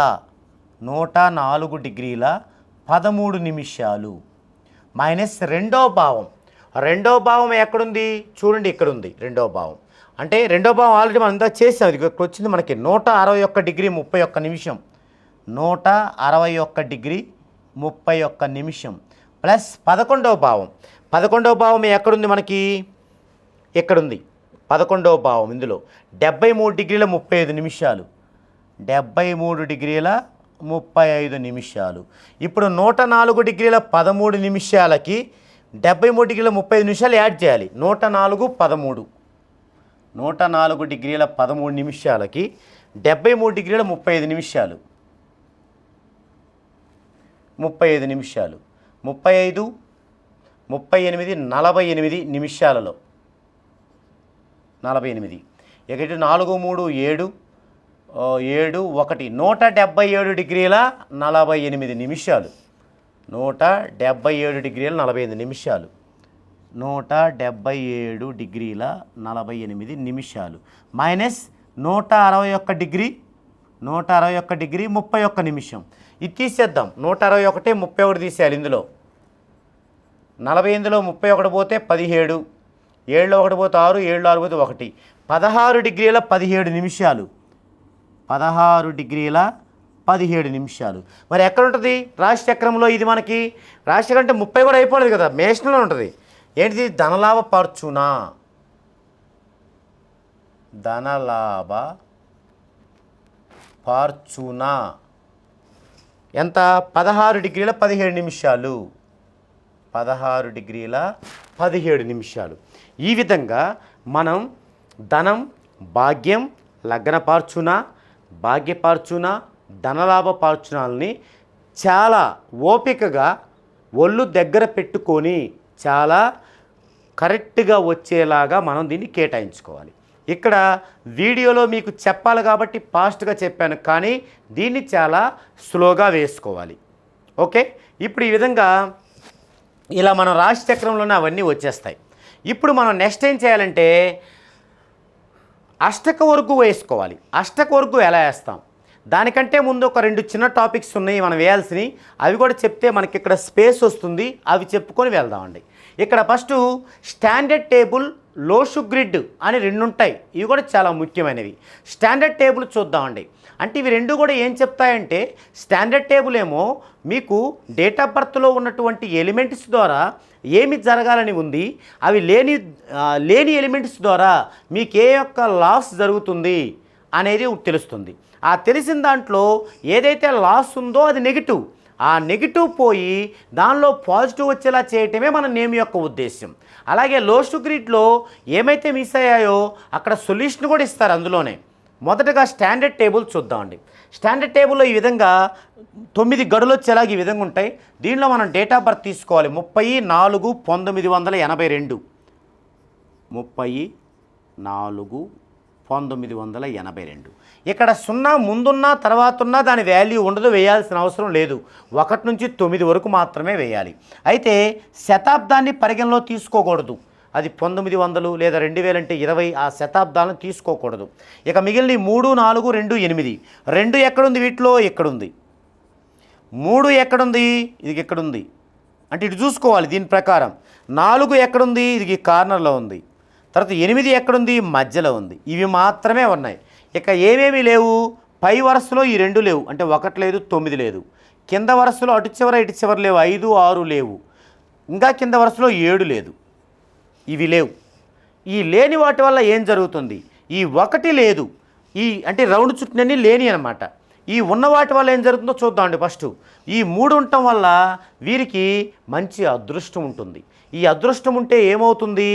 13 నిమిషాలు మైనస్ 2వ భావం. 2వ భావం ఎక్కడుంది? చూడండి, ఇక్కడ ఉంది 2వ భావం. అంటే 2వ భావం ఆల్రెడీ మనం ఇంత చేసాం. ఇది ఇక్కడ వచ్చింది మనకి 161 డిగ్రీ 31 నిమిషం. 161 డిగ్రీ 31 నిమిషం ప్లస్ 11వ భావం. 11వ భావం ఎక్కడుంది మనకి? ఎక్కడుంది 11వ భావం? ఇందులో 73 డిగ్రీల 35 నిమిషాలు. 73 డిగ్రీల 35 నిమిషాలు. ఇప్పుడు 104 డిగ్రీల 13 నిమిషాలకి 73 డిగ్రీల 35 నిమిషాలు యాడ్ చేయాలి. 104, 13. 104 డిగ్రీల 13 నిమిషాలకి 73 డిగ్రీల 35 నిమిషాలు. 35 నిమిషాలు. 35, 38, 48 నిమిషాలలో 48. ఇక 4, 3, 7, 7, 1 177 డిగ్రీల 48 నిమిషాలు. 177 డిగ్రీల 48 నిమిషాలు. 177 డిగ్రీల 48 నిమిషాలు మైనస్ 161 డిగ్రీ 31 నిమిషం. ఇది తీసేద్దాం. 161, 31 తీసేయాలి. ఇందులో 48లో 31 పోతే 17, 7లో 1 పోతే 6, 7లో 6 పోతే 1. 16 డిగ్రీల 17 నిమిషాలు. 16 డిగ్రీల 17 నిమిషాలు. మరి ఎక్కడ ఉంటుంది రాశిచక్రంలో? ఇది మనకి రాశిచక్రం అంటే 30 కూడా అయిపోలేదు కదా, మేషంలో ఉంటుంది. ఏంటిది? ధనలాభ పార్చునా. ధనలాభ పార్చునా ఎంత? 16 డిగ్రీల 17 నిమిషాలు. 16 డిగ్రీల 17 నిమిషాలు. ఈ విధంగా మనం ధనం, భాగ్యం, లగ్న పార్చునా, భాగ్యపార్చున, ధనలాభ పార్చునాల్ని చాలా ఓపికగా ఒళ్ళు దగ్గర పెట్టుకొని చాలా కరెక్ట్గా వచ్చేలాగా మనం దీన్ని కేటాయించుకోవాలి. ఇక్కడ వీడియోలో మీకు చెప్పాలి కాబట్టి ఫాస్ట్గా చెప్పాను, కానీ దీన్ని చాలా స్లోగా వేసుకోవాలి. ఓకే, ఇప్పుడు ఈ విధంగా ఇలా మనం రాశి చక్రంలోనే అవన్నీ వచ్చేస్తాయి. ఇప్పుడు మనం నెక్స్ట్ ఏం చేయాలంటే అష్టక వర్గు వేసుకోవాలి. అష్టక వర్గు ఎలా వేస్తాం? దానికంటే ముందు ఒక 2 చిన్న టాపిక్స్ ఉన్నాయి మనం వేయాల్సినవి. అవి కూడా చెప్తే మనకి ఇక్కడ స్పేస్ వస్తుంది. అవి చెప్పుకొని వెళ్దామండి. ఇక్కడ ఫస్ట్ స్టాండర్డ్ టేబుల్, లోషు గ్రిడ్ అని 2 ఉంటాయి. ఇవి కూడా చాలా ముఖ్యమైనవి. స్టాండర్డ్ టేబుల్ చూద్దామండి. అంటే ఇవి 2 కూడా ఏం చెప్తాయంటే, స్టాండర్డ్ టేబుల్ ఏమో మీకు డేట్ ఆఫ్ బర్త్లో ఉన్నటువంటి ఎలిమెంట్స్ ద్వారా ఏమి జరగాలని ఉంది, అవి లేని ఎలిమెంట్స్ ద్వారా మీకు ఏ యొక్క లాస్ జరుగుతుంది అనేది తెలుస్తుంది. ఆ తెలిసిన దాంట్లో ఏదైతే లాస్ ఉందో అది నెగిటివ్. ఆ నెగిటివ్ పోయి దానిలో పాజిటివ్ వచ్చేలా చేయటమే మన నేమ్ యొక్క ఉద్దేశం. అలాగే లోషు గ్రిడ్లో ఏమైతే మిస్ అయ్యాయో అక్కడ సొల్యూషన్ కూడా ఇస్తారు అందులోనే. మొదటగా స్టాండర్డ్ టేబుల్ చూద్దామండి. స్టాండర్డ్ టేబుల్లో ఈ విధంగా 9 గడులు వచ్చేలాగా ఈ విధంగా ఉంటాయి. దీనిలో మనం డేట్ ఆఫ్ బర్త్ తీసుకోవాలి. 30/4/1982. 30/4/1982. ఇక్కడ 0 ముందున్నా తర్వాత ఉన్నా దాని వాల్యూ ఉండదు, వేయాల్సిన అవసరం లేదు. 1 నుంచి 9 వరకు మాత్రమే వేయాలి. అయితే శతాబ్దాన్ని పరిగణలో తీసుకోకూడదు. అది 1900 లేదా 2000 అంటే 20, ఆ శతాబ్దాలను తీసుకోకూడదు. ఇక మిగిలిన 3, 4, 2, 8. 2 ఎక్కడుంది వీటిలో? ఎక్కడుంది. 3 ఎక్కడుంది? ఇది ఎక్కడుంది అంటే ఇటు చూసుకోవాలి దీని ప్రకారం. 4 ఎక్కడుంది? ఇది కార్నర్లో ఉంది. తర్వాత 8 ఎక్కడుంది? మధ్యలో ఉంది. ఇవి మాత్రమే ఉన్నాయి. ఇక ఏమేమి లేవు? పై వరుసలో ఈ 2 లేవు, అంటే 1 లేదు, 9 లేదు. కింద వరుసలో అటు చివర ఇటు చివర లేవు, 5, 6 లేవు. ఇంకా కింద వరుసలో 7 లేదు. ఇవి లేవు. ఈ లేని వాటి వల్ల ఏం జరుగుతుంది? ఈ 1 లేదు, ఈ అంటే రౌండ్ చుట్టూనన్నీ లేని అనమాట. ఈ ఉన్న వాటి వల్ల ఏం జరుగుతుందో చూద్దామండి. ఫస్ట్ ఈ 3 ఉండటం వల్ల వీరికి మంచి అదృష్టం ఉంటుంది. ఈ అదృష్టం ఉంటే ఏమవుతుంది?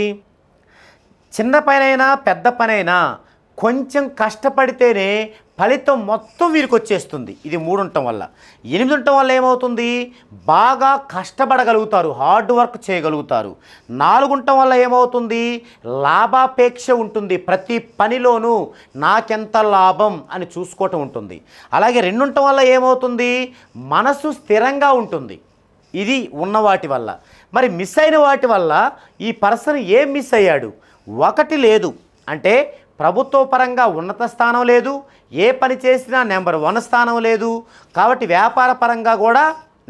చిన్న పనైనా పెద్ద పనైనా కొంచెం కష్టపడితేనే ఫలితం మొత్తం వీరికి వచ్చేస్తుంది. ఇది 3 ఉండటం వల్ల. 8 ఉండటం వల్ల ఏమవుతుంది? బాగా కష్టపడగలుగుతారు, హార్డ్ వర్క్ చేయగలుగుతారు. 4 ఉండటం వల్ల ఏమవుతుంది? లాభాపేక్ష ఉంటుంది. ప్రతి పనిలోనూ నాకెంత లాభం అని చూసుకోవటం ఉంటుంది. అలాగే 2 ఉండటం వల్ల ఏమవుతుంది? మనసు స్థిరంగా ఉంటుంది. ఇది ఉన్న వాటి వల్ల. మరి మిస్ అయిన వాటి వల్ల ఈ పర్సన్ ఏం మిస్ అయ్యాడు? 1 లేదు, అంటే ప్రభుత్వ పరంగా ఉన్నత స్థానం లేదు, ఏ పని చేసినా నెంబర్ 1 స్థానం లేదు. కాబట్టి వ్యాపార పరంగా కూడా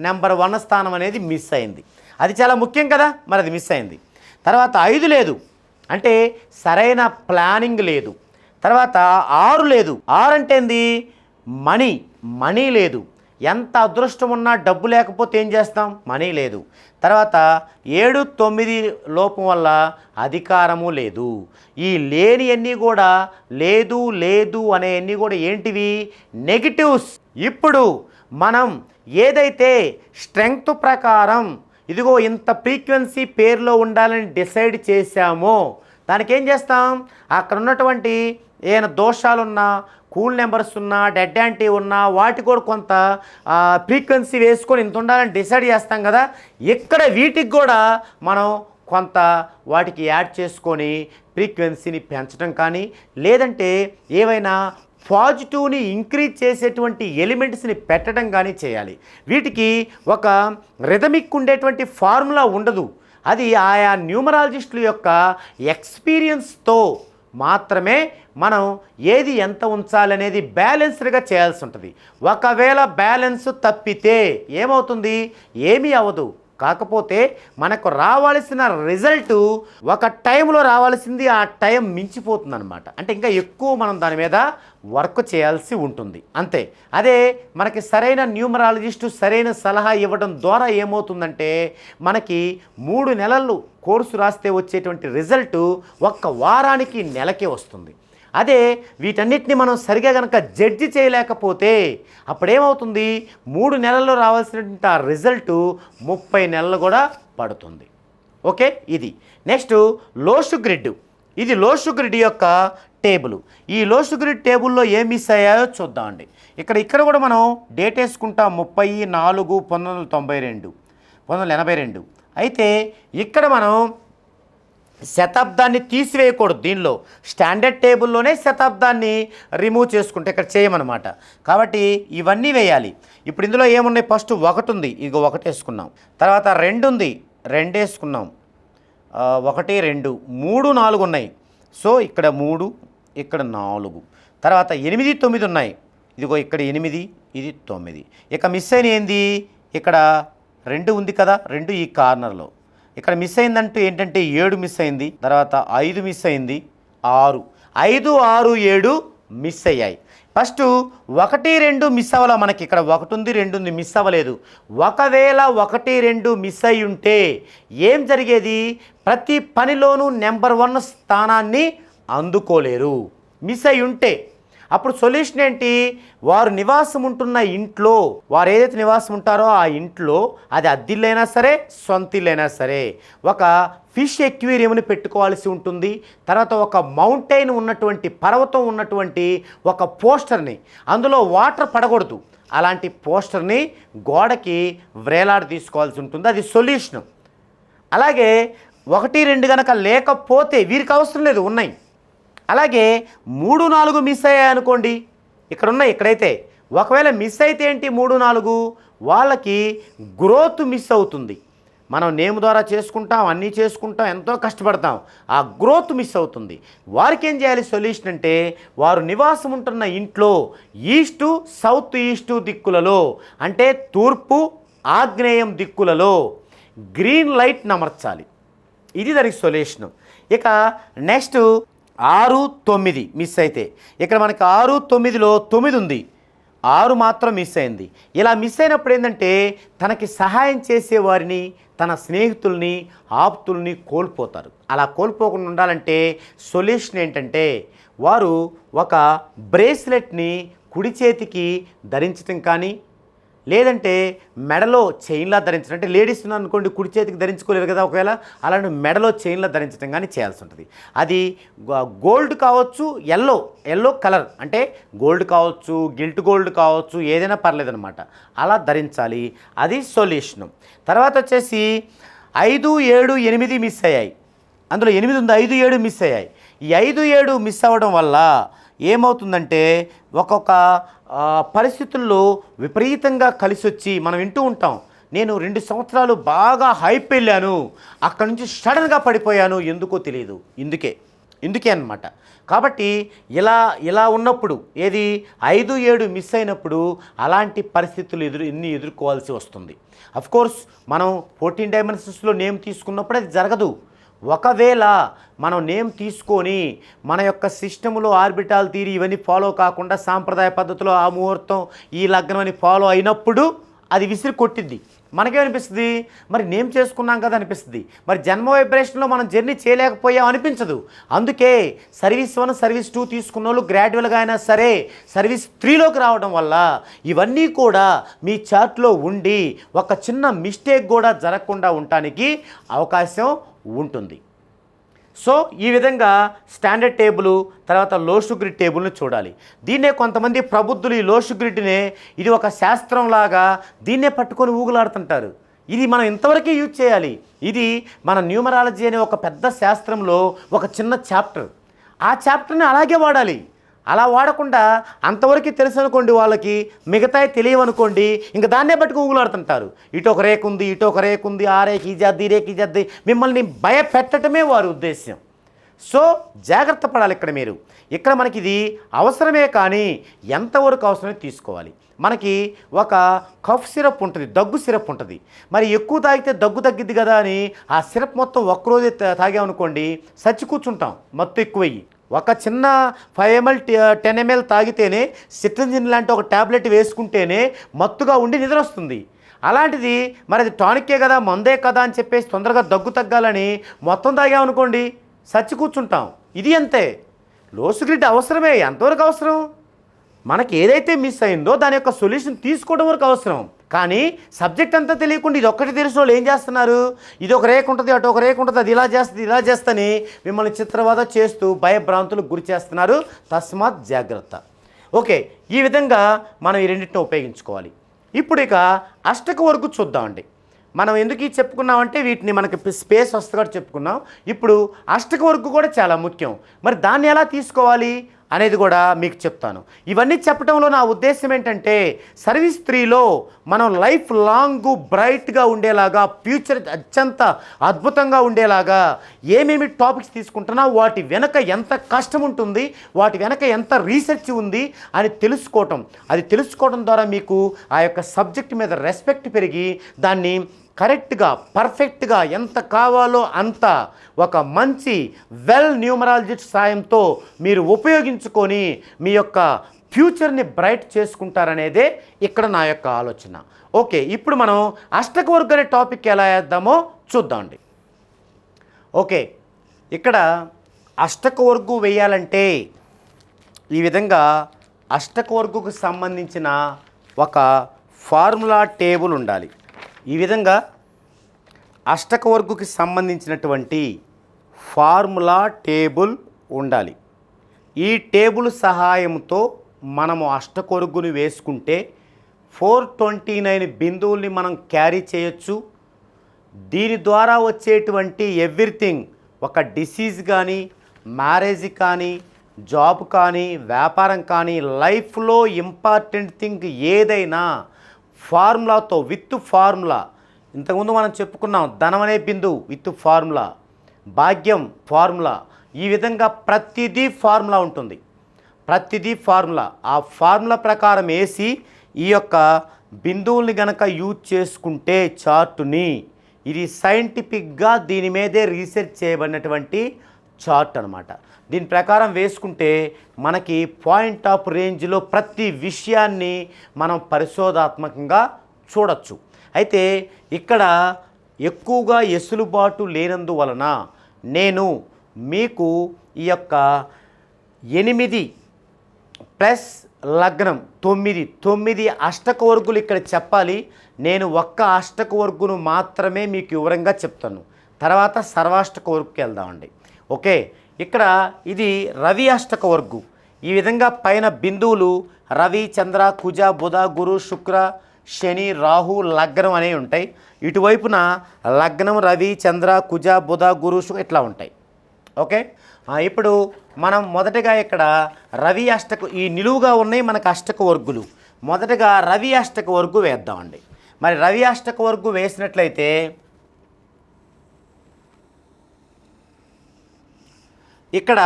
నెంబర్ 1 స్థానం అనేది మిస్ అయింది. అది చాలా ముఖ్యం కదా, మరి అది మిస్ అయింది. తర్వాత 5 లేదు, అంటే సరైన ప్లానింగ్ లేదు. తర్వాత 6 లేదు. 6 అంటే ఏంది? మనీ లేదు. ఎంత అదృష్టం ఉన్నా డబ్బు లేకపోతే ఏం చేస్తాం? మనీ లేదు. తర్వాత 7, 9 లోపం వల్ల అధికారము లేదు. ఈ లేని అన్నీ కూడా లేదు అనేవన్నీ కూడా ఏంటివి? నెగిటివ్స్. ఇప్పుడు మనం ఏదైతే స్ట్రెంగ్త్ ప్రకారం ఇదిగో ఇంత ఫ్రీక్వెన్సీ పేరులో ఉండాలని డిసైడ్ చేశామో దానికి ఏం చేస్తాం? అక్కడ ఉన్నటువంటి ఏమైనా దోషాలున్నా, కూల్ నెంబర్స్ ఉన్నా, డెడ్ యాంటీ ఉన్నా వాటి కూడా కొంత ఫ్రీక్వెన్సీ వేసుకొని ఇంత ఉండాలని డిసైడ్ చేస్తాం కదా. ఇక్కడ వీటికి కూడా మనం కొంత వాటికి యాడ్ చేసుకొని ఫ్రీక్వెన్సీని పెంచడం కానీ, లేదంటే ఏవైనా పాజిటివ్ని ఇంక్రీజ్ చేసేటువంటి ఎలిమెంట్స్ని పెట్టడం కానీ చేయాలి. వీటికి ఒక రిథమిక్ ఉండేటువంటి ఫార్ములా ఉండదు. అది ఆయా న్యూమరాలజిస్టుల యొక్క ఎక్స్పీరియన్స్తో మాత్రమే మనం ఏది ఎంత ఉంచాలనేది బ్యాలెన్స్డ్గా చేయాల్సి ఉంటుంది. ఒకవేళ బ్యాలెన్స్ తప్పితే ఏమవుతుంది? ఏమీ అవ్వదు. కాకపోతే మనకు రావాల్సిన రిజల్ట్ ఒక టైంలో రావాల్సింది ఆ టైం మించిపోతుంది అనమాట. అంటే ఇంకా ఎక్కువ మనం దాని మీద వర్క్ చేయాల్సి ఉంటుంది అంతే. అదే మనకి సరైన న్యూమరాలజిస్టు సరైన సలహా ఇవ్వడం ద్వారా ఏమవుతుందంటే మనకి 3 నెలలు కోర్సు రాస్తే వచ్చేటువంటి రిజల్ట్ 1 వారానికి, నెలకే వస్తుంది. అదే వీటన్నిటిని మనం సరిగా కనుక జడ్జి చేయలేకపోతే అప్పుడేమవుతుంది? 3 నెలల్లో రావాల్సినటువంటి ఆ రిజల్ట్ 30 నెలలు కూడా పడుతుంది. ఓకే, ఇది నెక్స్ట్ లోషు గ్రిడ్. ఇది లోషు గ్రిడ్ యొక్క టేబుల్. ఈ లోషు గ్రిడ్ టేబుల్లో ఏం మిస్ అయ్యాయో చూద్దామండి. ఇక్కడ కూడా మనం డేట్ వేసుకుంటాం 30/4/1982. అయితే ఇక్కడ మనం శతాబ్దాన్ని తీసివేయకూడదు. దీనిలో స్టాండర్డ్ టేబుల్లోనే శతాబ్దాన్ని రిమూవ్ చేసుకుంటే ఇక్కడ చేయమన్నమాట. కాబట్టి ఇవన్నీ వేయాలి. ఇప్పుడు ఇందులో ఏమున్నాయి? ఫస్ట్ 1 ఉంది, ఇగో 1 వేసుకున్నాం. తర్వాత 2 ఉంది, 2 వేసుకున్నాం. 1, 2, 3, 4 ఉన్నాయి. సో ఇక్కడ 3, ఇక్కడ 4. తర్వాత 8, 9 ఉన్నాయి. ఇదిగో ఇక్కడ 8, ఇది 9. ఇక మిస్ అయిన ఏంది? ఇక్కడ 2 ఉంది కదా, 2 ఈ కార్నర్లో. ఇక్కడ మిస్ అయిందంటూ ఏంటంటే 7 మిస్ అయింది. తర్వాత 5 మిస్ అయింది, 6. 5, 6, 7 మిస్ అయ్యాయి. ఫస్ట్ 1, 2 మిస్ అవ్వాల. మనకి ఇక్కడ 1 ఉంది, 2 ఉంది, మిస్ అవ్వలేదు. ఒకవేళ 1, 2 మిస్ అయి ఉంటే ఏం జరిగేది? ప్రతి పనిలోనూ నెంబర్ 1 స్థానాన్ని అందుకోలేరు మిస్ అయి ఉంటే. అప్పుడు సొల్యూషన్ ఏంటి? వారు నివాసం ఉంటున్న ఇంట్లో, వారు ఏదైతే నివాసం ఉంటారో ఆ ఇంట్లో, అది అద్దిల్లైనా సరే సొంత ఇల్లైనా సరే, ఒక ఫిష్ ఎక్వేరియంని పెట్టుకోవాల్సి ఉంటుంది. తర్వాత ఒక మౌంటైన్ ఉన్నటువంటి, పర్వతం ఉన్నటువంటి ఒక పోస్టర్ని, అందులో వాటర్ పడకూడదు, అలాంటి పోస్టర్ని గోడకి వ్రేలాడి తీసుకోవాల్సి ఉంటుంది. అది సొల్యూషన్. అలాగే 1, 2 కనుక లేకపోతే వీరికి అవసరం లేదు, ఉన్నాయి. అలాగే 3, 4 మిస్ అయ్యాయి అనుకోండి, ఇక్కడ ఉన్నాయి. ఇక్కడైతే ఒకవేళ మిస్ అయితే ఏంటి? 3, 4 వాళ్ళకి గ్రోత్ మిస్ అవుతుంది. మనం నేమ్ ద్వారా చేసుకుంటాం, అన్నీ చేసుకుంటాం, ఎంతో కష్టపడతాం, ఆ గ్రోత్ మిస్ అవుతుంది. వారికి ఏం చేయాలి? సొల్యూషన్ అంటే వారు నివాసం ఉంటున్న ఇంట్లో ఈస్టు, సౌత్ ఈస్టు దిక్కులలో, అంటే తూర్పు, ఆగ్నేయం దిక్కులలో గ్రీన్ లైట్ అమర్చాలి. ఇది దానికి సొల్యూషను. ఇక నెక్స్ట్ 6, 9 మిస్ అయితే ఇక్కడ మనకి 6, 9లో 9 ఉంది, 6 మాత్రం మిస్ అయింది. ఇలా మిస్ అయినప్పుడు ఏంటంటే తనకి సహాయం చేసేవారిని, తన స్నేహితుల్ని, ఆప్తుల్ని కోల్పోతారు. అలా కోల్పోకుండా ఉండాలంటే సొల్యూషన్ ఏంటంటే వారు ఒక బ్రేస్లెట్ని కుడి చేతికి ధరించడం కానీ, లేదంటే మెడలో చైన్లా ధరించడం, అంటే లేడీస్ అనుకోండి కుడి చేతికి ధరించుకోలేరు కదా, ఒకవేళ అలాంటి మెడలో చైన్లా ధరించడం కానీ చేయాల్సి ఉంటుంది. అది గోల్డ్ కావచ్చు, ఎల్లో కలర్, అంటే గోల్డ్ కావచ్చు, గిల్ట్ గోల్డ్ కావచ్చు, ఏదైనా పర్లేదన్నమాట, అలా ధరించాలి. అది సొల్యూషను. తర్వాత వచ్చేసి 5, 7, 8 మిస్ అయ్యాయి. అందులో 8 ఉంది, 5, 7 మిస్ అయ్యాయి. ఈ 5, 7 మిస్ అవ్వడం వల్ల ఏమవుతుందంటే ఒక్కొక్క పరిస్థితుల్లో విపరీతంగా కలిసి వచ్చి మనం వింటూ ఉంటాం, నేను 2 సంవత్సరాలు బాగా హైప్ వెళ్ళాను, అక్కడి నుంచి సడన్గా పడిపోయాను, ఎందుకో తెలియదు, ఇందుకే అన్నమాట. కాబట్టి ఇలా ఉన్నప్పుడు ఏది 5, 7 మిస్ అయినప్పుడు అలాంటి పరిస్థితులు ఎదుర్కోవాల్సి వస్తుంది. అఫ్కోర్స్ మనం 14 డైమెన్షన్స్లో నేమ్ తీసుకున్నప్పుడు అది జరగదు. ఒకవేళ మనం నేమ్ తీసుకొని మన యొక్క సిస్టంలో ఆర్బిటాల్ థియరీ ఇవన్నీ ఫాలో కాకుండా సాంప్రదాయ పద్ధతిలో ఆ ముహూర్తం ఈ లగ్నం అని ఫాలో అయినప్పుడు అది విసిరి కొట్టిద్ది. మనకేమనిపిస్తుంది, మరి నేమ్ చేసుకున్నాం కదా అనిపిస్తుంది, మరి జన్మ వైబ్రేషన్లో మనం జర్నీ చేయలేకపోయాం అనిపించదు. అందుకే సర్వీస్ 1, సర్వీస్ 2 తీసుకున్న వాళ్ళు గ్రాడ్యువల్గా అయినా సరే సర్వీస్ 3లోకి రావడం వల్ల ఇవన్నీ కూడా మీ చార్ట్లో ఉండి ఒక చిన్న మిస్టేక్ కూడా జరగకుండా ఉండటానికి అవకాశం ఉంటుంది. సో ఈ విధంగా స్టాండర్డ్ టేబుల్, తర్వాత లో షుగర్ టేబుల్ని చూడాలి. దీన్నే కొంతమంది ప్రబుద్ధులు ఈ లో షుగరిటీనే ఇది ఒక శాస్త్రంలాగా దీన్నే పట్టుకొని ఊగులాడుతుంటారు. ఇది మనం ఇంతవరకే యూజ్ చేయాలి. ఇది మన న్యూమరాలజీ అనే ఒక పెద్ద శాస్త్రంలో ఒక చిన్న చాప్టర్. ఆ చాప్టర్ని అలాగే వాడాలి. అలా వాడకుండా అంతవరకు తెలుసు అనుకోండి వాళ్ళకి, మిగతాయి తెలియవనుకోండి, ఇంకా దాన్నే బట్టుకు ఊగులాడుతుంటారు. ఇటు ఒక రేకు ఉంది, ఇటు ఒక రేకు ఉంది, ఆ రేకు ఈ జద్ది, ఈ రేకు ఈ జద్ది, మిమ్మల్ని భయపెట్టడమే వారి ఉద్దేశ్యం. సో జాగ్రత్త పడాలి మీరు. ఇక్కడ మనకి ఇది అవసరమే, కానీ ఎంతవరకు అవసరమే తీసుకోవాలి. మనకి ఒక కఫ్ సిరప్ ఉంటుంది, దగ్గు సిరప్ ఉంటుంది. మరి ఎక్కువ తాగితే దగ్గు తగ్గిద్ది కదా అని ఆ సిరప్ మొత్తం ఒక్కరోజే తాగామనుకోండి, చచ్చి కూర్చుంటాం మత్తు ఎక్కువయ్యి. ఒక చిన్న 5 ml 10 ml తాగితేనే సిట్రజిన్ లాంటి ఒక ట్యాబ్లెట్ వేసుకుంటేనే మత్తుగా ఉండి నిద్ర వస్తుంది. అలాంటిది మరి అది టానిక్కే కదా, మందే కదా అని చెప్పేసి తొందరగా దగ్గు తగ్గాలని మొత్తం తాగామనుకోండి, చచ్చి కూర్చుంటాం. ఇది అంతే. లోసు గ్రిడ్ అవసరమే. ఎంతవరకు అవసరం? మనకి ఏదైతే మిస్ అయిందో దాని యొక్క సొల్యూషన్ తీసుకోవడం వరకు అవసరం. కానీ సబ్జెక్ట్ అంతా తెలియకుండా ఇది ఒక్కటి తెలిసిన వాళ్ళు ఏం చేస్తున్నారు, ఇది ఒక రేఖ ఉంటుంది, అటు ఒక రేఖ ఉంటుంది, అది ఇలా చేస్తుంది, ఇలా చేస్తని మిమ్మల్ని చిత్రవద చేస్తూ భయభ్రాంతులకు గురి చేస్తున్నారు. తస్మాత్ జాగ్రత్త. ఓకే, ఈ విధంగా మనం ఈ రెండింటిని ఉపయోగించుకోవాలి. ఇప్పుడు ఇక అష్టక వరకు చూద్దామండి. మనం ఎందుకు చెప్పుకున్నామంటే వీటిని మనకి స్పేస్ వస్తుంది చెప్పుకున్నాం. ఇప్పుడు అష్టక వరకు కూడా చాలా ముఖ్యం. మరి దాన్ని ఎలా తీసుకోవాలి అనేది కూడా మీకు చెప్తాను. ఇవన్నీ చెప్పడంలో నా ఉద్దేశం ఏంటంటే సర్వీస్ 3లో మనం లైఫ్ లాంగ్ బ్రైట్గా ఉండేలాగా, ఫ్యూచర్ అత్యంత అద్భుతంగా ఉండేలాగా ఏమేమి టాపిక్స్ తీసుకుంటున్నా, వాటి వెనక ఎంత కష్టం ఉంటుంది, వాటి వెనక ఎంత రీసెర్చ్ ఉంది అని తెలుసుకోవటం. అది తెలుసుకోవడం ద్వారా మీకు ఆ యొక్క సబ్జెక్ట్ మీద రెస్పెక్ట్ పెరిగి దాన్ని కరెక్ట్గా, పర్ఫెక్ట్గా ఎంత కావాలో అంత ఒక మంచి న్యూమరాలజిస్ట్ సాయంతో మీరు ఉపయోగించుకొని మీ యొక్క ఫ్యూచర్ని బ్రైట్ చేసుకుంటారనేదే ఇక్కడ నా యొక్క ఆలోచన. ఓకే, ఇప్పుడు మనం అష్టక వర్గ అనే టాపిక్ ఎలా వేద్దామో చూద్దామండి. ఓకే, ఇక్కడ అష్టక వర్గు వేయాలంటే ఈ విధంగా అష్టక వర్గుకు సంబంధించిన ఒక ఫార్ములా టేబుల్ ఉండాలి. ఈ విధంగా అష్టక వర్గుకి సంబంధించినటువంటి ఫార్ములా టేబుల్ ఉండాలి. ఈ టేబుల్ సహాయంతో మనము అష్టక వర్గుని వేసుకుంటే 429 బిందువుల్ని మనం క్యారీ చేయొచ్చు. దీని ద్వారా వచ్చేటువంటి ఎవ్రీథింగ్, ఒక డిసీజ్ కానీ, మ్యారేజ్ కానీ, జాబ్ కానీ, వ్యాపారం కానీ, లైఫ్లో ఇంపార్టెంట్ థింగ్ ఏదైనా ఫార్ములాతో, విత్ ఫార్ములా. ఇంతకుముందు మనం చెప్పుకున్నాం ధనం అనే బిందువు విత్ ఫార్ములా, భాగ్యం ఫార్ములా. ఈ విధంగా ప్రతిదీ ఫార్ములా ఉంటుంది, ప్రతిదీ ఫార్ములా. ఆ ఫార్ములా ప్రకారం వేసి ఈ యొక్క బిందువుల్ని గనక యూజ్ చేసుకుంటే చార్టుని ఇది సైంటిఫిక్గా దీని మీదే రీసెర్చ్ చేయబడినటువంటి చార్ట్ అనమాట. దీని ప్రకారం వేసుకుంటే మనకి పాయింట్ ఆఫ్ రేంజ్లో ప్రతి విషయాన్ని మనం పరిశోధాత్మకంగా చూడొచ్చు. అయితే ఇక్కడ ఎక్కువగా ఎసులుబాటు లేనందువలన నేను మీకు ఈ యొక్క 8 ప్లస్ లగ్నం 9 అష్టక వర్గులు ఇక్కడ చెప్పాలి. నేను ఒక్క అష్టక వర్గును మాత్రమే మీకు వివరంగా చెప్తాను. తర్వాత సర్వాష్టక వర్గుకి వెళ్దామండి. ఓకే, ఇక్కడ ఇది రవి అష్టక వర్గు. ఈ విధంగా పైన బిందువులు రవి, చంద్ర, కుజ, బుధ, గురు, శుక్ర, శని, రాహు, లగ్నం అనేవి ఉంటాయి. ఇటువైపున లగ్నం రవి, చంద్ర, కుజ, బుధ, గురు, శుక్ర ఇట్లా ఉంటాయి. ఓకే, ఇప్పుడు మనం మొదటగా ఇక్కడ రవి అష్టక ఈ నిలువుగా ఉన్నాయి మనకు అష్టక వర్గులు. మొదటగా రవి అష్టక వర్గు వేద్దామండి. మరి రవి అష్టక వర్గు వేసినట్లయితే ఇక్కడ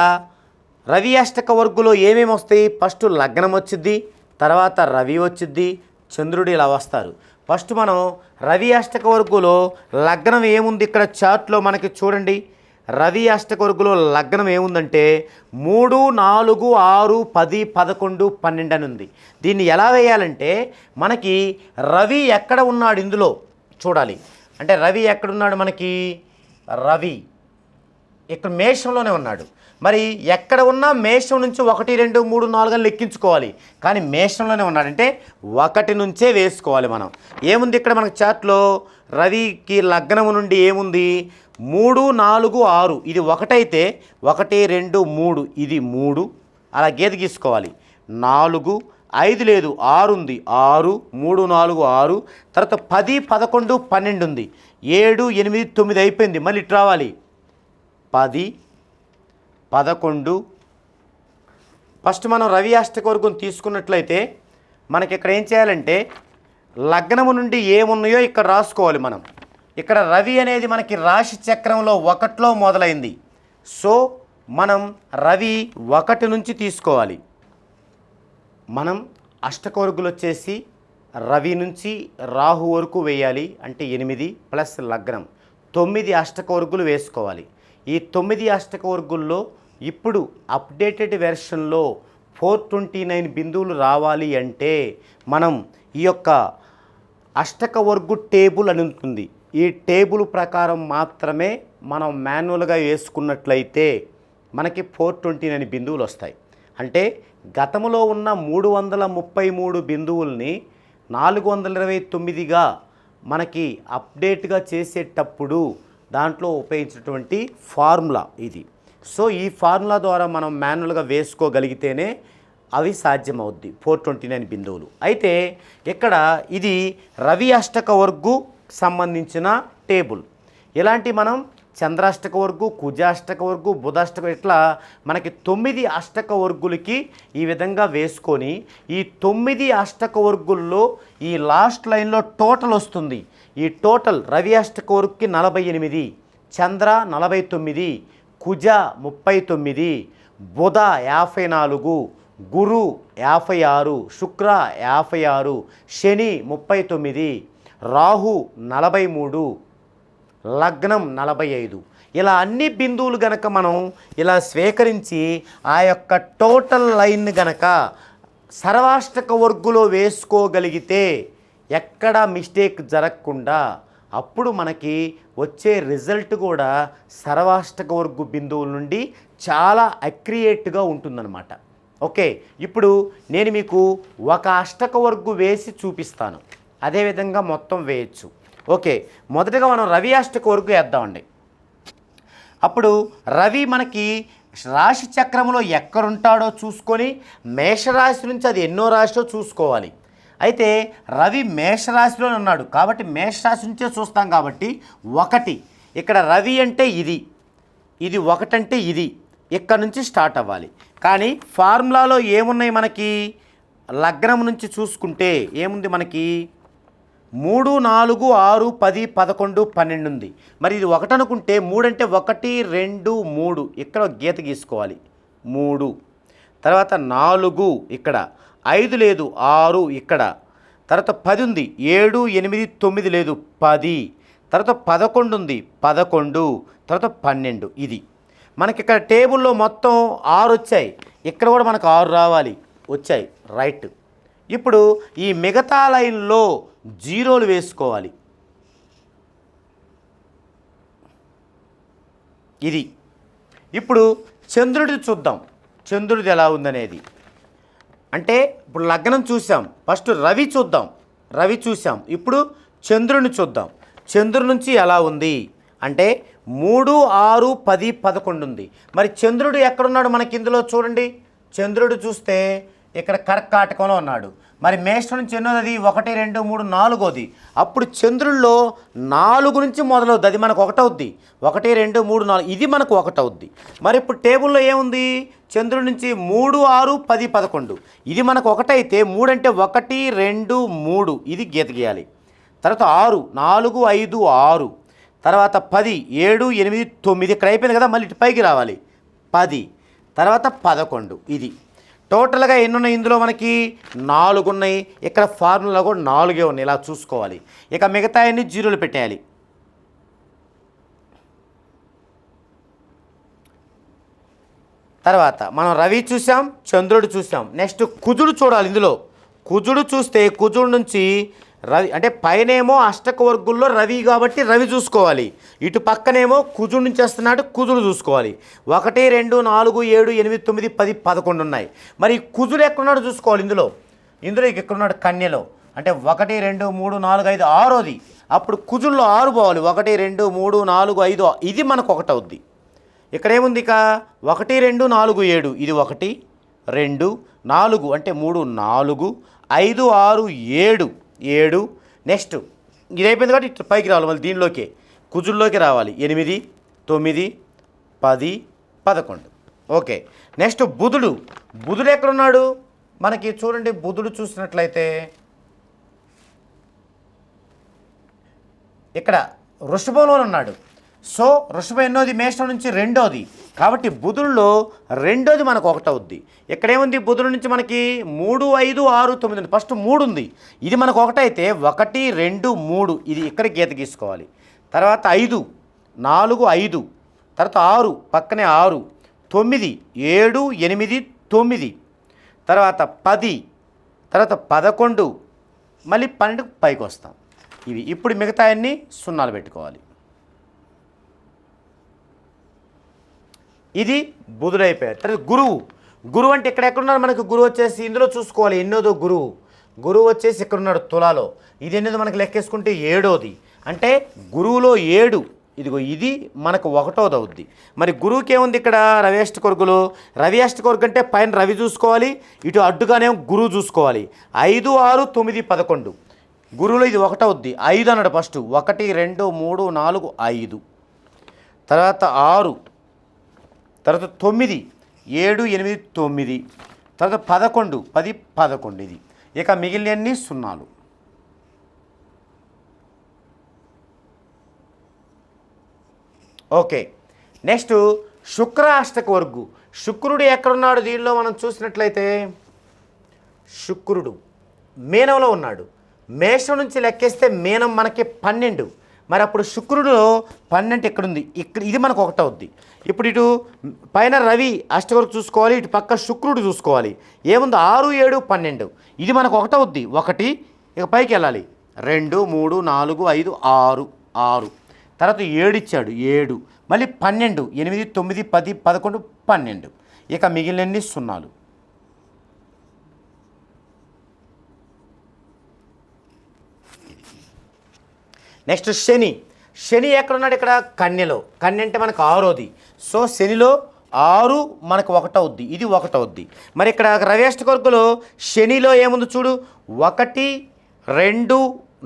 రవి అష్టక వర్గులో ఏమేమి వస్తాయి? ఫస్ట్ లగ్నం వచ్చిద్ది, తర్వాత రవి వచ్చిద్ది, చంద్రుడు ఇలా వస్తారు. ఫస్ట్ మనం రవి అష్టక వర్గులో లగ్నం ఏముంది ఇక్కడ చార్ట్లో మనకి చూడండి. రవి అష్టక వర్గులో లగ్నం ఏముందంటే 3, 4, 6, 10, 11, 12 అని ఉంది. దీన్ని ఎలా వేయాలంటే మనకి రవి ఎక్కడ ఉన్నాడు ఇందులో చూడాలి. అంటే రవి ఎక్కడున్నాడు? మనకి రవి ఇక్కడ మేషంలోనే ఉన్నాడు. మరి ఎక్కడ ఉన్నా మేషం నుంచి 1, 2, 3, 4 అని లెక్కించుకోవాలి. కానీ మేషంలోనే ఉన్నాడంటే 1 నుంచే వేసుకోవాలి మనం. ఏముంది ఇక్కడ మనకు చార్ట్లో? రవికి లగ్నము నుండి ఏముంది? 3, 4, 6 ఇది 1 అయితే 1, 2, 3 ఇది 3 అలా గీత గీసుకోవాలి. 4, 5 లేదు 6 ఉంది, 6, 3, 4, 6 తర్వాత 10, 11, 12 ఉంది. 7, 8, 9 అయిపోయింది. మళ్ళీ ఇటు రావాలి. 10, 11 ఫస్ట్ మనం రవి అష్టక వర్గం తీసుకున్నట్లయితే మనకి ఇక్కడ ఏం చేయాలంటే లగ్నము నుండి ఏమున్నాయో ఇక్కడ రాసుకోవాలి మనం. ఇక్కడ రవి అనేది మనకి రాశి చక్రంలో 1లో మొదలైంది. సో మనం రవి 1 నుంచి తీసుకోవాలి. మనం అష్టక వర్గులు వచ్చేసి రవి నుంచి రాహు వరకు వేయాలి. అంటే 8 ప్లస్ లగ్నం 9 అష్టక వర్గులు వేసుకోవాలి. ఈ 9 అష్టక వర్గుల్లో ఇప్పుడు అప్డేటెడ్ వెర్షన్లో 429 బిందువులు రావాలి అంటే మనం ఈ యొక్క అష్టక వర్గు టేబుల్ అని ఉంటుంది. ఈ టేబుల్ ప్రకారం మాత్రమే మనం మాన్యువల్గా వేసుకున్నట్లయితే మనకి 429 బిందువులు వస్తాయి. అంటే గతంలో ఉన్న 333 బిందువుల్ని 429గా మనకి అప్డేట్గా చేసేటప్పుడు దాంట్లో ఉపయోగించినటువంటి ఫార్ములా ఇది. సో ఈ ఫార్ములా ద్వారా మనం మాన్యువల్గా వేసుకోగలిగితేనే అవి సాధ్యమవుద్ది 429 బిందువులు. అయితే ఇక్కడ ఇది రవి అష్టక వర్గు సంబంధించిన టేబుల్. ఇలాంటి మనం చంద్రాష్టక వర్గు, కుజాష్టక వర్గు, బుధాష్టక ఇట్లా మనకి 9 అష్టక వర్గులకి ఈ విధంగా వేసుకొని ఈ 9 అష్టక వర్గుల్లో ఈ లాస్ట్ లైన్లో టోటల్ వస్తుంది. ఈ టోటల్ రవి అష్టక వర్గుకి 48, చంద్ర 49, కుజ 39, బుధ 54, గురు 56, శుక్ర 56, శని 39, రాహు 43, లగ్నం 45 ఇలా అన్ని బిందువులు గనక మనం ఇలా స్వీకరించి ఆ యొక్క టోటల్ లైన్ గనక సర్వాష్టక వర్గులో వేసుకోగలిగితే ఎక్కడ మిస్టేక్ జరగకుండా అప్పుడు మనకి వచ్చే రిజల్ట్ కూడా సర్వాష్టక వర్గు బిందువుల నుండి చాలా అక్యురేట్గా ఉంటుందన్నమాట. ఓకే, ఇప్పుడు నేను మీకు ఒక అష్టక వర్గు వేసి చూపిస్తాను. అదేవిధంగా మొత్తం వేయచ్చు. ఓకే, మొదటగా మనం రవి అష్టక వర్గు వేద్దామండి. అప్పుడు రవి మనకి రాశి చక్రంలో ఎక్కడుంటాడో చూసుకొని మేషరాశి నుంచి అది ఎన్నో రాశిలో చూసుకోవాలి. అయితే రవి మేషరాశిలో ఉన్నాడు కాబట్టి మేషరాశి నుంచే చూస్తాం కాబట్టి 1 ఇక్కడ రవి అంటే ఇది 1 అంటే ఇది ఇక్కడ నుంచి స్టార్ట్ అవ్వాలి. కానీ ఫార్ములాలో ఏమున్నాయి మనకి? లగ్నం నుంచి చూసుకుంటే ఏముంది మనకి? 3, 4, 6, 10, 11, 12 ఉంది. మరి ఇది 1 అనుకుంటే 3 అంటే 1, 2, 3 ఇక్కడ గీత గీసుకోవాలి. 3 తర్వాత 4 ఇక్కడ 5 లేదు 6 ఇక్కడ తర్వాత 10 ఉంది 7, 8, 9 లేదు 10 తర్వాత 11 ఉంది, 11, తర్వాత 12. ఇది మనకి ఇక్కడ టేబుల్లో మొత్తం 6 వచ్చాయి, ఇక్కడ కూడా మనకు 6 రావాలి, వచ్చాయి, రైట్. ఇప్పుడు ఈ మిగతా లైన్లో జీరోలు వేసుకోవాలి. ఇది ఇప్పుడు చంద్రుడిది చూద్దాం, చంద్రుడిది ఎలా ఉందనేది. అంటే ఇప్పుడు లగ్నం చూసాం, ఫస్ట్ రవి చూద్దాం, రవి చూసాం, ఇప్పుడు చంద్రుడిని చూద్దాం. చంద్రుడి నుంచి ఎలా ఉంది అంటే 3, 6, 10, 11 ఉంది. మరి చంద్రుడు ఎక్కడున్నాడు మనకి ఇందులో చూడండి. చంద్రుడు చూస్తే ఇక్కడ కర్కాటకంలో ఉన్నాడు. మరి మేషం నుంచి ఎన్నోది? 1, 2, 3, 4. అప్పుడు చంద్రుల్లో 4 నుంచి మొదలవుద్ది, అది మనకు 1 అవుద్ది. 1, 2, 3, 4 ఇది మనకు 1 అవుద్ది. మరి ఇప్పుడు టేబుల్లో ఏముంది? చంద్రుడి నుంచి 3, 6, 10, 11 ఇది మనకు 1 అయితే 3 అంటే 1, 2, 3 ఇది గీత గీయాలి. తర్వాత 6, 4, 5, 6, తర్వాత 10, 7, 8, 9 ఇక్కడ అయిపోయింది కదా, మళ్ళీ ఇటు పైకి రావాలి 10, తర్వాత 11 ఇది. టోటల్గా ఎన్ని ఉన్నాయి ఇందులో? మనకి 4 ఉన్నాయి. ఇక్కడ ఫార్ములా కూడా 4 ఉన్నాయి, ఇలా చూసుకోవాలి. ఇక మిగతా అన్ని జీరోలు పెట్టేయాలి. తర్వాత మనం రవి చూసాం, చంద్రుడు చూసాం, నెక్స్ట్ కుజుడు చూడాలి. ఇందులో కుజుడు చూస్తే కుజుడు నుంచి రవి అంటే పైనేమో అష్టక వర్గుల్లో రవి కాబట్టి రవి చూసుకోవాలి, ఇటు పక్కనేమో కుజుడు నుంచి వస్తున్నాడు, కుజుడు చూసుకోవాలి. 1, 2, 4, 7, 8, 9, 10, 11 ఉన్నాయి. మరి కుజుడు ఎక్కడున్నాడు చూసుకోవాలి. ఇందులో ఎక్కడున్నాడు? కన్యలో. అంటే 1, 2, 3, 4, 5, 6ది. అప్పుడు కుజుల్లో 6 పోవాలి. 1, 2, 3, 4, 5 ఇది మనకు 1 అవుద్ది. ఇక్కడ ఏముంది? ఇక 1, 2, 4, 7 ఇది 1, 2, 4 అంటే 3, 4, 5, 6, 7. నెక్స్ట్ ఇది అయిపోయింది కాబట్టి ఇట్లా పైకి రావాలి, మళ్ళీ దీనిలోకే కుజుల్లోకి రావాలి. 8, 9, 10, 11. ఓకే. నెక్స్ట్ బుధుడు ఎక్కడున్నాడు మనకి? చూడండి, బుధుడు చూసినట్లయితే ఇక్కడ వృషభంలో ఉన్నాడు. సో వృషభం ఎన్నోది? మేషం నుంచి 2ది కాబట్టి బుధుల్లో 2ది మనకు 1 అవుద్ది. ఇక్కడేముంది? బుధుడు నుంచి మనకి 3, 5, 6, 9 ఉంది. ఫస్ట్ 3 ఉంది, ఇది మనకు 1 అయితే 1, 2, 3 ఇది ఇక్కడ గీత గీసుకోవాలి. తర్వాత 5, 4, 5 తర్వాత 6 పక్కనే 6, 9, 7, 8, 9 తర్వాత 10 తర్వాత 11 మళ్ళీ 12 పైకి వస్తాం. ఇవి ఇప్పుడు మిగతా అన్నీ సున్నాలు పెట్టుకోవాలి. ఇది బుధుడు అయిపోయారు. తర్వాత గురువు అంటే ఎక్కడున్నారు మనకు? గురువు వచ్చేసి ఇందులో చూసుకోవాలి ఎన్నోదో గురువు వచ్చేసి ఎక్కడున్నాడు? తులాలో. ఇది ఎన్నోదో మనకు లెక్కేసుకుంటే 7ది. అంటే గురువులో 7 ఇదిగో ఇది మనకు 1వ అవుద్ది. మరి గురువుకి ఏముంది ఇక్కడ? రవి అష్టకొర్గులు. రవి అష్టకొర్గు అంటే పైన రవి చూసుకోవాలి, ఇటు అడ్డుగానే గురువు చూసుకోవాలి. 5, 6, 9, 11 గురువులో ఇది 1 అవుద్ది. 5 అన్నాడు ఫస్ట్. 1, 2, 3, 4, 5 తర్వాత 6 తర్వాత 9, 7, 8, 9 తర్వాత 11, 10, 11 ఇది. ఇక మిగిలినన్ని సున్నాలు. ఓకే. నెక్స్ట్ శుక్ర అష్టక వర్గు. శుక్రుడు ఎక్కడున్నాడు దీనిలో మనం చూసినట్లయితే? శుక్రుడు మీనంలో ఉన్నాడు. మేషం నుంచి లెక్కేస్తే మీనం మనకి 12. మరి అప్పుడు శుక్రుడులో 12 ఎక్కడుంది? ఇక్కడ ఇది మనకు 1 అవుద్ది. ఇప్పుడు ఇటు పైన రవి అష్టకొరకు చూసుకోవాలి, ఇటు పక్క శుక్రుడు చూసుకోవాలి. ఏముంది? 6, 7, 12 ఇది మనకు 1 అవుద్ది. 1 ఇక పైకి వెళ్ళాలి. 2, 3, 4, 5, 6 తర్వాత 7 ఇచ్చాడు. 7 మళ్ళీ 12, 8, 9, 10, 11, 12 ఇక మిగిలినన్ని సున్నాలు. నెక్స్ట్ శని ఎక్కడున్నాడు? ఇక్కడ కన్యలో. కన్య అంటే మనకు 6ది. సో శనిలో 6 మనకు 1 అవుద్ది, ఇది 1 అవుద్ది. మరి ఇక్కడ రవి అష్టకొర్గులో శనిలో ఏముంది చూడు? 1, 2,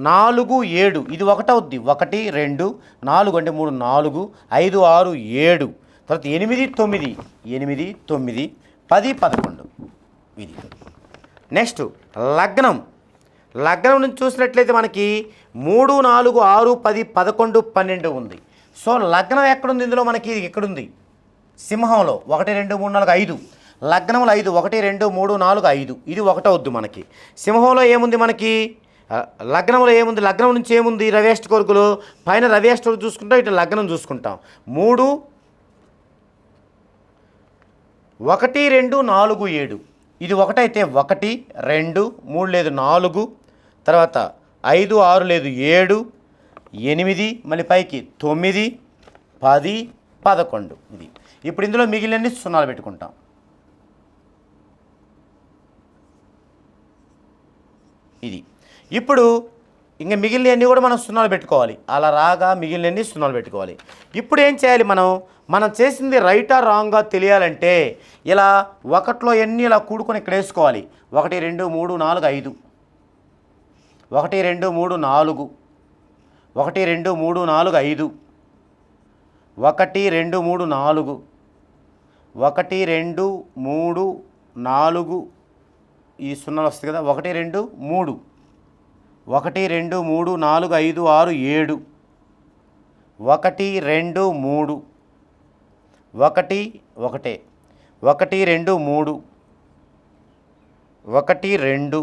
4, 7 ఇది 1 అవుద్ది. 1, 2, 4 అంటే 3, 4, 5, 6, 7 తర్వాత 8, 9, 8, 9, 10, 11 ఇది. నెక్స్ట్ లగ్నం నుంచి చూసినట్లయితే మనకి 3, 4, 6, 10, 11, 12 ఉంది. సో లగ్నం ఎక్కడుంది ఇందులో మనకి? ఎక్కడుంది? సింహంలో. 1, 2, 3, 4, 5 లగ్నంలో 5, 1, 2, 3, 4, 5 ఇది 1 అవుద్ది మనకి. సింహంలో ఏముంది మనకి? లగ్నంలో ఏముంది, లగ్నం నుంచి ఏముంది రవి అష్టకోర్గులో, పైన రవి అష్టకోర్గు చూసుకుంటాం, ఇటు లగ్నం చూసుకుంటాం. 3 1 2 4 7, ఇది ఒకటైతే 1 2 3 లేదు 4, తర్వాత 5 6 లేదు 7 8, మళ్ళీ పైకి 9 10 11. ఇది ఇప్పుడు ఇందులో మిగిలినన్ని సున్నాలు పెట్టుకుంటాం. ఇది ఇప్పుడు ఇంకా మిగిలినవన్నీ కూడా మనం సున్నాలు పెట్టుకోవాలి. అలా రాగా మిగిలినవన్నీ సున్నాలు పెట్టుకోవాలి. ఇప్పుడు ఏం చేయాలి, మనం చేసింది రైటా రాంగా తెలియాలంటే ఇలా ఒకటిలో ఎన్ని ఇలా కూడుకొని ఇక్కడ వేసుకోవాలి. 1 2 3 4 5, 1 2 3 4, 1 2 3 4 5, 1 2 3 4, 1 2 3 4, ఈ సున్నాలు వస్తాయి కదా, 1 2 3, 1 2 3 4 5 6 7, 1 2 3, 1 1 1 2 3, 1 2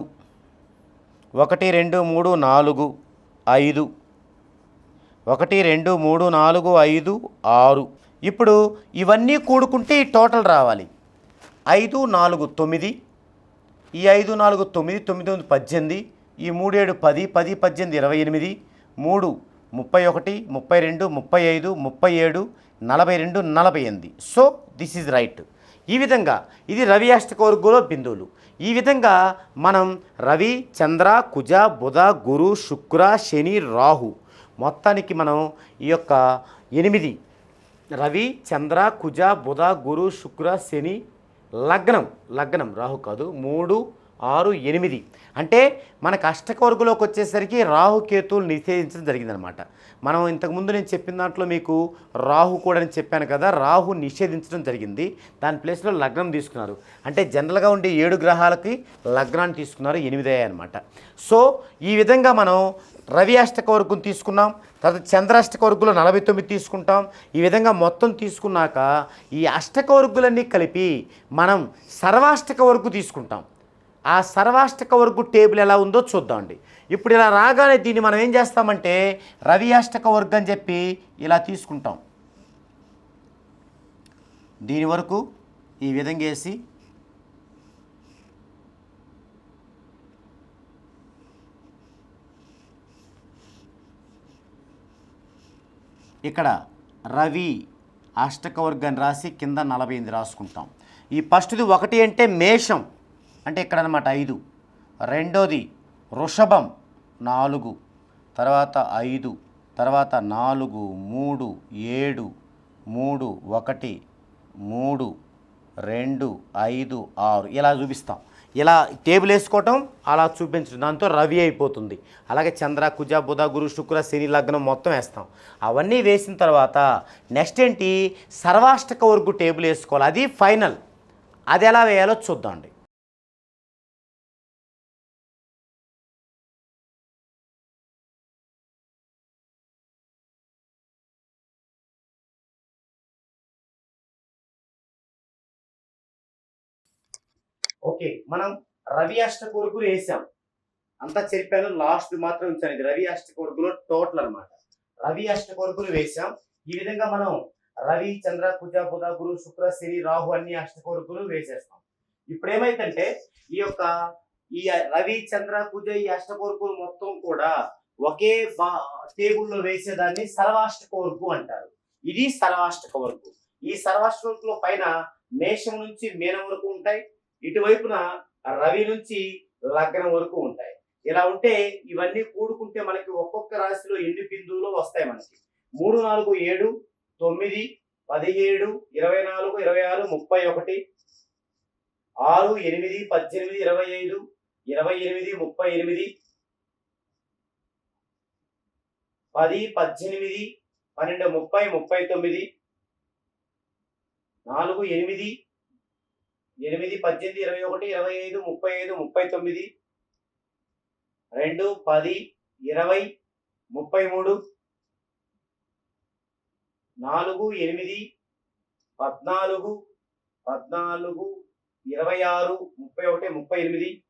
1 2 3 4 5, 1 2 3 4 5 6. ఇప్పుడు ఇవన్నీ కూడుకుంటే ఈ టోటల్ రావాలి. 5 4 9, ఈ 5 4 9, 9 9 18, ఈ 3 7 10, 10 18 28, 3 31 32 35 37 42 48. So this is right. ఈ విధంగా ఇది రవి అష్టకోర్గులో బిందువులు. ఈ విధంగా మనం రవి చంద్ర కుజ బుధ గురు శుక్ర శని రాహు మొత్తానికి మనం ఈ యొక్క 8 రవి చంద్ర కుజ బుధ గురు శుక్ర శని లగ్నం రాహు కాదు, 3 6 8. అంటే మనకు అష్టకోర్గులోకి వచ్చేసరికి రాహుకేతువులు నిషేధించడం జరిగిందనమాట. మనం ఇంతకుముందు నేను చెప్పిన దాంట్లో మీకు రాహు కూడా అని చెప్పాను కదా, రాహు నిషేధించడం జరిగింది. దాని ప్లేస్లో లగ్నం తీసుకున్నారు. అంటే జనరల్గా ఉండే 7 గ్రహాలకి లగ్నాన్ని తీసుకున్నారు, 8 అనమాట. సో ఈ విధంగా మనం రవి అష్టకోర్గును తీసుకున్నాం, తర్వాత చంద్రాష్టకోర్గులు 49 తీసుకుంటాం. ఈ విధంగా మొత్తం తీసుకున్నాక ఈ అష్టకోర్గులన్నీ కలిపి మనం సర్వాష్టక వర్గు తీసుకుంటాం. ఆ సర్వాష్టక వర్గు టేబుల్ ఎలా ఉందో చూద్దామండి. ఇప్పుడు ఇలా రాగానే దీన్ని మనం ఏం చేస్తామంటే రవి అష్టక వర్గం అని చెప్పి ఇలా తీసుకుంటాం. దీని వరకు ఈ విధంగా వేసి ఇక్కడ రవి అష్టకవర్గాన్ని రాసి కింద 48 రాసుకుంటాం. ఈ ఫస్ట్ది 1 అంటే మేషం, అంటే ఇక్కడ అనమాట 5, రెండోది వృషభం 4, తర్వాత 5, తర్వాత 4 3 7 3 1 3 2 5 6 ఇలా చూపిస్తాం. ఇలా టేబుల్ వేసుకోవటం, అలా చూపించడం, దాంతో రవి అయిపోతుంది. అలాగే చంద్ర కుజ బుధ గురు శుక్ర శని లగ్నం మొత్తం వేస్తాం. అవన్నీ వేసిన తర్వాత నెక్స్ట్ ఏంటి, సర్వాష్టక వర్గు టేబుల్ వేసుకోవాలి. అది ఫైనల్. అది ఎలా వేయాలో చూద్దామండి. ఓకే, మనం రవి అష్టకోర్గులు వేసాం, అంతా చెప్పాను, లాస్ట్ మాత్రం ఉంచాను. ఇది రవి అష్టకోర్గులో టోటల్ అనమాట. రవి అష్టకోర్గులు వేసాం. ఈ విధంగా మనం రవి చంద్ర కుజ బుధ గురు శుక్ర శని రాహు అన్ని అష్టకోర్గులు వేసేస్తాం. ఇప్పుడు ఏమైందంటే ఈ రవి చంద్ర కుజ ఈ అష్టకోర్గులు మొత్తం కూడా ఒకే టేబుల్లో వేసేదాన్ని సర్వాష్టకోర్గు అంటారు. ఇది సర్వాష్టకవర్గు. ఈ సర్వాష్టకవర్గులో పైన మేషం నుంచి మీనం వరకు ఉంటాయి, ఇటువైపున రవి నుంచి లగ్నం వరకు ఉంటాయి. ఇలా ఉంటే ఇవన్నీ కూడుకుంటే మనకి ఒక్కొక్క రాశిలో ఎన్ని బిందువులు వస్తాయి. మనకి 3 4 7 9 17 24 26 31 6 8 18 25 28 38 10 18 12 30 39 4 8 8 18 21 25 35 39 2 10 20 33 4 8 14 14 26 31 38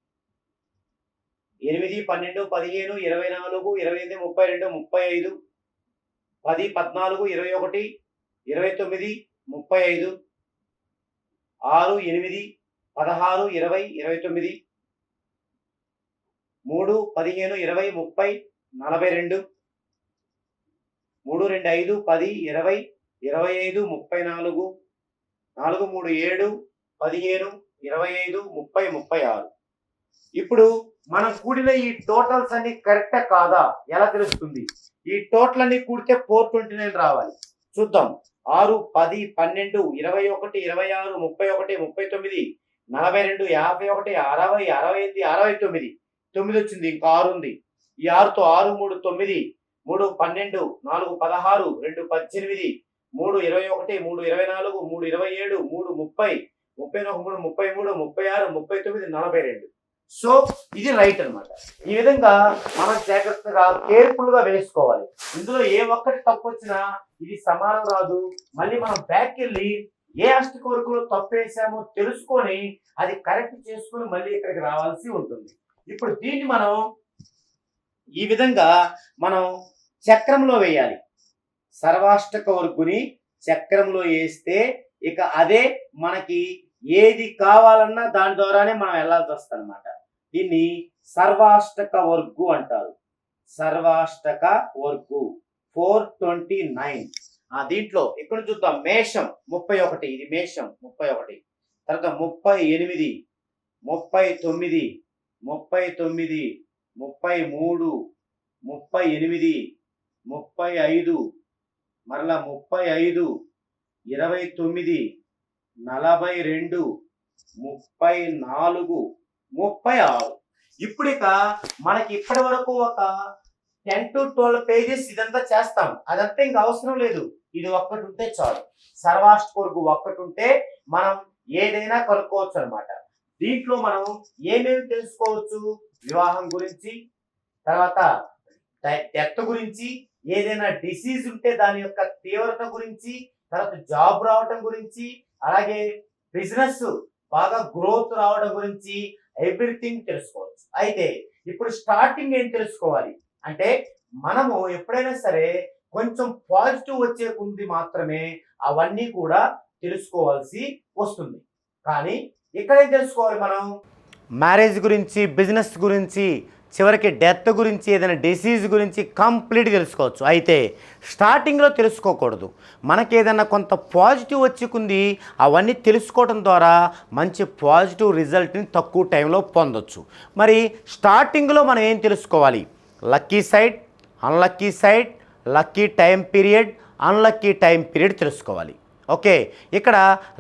8, 12, 15, 24, 28, 32, 35, 10, 14, 21, 29, 35, 6, 8, 16, 20, 29, 3, 15, 20, 30, 42, 3, 2, 5, 10, 20, 25, 34, 4, 3, 7, 15, 25, 30, 36. ఇప్పుడు మనం కూడిన ఈ టోటల్స్ అన్ని కరెక్టా కాదా ఎలా తెలుస్తుంది? ఈ టోటల్ అన్ని కూడితే 429 రావాలి. చూద్దాం. 6, 10, 12, 21, 26, 31, 39, 42, 51, 60, 68, 69. 9 వచ్చింది, ఇంకా 6 ఉంది. ఈ 6తో 6, 3, 9, 3, 12, 4, 16, 2, 18, 3, 21, 3, 24, 3, 27, 3, 30, 31, 33, 36, 39, 42. సో ఇది రైట్ అన్నమాట. ఈ విధంగా మనం జాగ్రత్తగా కేర్ఫుల్ గా వేసుకోవాలి. ఇందులో ఏ ఒక్కటి తప్పు వచ్చినా ఇది సమానం రాదు. మళ్ళీ మనం బ్యాక్ వెళ్ళి ఏ అష్టిక వర్గంలో తప్పు వేసామో తెలుసుకొని అది కరెక్ట్ చేసుకొని మళ్ళీ ఇక్కడికి రావాల్సి ఉంటుంది. ఇప్పుడు దీన్ని మనం ఈ విధంగా మనం చక్రంలో వేయాలి. సర్వాష్టక వర్గుని చక్రంలో వేస్తే ఇక అదే మనకి ఏది కావాలన్నా దాని ద్వారానే మనం వెళ్ళాల్సి వస్తుంది అన్నమాట. దీన్ని సర్వాష్టక వర్గు అంటారు. సర్వాష్టక వర్గు 429. దీంట్లో ఇక్కడ చూద్దాం. మేషం 31, ఇది మేషం 31. తర్వాత 38, 39, 39, 33, 38, 35, మరలా 35, 29, 42, 34, 36. ఇప్పుడు ఇక మనకి ఇప్పటి వరకు ఒక 10 to 12 పేజెస్ ఇదంతా చేస్తాం. అదంతా ఇంకా అవసరం లేదు. ఇది ఒక్కటి ఉంటే చాలు. సర్వాష్టక వర్గు ఒక్కటి ఉంటే మనం ఏదైనా కనుక్కోవచ్చు అనమాట. దీంట్లో మనం ఏమేమి తెలుసుకోవచ్చు? వివాహం గురించి, తర్వాత డెత్ గురించి, ఏదైనా డిసీజ్ ఉంటే దాని యొక్క తీవ్రత గురించి, తర్వాత జాబ్ రావటం గురించి, అలాగే బిజినెస్ బాగా గ్రోత్ రావడం గురించి ఎవ్రీథింగ్ తెలుసుకోవచ్చు. అయితే ఇప్పుడు స్టార్టింగ్ ఏం తెలుసుకోవాలి అంటే మనము ఎప్పుడైనా సరే కొంచెం పాజిటివ్ వచ్చే ముందు మాత్రమే అవన్నీ కూడా తెలుసుకోవాల్సి వస్తుంది. కానీ ఇక్కడ ఏం తెలుసుకోవాలి మనం? మ్యారేజ్ గురించి, బిజినెస్ గురించి, చివరికి డెత్ గురించి, ఏదైనా డిసీజ్ గురించి కంప్లీట్గా తెలుసుకోవచ్చు. అయితే స్టార్టింగ్లో తెలుసుకోకూడదు. మనకి ఏదైనా కొంత పాజిటివ్ వచ్చుకుంది, అవన్నీ తెలుసుకోవడం ద్వారా మంచి పాజిటివ్ రిజల్ట్ని తక్కువ టైంలో పొందొచ్చు. మరి స్టార్టింగ్లో మనం ఏం తెలుసుకోవాలి? Lucky side, unlucky side, lucky time period, unlucky time period తెలుసుకోవాలి. ఓకే, ఇక్కడ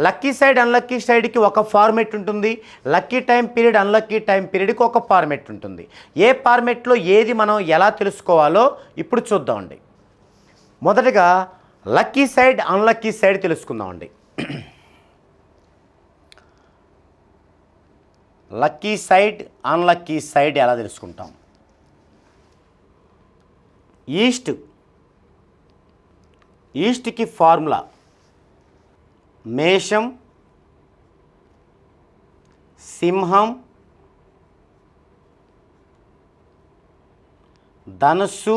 లక్కీ సైడ్, అన్లక్కీ సైడ్కి ఒక ఫార్మెట్ ఉంటుంది. Lucky time period, unlucky time పీరియడ్కి ఒక ఫార్మెట్ ఉంటుంది. ఏ ఫార్మెట్లో ఏది మనం ఎలా తెలుసుకోవాలో ఇప్పుడు చూద్దామండి. మొదటగా లక్కీ సైడ్, అన్లక్కీ సైడ్ తెలుసుకుందామండి. లక్కీ సైడ్, అన్లక్కీ సైడ్ ఎలా తెలుసుకుంటాం? ఈస్ట్కి ఫార్ములా మేషం, సింహం, ధనుస్సు,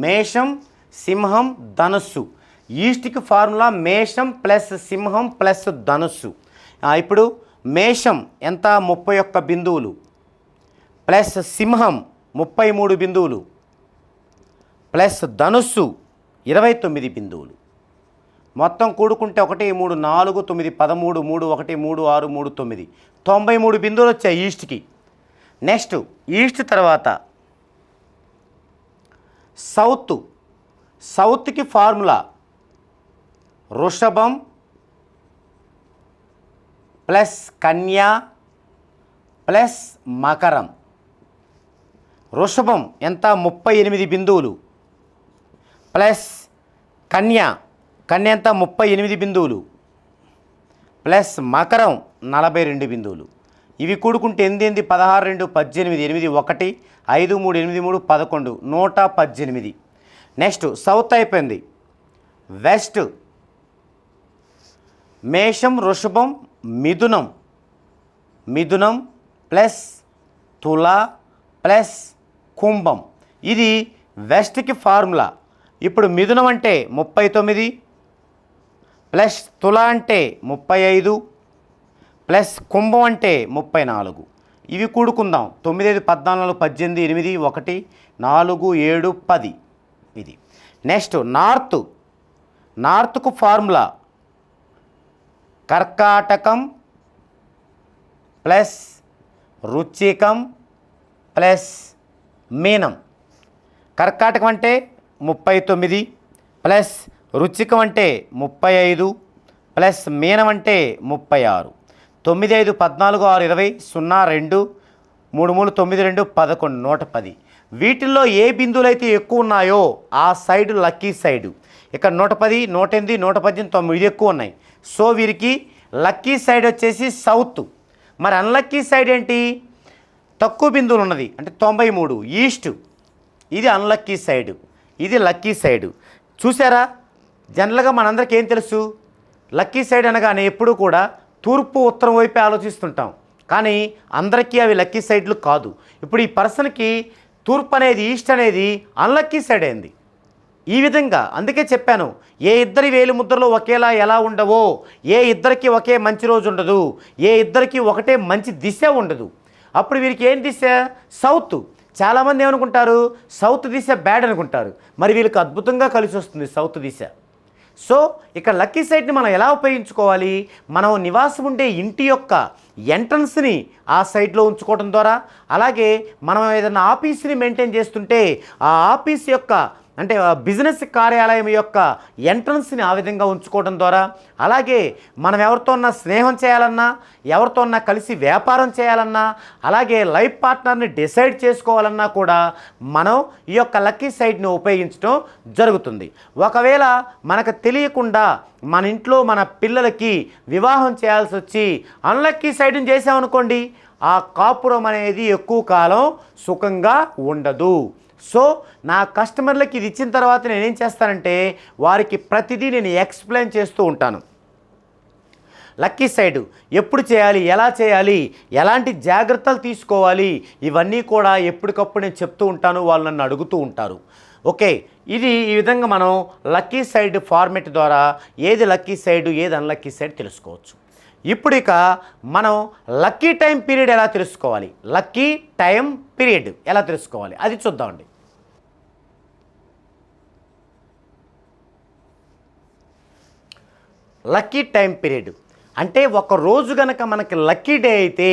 మేషం, సింహం, ధనుస్సు. ఈస్ట్కి ఫార్ములా మేషం ప్లస్ సింహం ప్లస్ ధనుస్సు. ఇప్పుడు మేషం ఎంత? 31 బిందువులు ప్లస్ సింహం 33 బిందువులు ప్లస్ ధనుస్సు 29 బిందువులు. మొత్తం కూడుకుంటే 1, 3, 4, 9, 13, 3, 1, 3, 6, 3, 9, 93 బిందువులు వచ్చాయి ఈస్ట్కి. నెక్స్ట్ ఈస్ట్ తర్వాత సౌత్కి ఫార్ములా వృషభం ప్లస్ కన్యా ప్లస్ మకరం. వృషభం ఎంత? 38 బిందువులు ప్లస్ కన్యా ఎంత? 38 బిందువులు ప్లస్ మకరం 42 బిందువులు. ఇవి కూడుకుంటే 8, 16, 2, 18, 8, 1, 5, 3, 8, 3, 11, 118. నెక్స్ట్ సౌత్ అయిపోయింది. వెస్ట్ మేషం, వృషభం, మిథునం, మిథునం ప్లస్ తుల ప్లస్ కుంభం. ఇది వెస్ట్కి ఫార్ములా. ఇప్పుడు మిథునం అంటే 39 ప్లస్ తుల అంటే 35 ప్లస్ కుంభం అంటే 34. ఇవి కూడుకుందాం. 9 5 14 18 8 1 4 7 10. ఇది నెక్స్ట్ నార్త్కు ఫార్ములా కర్కాటకం ప్లస్ వృశ్చికం ప్లస్ మీనం. కర్కాటకం అంటే 39 ప్లస్ వృశ్చికం అంటే 35 ప్లస్ మీనం అంటే 36. 9 5 14 6 20 0 2 3 3 9 2 11 110. వీటిల్లో ఏ బిందువులు అయితే ఎక్కువ ఉన్నాయో ఆ సైడ్ లక్కీ సైడు. ఇక్కడ 110 108 118 9 ఇది ఎక్కువ ఉన్నాయి. సో వీరికి లక్కీ సైడ్ వచ్చేసి సౌత్. మరి అన్లక్కీ సైడ్ ఏంటి? తక్కువ బిందువులు ఉన్నది అంటే 93 ఈస్ట్. ఇది అన్లక్కీ సైడు, ఇది లక్కీ సైడు. చూసారా, జనరల్గా మనందరికీ ఏం తెలుసు? లక్కీ సైడ్ అనగానే ఎప్పుడూ కూడా తూర్పు ఉత్తరం వైపే ఆలోచిస్తుంటాం, కానీ అందరికీ అవి లక్కీ సైడ్లు కాదు. ఇప్పుడు ఈ పర్సన్కి తూర్పు అనేది, ఈస్ట్ అనేది అన్లక్కీ సైడ్ అయింది. ఈ విధంగా అందుకే చెప్పాను, ఏ ఇద్దరి వేలి ముద్రలు ఒకేలా ఎలా ఉండవో, ఏ ఇద్దరికి ఒకే మంచి రోజు ఉండదు, ఏ ఇద్దరికి ఒకటే మంచి దిశ ఉండదు. అప్పుడు వీరికి ఏం దిశ? సౌత్. చాలామంది ఏమనుకుంటారు? సౌత్ దిశ బ్యాడ్ అనుకుంటారు. మరి వీళ్ళకి అద్భుతంగా కలిసి వస్తుంది సౌత్ దిశ. సో ఇక్కడ లక్కీ సైడ్ని మనం ఎలా ఉపయోగించుకోవాలి? మనం నివాసం ఉండే ఇంటి యొక్క ఎంట్రన్స్ని ఆ సైడ్లో ఉంచుకోవడం ద్వారా, అలాగే మనం ఏదైనా ఆఫీస్ని మెయింటైన్ చేస్తుంటే ఆ ఆఫీస్ యొక్క అంటే బిజినెస్ కార్యాలయం యొక్క ఎంట్రన్స్ని ఆ విధంగా ఉంచుకోవడం ద్వారా, అలాగే మనం ఎవరితోన్నా స్నేహం చేయాలన్నా, ఎవరితోన్నా కలిసి వ్యాపారం చేయాలన్నా, అలాగే లైఫ్ పార్ట్నర్ని డిసైడ్ చేసుకోవాలన్నా కూడా మనం ఈ యొక్క లక్కీ సైడ్ని ఉపయోగించడం జరుగుతుంది. ఒకవేళ మనకు తెలియకుండా మన ఇంట్లో మన పిల్లలకి వివాహం చేయాల్సి వచ్చి అన్లక్కీ సైడ్ని చేసామనుకోండి, ఆ కాపురం అనేది ఎక్కువ కాలం సుఖంగా ఉండదు. సో నా కస్టమర్లకి ఇది ఇచ్చిన తర్వాత నేనేం చేస్తానంటే వారికి ప్రతిదీ నేను ఎక్స్ప్లెయిన్ చేస్తూ ఉంటాను. లక్కీ సైడ్ ఎప్పుడు చేయాలి, ఎలా చేయాలి, ఎలాంటి జాగ్రత్తలు తీసుకోవాలి, ఇవన్నీ కూడా ఎప్పటికప్పుడు నేను చెప్తూ ఉంటాను. వాళ్ళు నన్ను అడుగుతూ ఉంటారు. ఓకే, ఇది ఈ విధంగా మనం లక్కీ సైడ్ ఫార్మెట్ ద్వారా ఏది లక్కీ సైడ్, ఏది అన్లక్కీ సైడ్ తెలుసుకోవచ్చు. ఇప్పుడు ఇక మనం లక్కీ టైం పీరియడ్ ఎలా తెలుసుకోవాలి, లక్కీ టైం పీరియడ్ ఎలా తెలుసుకోవాలి అది చూద్దామండి. లక్కీ టైం పీరియడ్ అంటే ఒక రోజు కనుక మనకి లక్కీ డే అయితే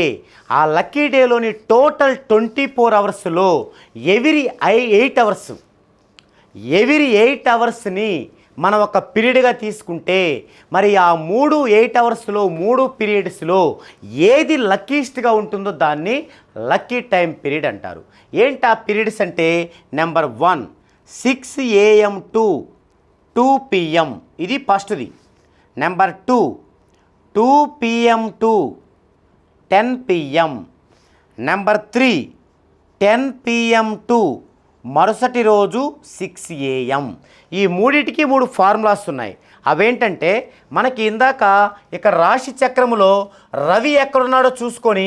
ఆ లక్కీ డేలోని టోటల్ 24 అవర్స్లో ఎవ్రీ 8 అవర్స్ని మనం ఒక పీరియడ్గా తీసుకుంటే, మరి ఆ 8 అవర్స్లో 3 పీరియడ్స్లో ఏది లక్కీస్ట్గా ఉంటుందో దాన్ని లక్కీ టైం పీరియడ్ అంటారు. ఏంటి ఆ పీరియడ్స్ అంటే, నెంబర్ 1 6 AM to 2 PM, ఇది ఫస్ట్ది. Number 2 2 PM to 10 PM. Number 3 10 PM to మరుసటి రోజు 6 AM. ఈ మూడింటికి 3 ఫార్ములాస్ ఉన్నాయి. అవేంటంటే మనకి ఇందాక ఇక్కడ రాశి చక్రములో రవి ఎక్కడున్నాడో చూసుకొని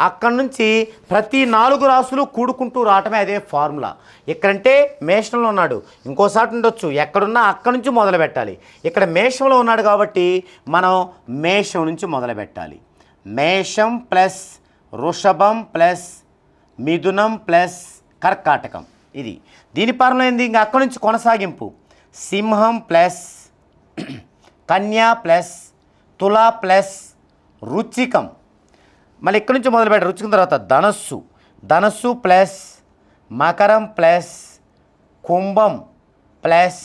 అక్కడి నుంచి ప్రతి 4 రాసులు కూడుకుంటూ రావటమే అదే ఫార్ములా. ఇక్కడంటే మేషంలో ఉన్నాడు, ఇంకోసారి ఉండొచ్చు, ఎక్కడున్నా అక్కడి నుంచి మొదలు పెట్టాలి. ఇక్కడ మేషంలో ఉన్నాడు కాబట్టి మనం మేషం నుంచి మొదలు పెట్టాలి. మేషం ప్లస్ వృషభం ప్లస్ మిథునం ప్లస్ కర్కాటకం, ఇది దీని ఫార్ములా ఏంది? ఇంకా అక్కడి నుంచి కొనసాగింపు. సింహం ప్లస్ కన్యా ప్లస్ తుల ప్లస్ వృశ్చికం. మళ్ళీ ఇక్కడి నుంచి మొదలుపెట్టారు. వృశ్చికం తర్వాత ధనస్సు ప్లస్ మకరం ప్లస్ కుంభం ప్లస్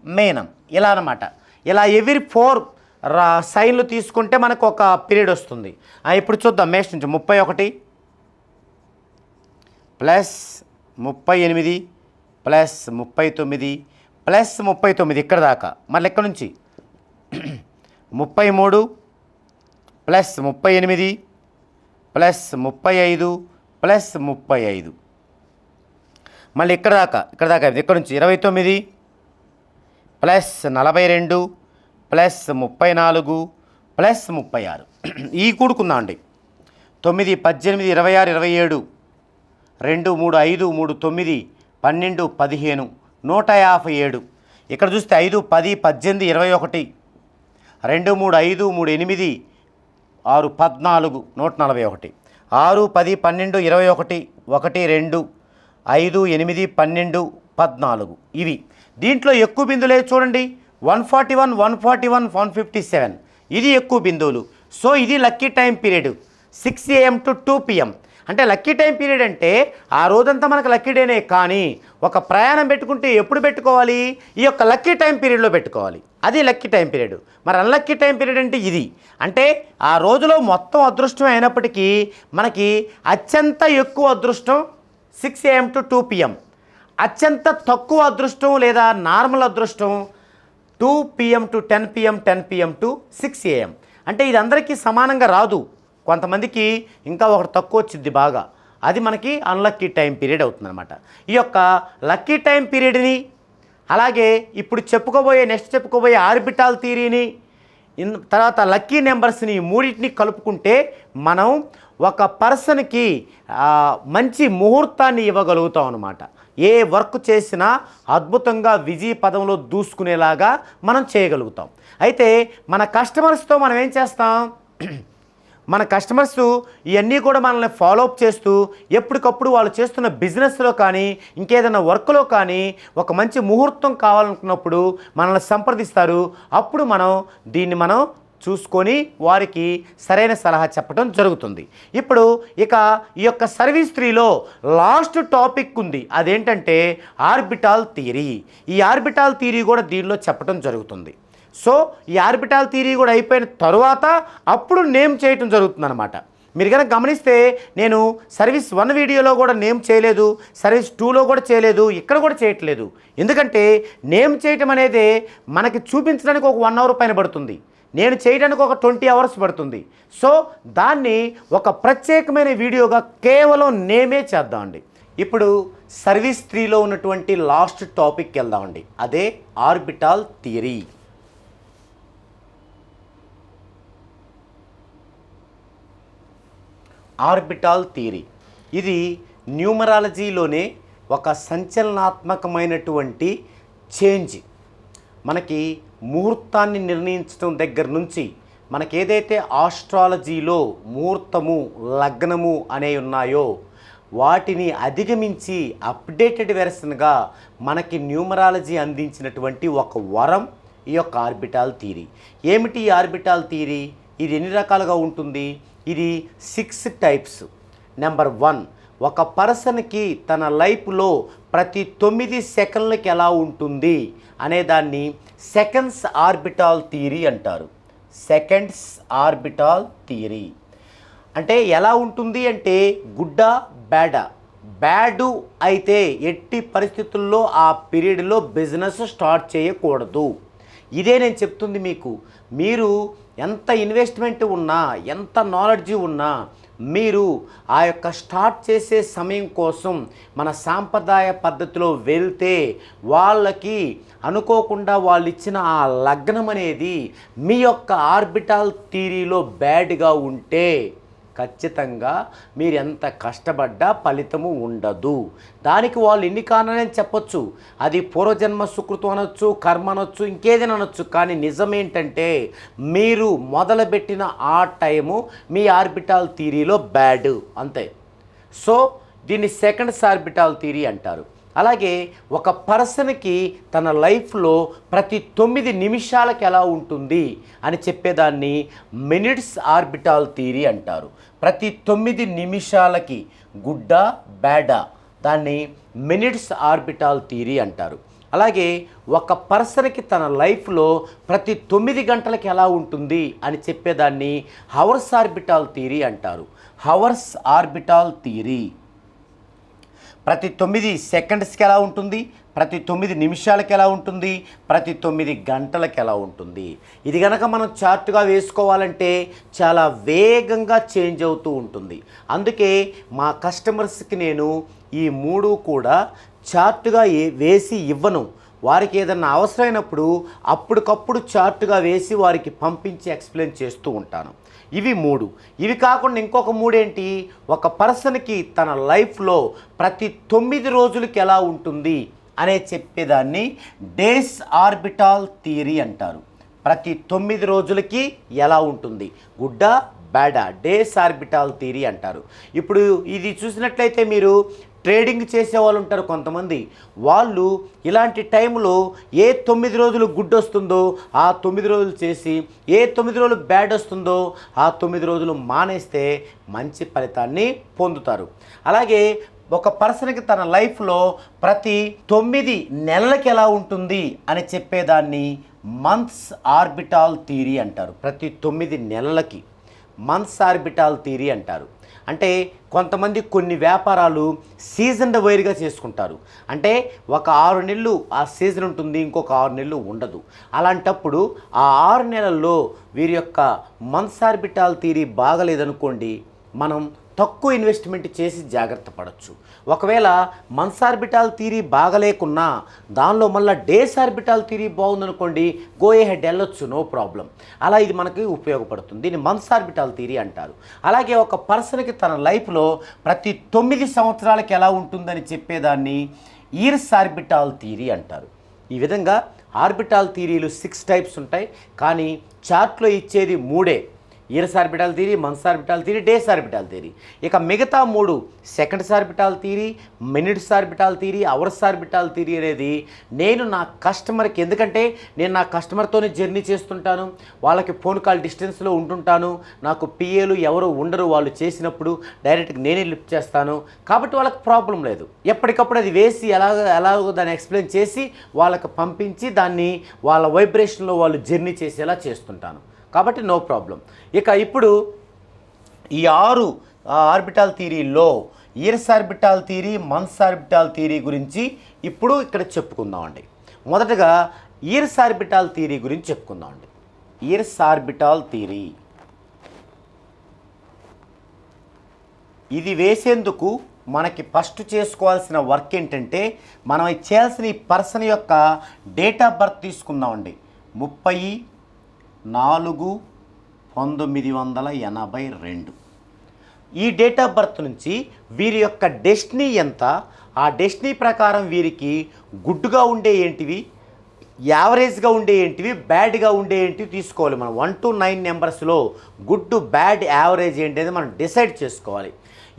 మీనం, ఇలా అన్నమాట. ఇలా ఎవ్రీ 4 సైన్లు తీసుకుంటే మనకు ఒక పీరియడ్ వస్తుంది. ఇప్పుడు చూద్దాం. మేష నుంచి 31 ప్లస్ 38 ప్లస్ 39 ప్లస్ 39 ఇక్కడ దాకా. మళ్ళీ ఇక్కడ నుంచి 33 ప్లస్ 38 ప్లస్ 35 ప్లస్ 35. మళ్ళీ ఇక్కడ దాకా ఇక్కడ నుంచి 29 ప్లస్ 42 ప్లస్ 34 ప్లస్ 36. ఈ కూడుకుందాం అండి. 9, 18, 26, 27, 2, 3, 5, 3, 9, 12, 15, 157. ఇక్కడ చూస్తే 5, 10, 18, 21, 2, 3, 5, 3, 8, 6, 14, 141, 6, 10, 12, 21, 1, 2, 5, 8, 12, 14 ఇవి. దీంట్లో ఎక్కువ బిందులే చూడండి 141, 141, 157 ఇది ఎక్కువ బిందువులు. సో ఇది lucky time period 6 AM to 2 PM. అంటే లక్కీ టైం పీరియడ్ అంటే ఆ రోజంతా మనకు లక్కీ డేనే, కానీ ఒక ప్రయాణం పెట్టుకుంటే ఎప్పుడు పెట్టుకోవాలి? ఈ యొక్క లక్కీ టైం పీరియడ్లో పెట్టుకోవాలి. అది లక్కీ టైం పీరియడ్. మరి అన్లక్కీ టైం పీరియడ్ అంటే ఇది. అంటే ఆ రోజులో మొత్తం అదృష్టం అయినప్పటికీ మనకి అత్యంత ఎక్కువ అదృష్టం 6 AM to 2 PM, అత్యంత తక్కువ అదృష్టం లేదా నార్మల్ అదృష్టం 2 PM to 10 PM, 10 PM to 6 AM. అంటే ఇది అందరికీ సమానంగా రాదు, కొంతమందికి ఇంకా ఒకటి తక్కువ వచ్చింది బాగా, అది మనకి అన్లక్కీ టైం పీరియడ్ అవుతుందన్నమాట. ఈ యొక్క లక్కీ టైం పీరియడ్ని అలాగే ఇప్పుడు నెక్స్ట్ చెప్పుకోబోయే ఆర్బిటాల్ థియరీని తర్వాత లక్కీ నెంబర్స్ని మూడింటిని కలుపుకుంటే మనం ఒక పర్సన్కి మంచి ముహూర్తాన్ని ఇవ్వగలుగుతాం అన్నమాట. ఏ వర్క్ చేసినా అద్భుతంగా విజయ పదంలో దూసుకునేలాగా మనం చేయగలుగుతాం. అయితే మన కస్టమర్స్తో మనం ఏం చేస్తాం? మన కస్టమర్స్ ఇవన్నీ కూడా మనల్ని ఫాలోఅప్ చేస్తూ ఎప్పటికప్పుడు వాళ్ళు చేస్తున్న బిజినెస్లో కానీ ఇంకేదైనా వర్క్లో కానీ ఒక మంచి ముహూర్తం కావాలనుకున్నప్పుడు మనల్ని సంప్రదిస్తారు. అప్పుడు దీన్ని మనం చూసుకొని వారికి సరైన సలహా చెప్పడం జరుగుతుంది. ఇప్పుడు ఈ యొక్క సర్వీస్ 3లో లాస్ట్ టాపిక్ ఉంది, అదేంటంటే ఆర్బిటాల్ థియరీ. ఈ ఆర్బిటాల్ థియరీ కూడా దీనిలో చెప్పడం జరుగుతుంది. సో ఈ ఆర్బిటాల్ థియరీ కూడా అయిపోయిన తరువాత అప్పుడు నేమ్ చేయటం జరుగుతుంది అనమాట. మీరు కనుక గమనిస్తే నేను సర్వీస్ 1 వీడియోలో కూడా నేమ్ చేయలేదు, సర్వీస్ 2లో కూడా చేయలేదు, ఇక్కడ కూడా చేయట్లేదు. ఎందుకంటే నేమ్ చేయటం అనేది మనకి చూపించడానికి ఒక 1 అవర్ పైన పడుతుంది, నేను చేయడానికి ఒక 20 అవర్స్ పడుతుంది. సో దాన్ని ఒక ప్రత్యేకమైన వీడియోగా కేవలం నేమే చేద్దామండి. ఇప్పుడు సర్వీస్ 3లో ఉన్నటువంటి లాస్ట్ టాపిక్కి వెళ్దామండి, అదే ఆర్బిటాల్ థియరీ. ఆర్బిటాల్ థియరీ ఇది న్యూమరాలజీలోనే ఒక సంచలనాత్మకమైనటువంటి చేంజ్. మనకి ముహూర్తాన్ని నిర్ణయించడం దగ్గర నుంచి మనకి ఏదైతే ఆస్ట్రాలజీలో ముహూర్తము లగ్నము అనేవి ఉన్నాయో వాటిని అధిగమించి అప్డేటెడ్ వెర్షన్గా మనకి న్యూమరాలజీ అందించినటువంటి ఒక వరం ఈ యొక్క ఆర్బిటాల్ థియరీ. ఏమిటి ఈ ఆర్బిటాల్ థియరీ? ఇది ఎన్ని రకాలుగా ఉంటుంది? ఇది 6 టైప్స్. నెంబర్ 1, ఒక పర్సన్కి తన లైఫ్లో ప్రతి 9 సెకండ్లకి ఎలా ఉంటుంది అనేదాన్ని సెకండ్స్ ఆర్బిటాల్ థియరీ అంటారు. సెకండ్స్ ఆర్బిటాల్ థియరీ అంటే ఎలా ఉంటుంది అంటే గుడ్డా బ్యాడా. బ్యాడు అయితే ఎట్టి పరిస్థితుల్లో ఆ పీరియడ్లో బిజినెస్ స్టార్ట్ చేయకూడదు. ఇదే నేను చెప్తుంది మీకు. మీరు ఎంత ఇన్వెస్ట్మెంట్ ఉన్నా, ఎంత నాలెడ్జ్ ఉన్నా, మీరు ఆ యొక్క స్టార్ట్ చేసే సమయం కోసం మన సాంప్రదాయ పద్ధతిలో వెళ్తే వాళ్ళకి అనుకోకుండా వాళ్ళు ఇచ్చిన ఆ లగ్నం అనేది మీ యొక్క ఆర్బిటాల్ థియరీలో బ్యాడ్గా ఉంటే ఖచ్చితంగా మీరు ఎంత కష్టపడ్డా ఫలితము ఉండదు. దానికి వాళ్ళు ఎన్ని కారణాలని చెప్పొచ్చు, అది పూర్వజన్మ సుకృతం అనొచ్చు, కర్మ అనొచ్చు, ఇంకేదైనా అనొచ్చు. కానీ నిజమేంటంటే మీరు మొదలుపెట్టిన ఆ టైము మీ ఆర్బిటాల్ థియరీలో బ్యాడ్ అంతే. సో దీన్ని సెకండ్స్ ఆర్బిటాల్ థియరీ అంటారు. అలాగే ఒక పర్సన్కి తన లైఫ్లో ప్రతి 9 నిమిషాలకి ఎలా ఉంటుంది అని చెప్పేదాన్ని మినిట్స్ ఆర్బిటాల్ థియరీ అంటారు. ప్రతి 9 నిమిషాలకి గుడ్డా బ్యాడా, దాన్ని మినిట్స్ ఆర్బిటాల్ థియరీ అంటారు. అలాగే ఒక పర్సన్కి తన లైఫ్లో ప్రతి 9 గంటలకి ఎలా ఉంటుంది అని చెప్పేదాన్ని హవర్స్ ఆర్బిటాల్ థియరీ అంటారు. హవర్స్ ఆర్బిటాల్ థియరీ ప్రతి 9 సెకండ్స్కి ఎలా ఉంటుంది, ప్రతి 9 నిమిషాలకి ఎలా ఉంటుంది, ప్రతి 9 గంటలకి ఎలా ఉంటుంది. ఇది కనుక మనం చార్ట్గా వేసుకోవాలంటే చాలా వేగంగా చేంజ్ అవుతూ ఉంటుంది. అందుకే మా కస్టమర్స్కి నేను ఈ 3 కూడా చార్ట్గా వేసి ఇవ్వను. వారికి ఏదన్నా అవసరమైనప్పుడు అప్పటికప్పుడు చార్ట్గా వేసి వారికి పంపించి ఎక్స్ప్లెయిన్ చేస్తూ ఉంటాను. ఇవి 3. ఇవి కాకుండా ఇంకొక 3 ఏంటి, ఒక పర్సన్కి తన లైఫ్లో ప్రతి 9 రోజులకి ఎలా ఉంటుంది అనే చెప్పేదాన్ని డేస్ ఆర్బిటాల్ థియరీ అంటారు. ప్రతి 9 రోజులకి ఎలా ఉంటుంది, గుడ్డా బ్యాడా, డేస్ ఆర్బిటాల్ థియరీ అంటారు. ఇప్పుడు ఇది చూసినట్లయితే మీరు ట్రేడింగ్ చేసే వాళ్ళు ఉంటారు కొంతమంది, వాళ్ళు ఇలాంటి టైంలో ఏ 9 రోజులు గుడ్ వస్తుందో ఆ 9 రోజులు చేసి, ఏ 9 రోజులు బ్యాడ్ వస్తుందో ఆ 9 రోజులు మానేస్తే మంచి ఫలితాన్ని పొందుతారు. అలాగే ఒక పర్సన్కి తన లైఫ్లో ప్రతి 9 నెలలకి ఎలా ఉంటుంది అని చెప్పేదాన్ని మంత్స్ ఆర్బిటాల్ థియరీ అంటారు. ప్రతి 9 నెలలకి మంత్స్ ఆర్బిటాల్ థియరీ అంటారు. అంటే కొంతమంది కొన్ని వ్యాపారాలు సీజన్ వైర్గా చేసుకుంటారు. అంటే ఒక 6 నెలలు ఆ సీజన్ ఉంటుంది, ఇంకొక 6 నెలలు ఉండదు. అలాంటప్పుడు ఆ 6 నెలల్లో వీరి యొక్క మంత్స్ ఆర్బిటాల్ థియరీ బాగలేదనుకోండి, మనం తక్కువ ఇన్వెస్ట్మెంట్ చేసి జాగ్రత్త పడవచ్చు. ఒకవేళ మంత్స్ ఆర్బిటాల్ థియరీ బాగలేకున్నా దానిలో మళ్ళీ డేస్ ఆర్బిటాల్ థియరీ బాగుందనుకోండి, గో హెడ్ వెళ్ళొచ్చు, నో ప్రాబ్లం. అలా ఇది మనకి ఉపయోగపడుతుంది. దీన్ని మంత్స్ ఆర్బిటాల్ థియరీ అంటారు. అలాగే ఒక పర్సన్కి తన లైఫ్లో ప్రతి 9 సంవత్సరాలకి ఎలా ఉంటుందని చెప్పేదాన్ని ఇయర్స్ ఆర్బిటాల్ థియరీ అంటారు. ఈ విధంగా ఆర్బిటాల్ థియరీలు 6 టైప్స్ ఉంటాయి, కానీ చార్ట్లో ఇచ్చేది 3. Years orbital theory, months orbital theory, days orbital theory. ఇక మిగతా 3 seconds orbital theory, minutes orbital theory, hours orbital theory అనేది నేను నా కస్టమర్కి, ఎందుకంటే నేను నా కస్టమర్తోనే జర్నీ చేస్తుంటాను, వాళ్ళకి ఫోన్ కాల్ డిస్టెన్స్లో ఉంటుంటాను, నాకు పిఏలు ఎవరు ఉండరు, వాళ్ళు చేసినప్పుడు డైరెక్ట్గా నేనే లిఫ్ట్ చేస్తాను, కాబట్టి వాళ్ళకి ప్రాబ్లం లేదు. ఎప్పటికప్పుడు అది వేసి ఎలాగో దాన్ని ఎక్స్ప్లెయిన్ చేసి వాళ్ళకి పంపించి దాన్ని వాళ్ళ వైబ్రేషన్లో వాళ్ళు జర్నీ చేసేలా చేస్తుంటాను, కాబట్టి నో ప్రాబ్లం. ఇక ఇప్పుడు ఈ 6 ఆర్బిటాల్ థియరీలో years orbital theory, months orbital theory గురించి ఇప్పుడు ఇక్కడ చెప్పుకుందామండి. మొదటగా ఇయర్స్ ఆర్బిటాల్ థియరీ గురించి చెప్పుకుందామండి. ఇయర్స్ ఆర్బిటాల్ థియరీ ఇది వేసేందుకు మనకి ఫస్ట్ చేసుకోవాల్సిన వర్క్ ఏంటంటే, మనం చేయాల్సిన ఈ పర్సన్ యొక్క డేట్ ఆఫ్ బర్త్ తీసుకుందామండి. 30/4/1982. ఈ డేట్ ఆఫ్ బర్త్ నుంచి వీరి యొక్క డెస్టినీ ఎంత, ఆ డెస్టినీ ప్రకారం వీరికి గుడ్గా ఉండే ఏంటివి, యావరేజ్గా ఉండే ఏంటివి, బ్యాడ్గా ఉండే ఏంటివి తీసుకోవాలి. మనం 1 to 9 నెంబర్స్లో గుడ్, బ్యాడ్, యావరేజ్ ఏంటి అనేది మనం డిసైడ్ చేసుకోవాలి.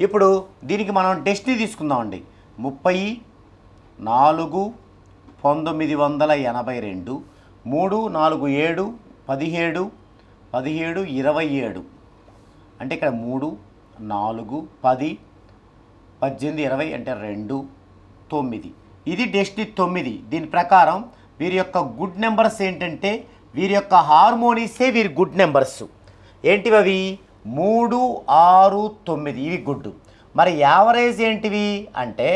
ఇప్పుడు దీనికి మనం డెస్టినీ తీసుకుందామండి. 30/4/1982, 3, 4, 7, 17, 17, 27. అంటే ఇక్కడ 3, 4, 10, 18, 20 అంటే 2, 9. ఇది డెస్టినీ 9. దీని ప్రకారం వీరి యొక్క గుడ్ నెంబర్స్ ఏంటంటే, వీరి యొక్క హార్మోనీసే వీరి గుడ్ నెంబర్స్. ఏంటివి అవి? 3, 6, 9 ఇవి గుడ్. మరి యావరేజ్ ఏంటివి అంటే,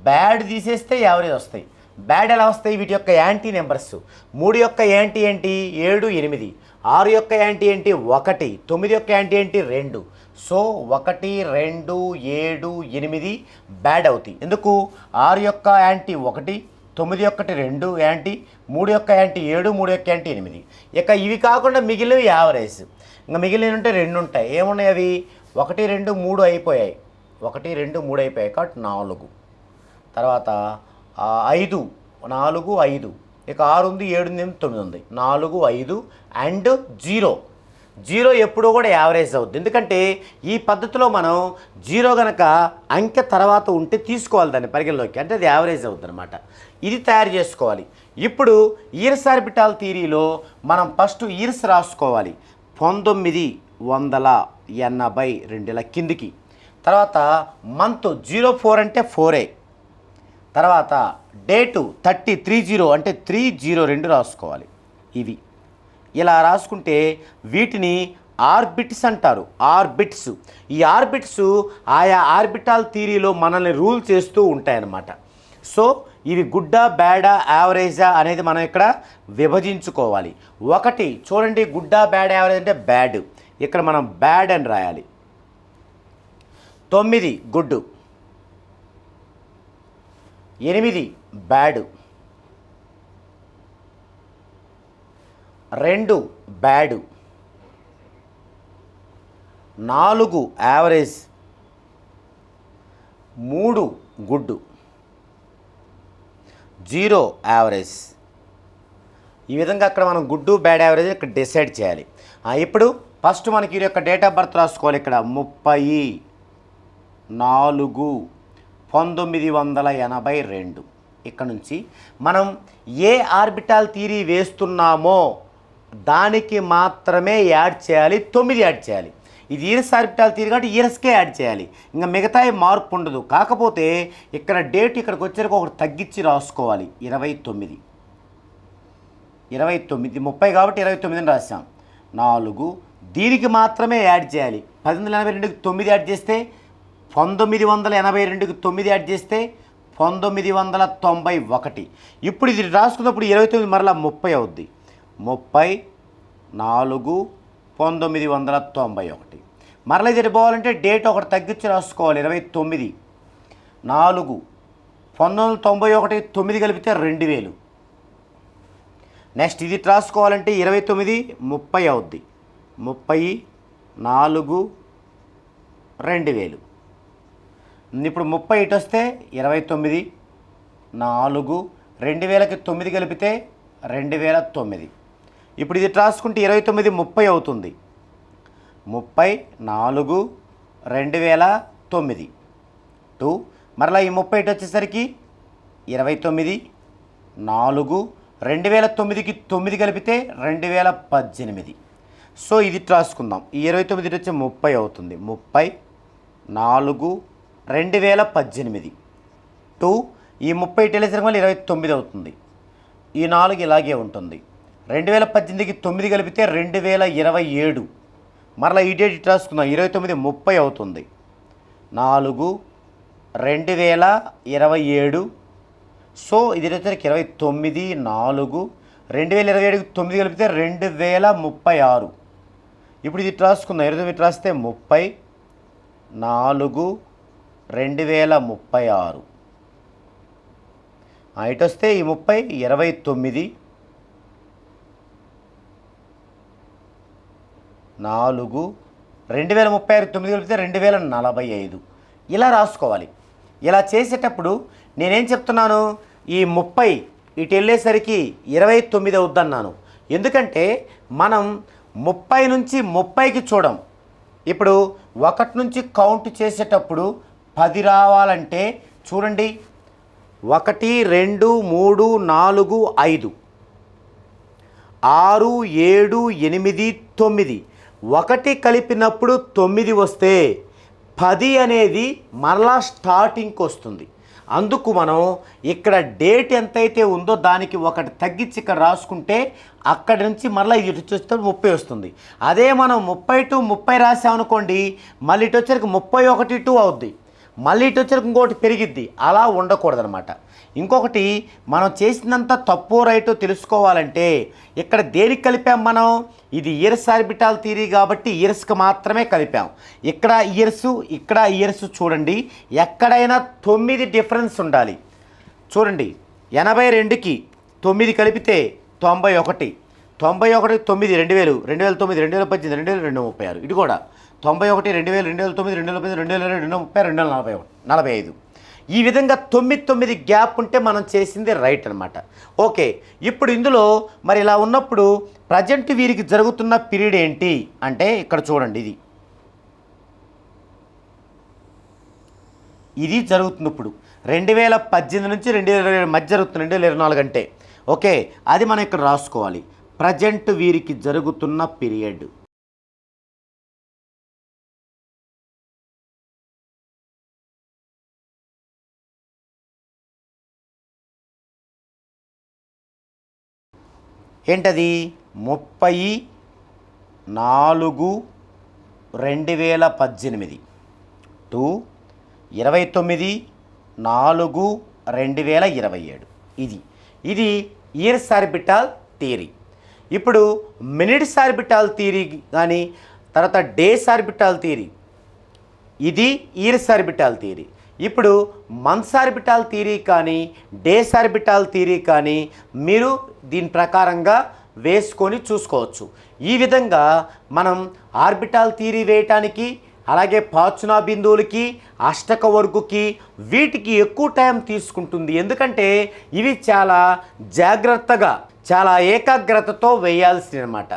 బ్యాడ్ తీసేస్తే యావరేజ్ వస్తాయి. బ్యాడ్ ఎలా వస్తాయి? వీటి యొక్క యాంటీ నెంబర్స్. 3 యొక్క యాంటీ ఏంటి? 7, 8. 6 యొక్క యాంటీ ఏంటి? 1. 9 యొక్క యాంటీ ఏంటి? 2. సో 1, 2, 7, 8 బ్యాడ్ అవుతాయి. ఎందుకు? 6 యొక్క యాంటీ 1, 9 యొక్కటి 2 యాంటీ, 3 యొక్క యాంటీ 7, 3 యొక్క యాంటీ 8. ఇక ఇవి కాకుండా మిగిలినవి యావరేజ్. ఇంకా మిగిలినవి ఉంటే 2 ఉంటాయి. ఏమున్నాయి అవి? 1, 2, 3 అయిపోయాయి. 1, 2, 3 అయిపోయాయి కాబట్టి 4. తర్వాత 5, 4, 5. ఇక 6 ఉంది, 7 ఉంది, 9 ఉంది. 4, 5 అండ్ 0. 0 ఎప్పుడూ కూడా యావరేజ్ అవుద్ది. ఎందుకంటే ఈ పద్ధతిలో మనం 0 కనుక అంకె తర్వాత ఉంటే తీసుకోవాలి దాన్ని పరిగణలోకి, అంటే అది యావరేజ్ అవుద్ది అనమాట. ఇది తయారు చేసుకోవాలి. ఇప్పుడు ఇయర్స్ ఆర్బిటాల్ థియరీలో మనం ఫస్ట్ ఇయర్స్ రాసుకోవాలి. 1982 కిందికి. తర్వాత మంత్ 04 అంటే 4. తర్వాత డేటు 30 అంటే 302 రాసుకోవాలి. ఇవి ఇలా రాసుకుంటే వీటిని ఆర్బిట్స్ అంటారు. ఆర్బిట్స్. ఈ ఆర్బిట్స్ ఆయా ఆర్బిటాల్ థియరీలో మనల్ని రూల్ చేస్తూ ఉంటాయన్నమాట. సో ఇవి గుడ్డా, బ్యాడా, యావరేజా అనేది మనం ఇక్కడ విభజించుకోవాలి. 1 చూడండి, గుడ్డా, బ్యాడ్, యావరేజ్ అంటే బ్యాడ్. ఇక్కడ మనం బ్యాడ్ అని రాయాలి. 9 good, 8 bad, 2 bad, 4 average, 3 good, 0 average. ఈ విధంగా అక్కడ మనం గుడ్ బ్యాడ్ యావరేజ్ ఇక్కడ డిసైడ్ చేయాలి. ఇప్పుడు ఫస్ట్ మనకి ఈ యొక్క డేట్ ఆఫ్ బర్త్ రాసుకోవాలి. ఇక్కడ 30/4/1982. ఇక్కడ నుంచి మనం ఏ ఆర్బిటాల్ థియరీ వేస్తున్నామో దానికి మాత్రమే యాడ్ చేయాలి, 9 యాడ్ చేయాలి. ఇది ఇయర్స్ ఆర్బిటాల్ థియరీ కాబట్టి ఇయర్స్కే యాడ్ చేయాలి, ఇంకా మిగతా మార్పు ఉండదు. కాకపోతే ఇక్కడ డేట్ ఇక్కడికి వచ్చేసరికి ఒకటి తగ్గించి రాసుకోవాలి. 29 30 కాబట్టి 29 రాసాం. 4 దీనికి మాత్రమే యాడ్ చేయాలి. 1882కి 9 యాడ్ చేస్తే 1982కి 9 యాడ్ చేస్తే 1991. ఇప్పుడు ఇది రాసుకున్నప్పుడు 29 మరలా 30 అవుద్ది. 30 4 1991. మరలా ఇది పోవాలంటే డేట్ ఒకటి తగ్గించి రాసుకోవాలి. 29 4 1991 9 కలిపితే 2000. నెక్స్ట్ ఇది రాసుకోవాలంటే 29 30 అవుద్ది. 30 4 2000. ఇప్పుడు 30 ఇటు వస్తే 29 4 2000కి 9 కలిపితే 2009. ఇప్పుడు ఇది రాసుకుంటే 29 30 అవుతుంది. 30 4 2009 2 మరలా ఈ 30 ఇటు వచ్చేసరికి 29 4 2009కి 9 కలిపితే 2018. సో ఇది రాసుకుందాం. ఈ 29 ఇటు వచ్చి 30 అవుతుంది. 30 4 2018 2 ఈ 30 ఇటు వెళ్ళేసరికి మళ్ళీ 29 అవుతుంది. ఈ 4 ఇలాగే ఉంటుంది. 2018కి 9 కలిపితే 2027. మరలా ఈ డేట్ ఇటు రాసుకుందాం. 29 30 అవుతుంది. 4 2027. సో ఇది వచ్చేసరికి 29 4 2027కి 9 కలిపితే 2036. ఇప్పుడు ఇది రాసుకుందాం. 29 రాస్తే 30 4 2036. ఇటు వస్తే ఈ 30 29 4 2036 9 కలిపితే 2045. ఇలా రాసుకోవాలి. ఇలా చేసేటప్పుడు నేనేం చెప్తున్నాను, ఈ 30 ఇటు వెళ్ళేసరికి 29 అవుద్దన్నాను. ఎందుకంటే మనం 30 నుంచి 30కి చూడం. ఇప్పుడు 1 నుంచి కౌంట్ చేసేటప్పుడు 10 రావాలంటే చూడండి, 1 2 3 4 5 6 7 8 9 1 కలిపినప్పుడు 9 వస్తే 10 అనేది మరలా స్టార్టింగ్కి వస్తుంది. అందుకు మనం ఇక్కడ డేట్ ఎంతైతే ఉందో దానికి ఒకటి తగ్గించి ఇక్కడ రాసుకుంటే అక్కడి నుంచి మరలా ఇటు చూస్తే 30 వస్తుంది. అదే మనం 30 to 30 రాసామనుకోండి, మళ్ళీ ఇటు వచ్చరికి 31 2 అవుద్ది, మళ్ళీ ఇటు వచ్చరికి ఇంకోటి పెరిగిద్ది. అలా ఉండకూడదనమాట. ఇంకొకటి, మనం చేసినంత తప్పు రైటో తెలుసుకోవాలంటే ఇక్కడ దేనికి కలిపాం మనం, ఇది ఇయర్స్ ఆర్బిటాల్ థియరీ కాబట్టి ఇయర్స్కి మాత్రమే కలిపాం. ఇక్కడ ఇయర్స్ చూడండి, ఎక్కడైనా 9 డిఫరెన్స్ ఉండాలి. చూడండి, 82కి 9 కలిపితే 91, 91 9 2000 2009 2018 2236. ఇది కూడా 91 2000 2009 2010 2020 2030 2045. ఈ విధంగా 9 గ్యాప్ ఉంటే మనం చేసింది రైట్ అనమాట. ఓకే, ఇప్పుడు ఇందులో మరి ఇలా ఉన్నప్పుడు ప్రజెంట్ వీరికి జరుగుతున్న పీరియడ్ ఏంటి అంటే ఇక్కడ చూడండి, ఇది జరుగుతుంది. ఇప్పుడు 2018 నుంచి 2020 మధ్య జరుగుతుంది, 2024 అంటే. ఓకే, అది మనం ఇక్కడ రాసుకోవాలి. ప్రజెంట్ వీరికి జరుగుతున్న పీరియడ్. ఏంటది, 30/4/2018 టు 29/4/2027. ఇది ఇయర్స్ ఆర్బిటాల్ థియరీ. ఇప్పుడు మినిట్స్ ఆర్బిటాల్ థియరీ కానీ తర్వాత డేస్ ఆర్బిటాల్ థియరీ, ఇది ఇయర్స్ ఆర్బిటాల్ థియరీ. ఇప్పుడు మంత్స్ ఆర్బిటాల్ థియరీ కానీ డేస్ ఆర్బిటాల్ థియరీ కానీ మీరు దీని ప్రకారంగా వేసుకొని చూసుకోవచ్చు. ఈ విధంగా మనం ఆర్బిటాల్ థియరీ వేయటానికి, అలాగే పాచునా బిందువులకి, అష్టక వర్గుకి వీటికి ఎక్కువ టైం తీసుకుంటుంది. ఎందుకంటే ఇవి చాలా జాగ్రత్తగా, చాలా ఏకాగ్రతతో వేయాల్సింది అనమాట.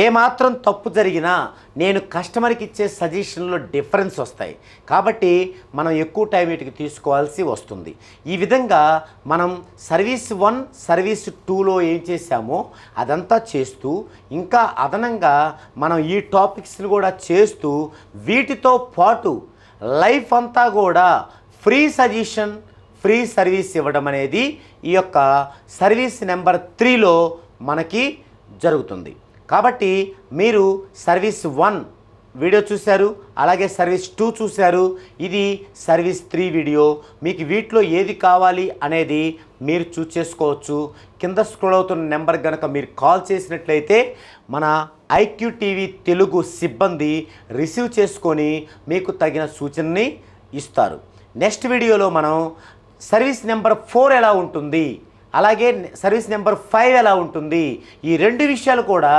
ఏమాత్రం తప్పు జరిగినా నేను కస్టమర్కి ఇచ్చే సజెషన్లో డిఫరెన్స్ వస్తాయి. కాబట్టి మనం ఎక్కువ టైం వీటికి తీసుకోవాల్సి వస్తుంది. ఈ విధంగా మనం సర్వీస్ 1, సర్వీస్ 2లో ఏం చేశామో అదంతా చేస్తూ, ఇంకా అదనంగా మనం ఈ టాపిక్స్ని కూడా చేస్తూ, వీటితో పాటు లైఫ్ అంతా కూడా ఫ్రీ సజెషన్, ఫ్రీ సర్వీస్ ఇవ్వడం అనేది ఈ యొక్క సర్వీస్ నెంబర్ 3లో మనకి జరుగుతుంది. కాబట్టి మీరు సర్వీస్ 1 వీడియో చూశారు, అలాగే సర్వీస్ 2 చూశారు, ఇది సర్వీస్ 3 వీడియో. మీకు వీటిలో ఏది కావాలి అనేది మీరు చూస్ చేసుకోవచ్చు. కింద స్క్రోల్ అవుతున్న నెంబర్ కనుక మీరు కాల్ చేసినట్లయితే మన ఐక్యూ టీవీ తెలుగు సిబ్బంది రిసీవ్ చేసుకొని మీకు తగిన సూచనని ఇస్తారు. నెక్స్ట్ వీడియోలో మనం సర్వీస్ నెంబర్ 4 ఎలా ఉంటుంది, అలాగే సర్వీస్ నెంబర్ 5 ఎలా ఉంటుంది, ఈ 2 విషయాలు కూడా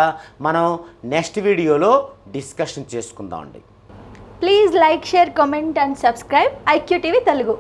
మనం నెక్స్ట్ వీడియోలో డిస్కషన్ చేసుకుందామండి. Please like, share, comment and subscribe IQTV Telugu.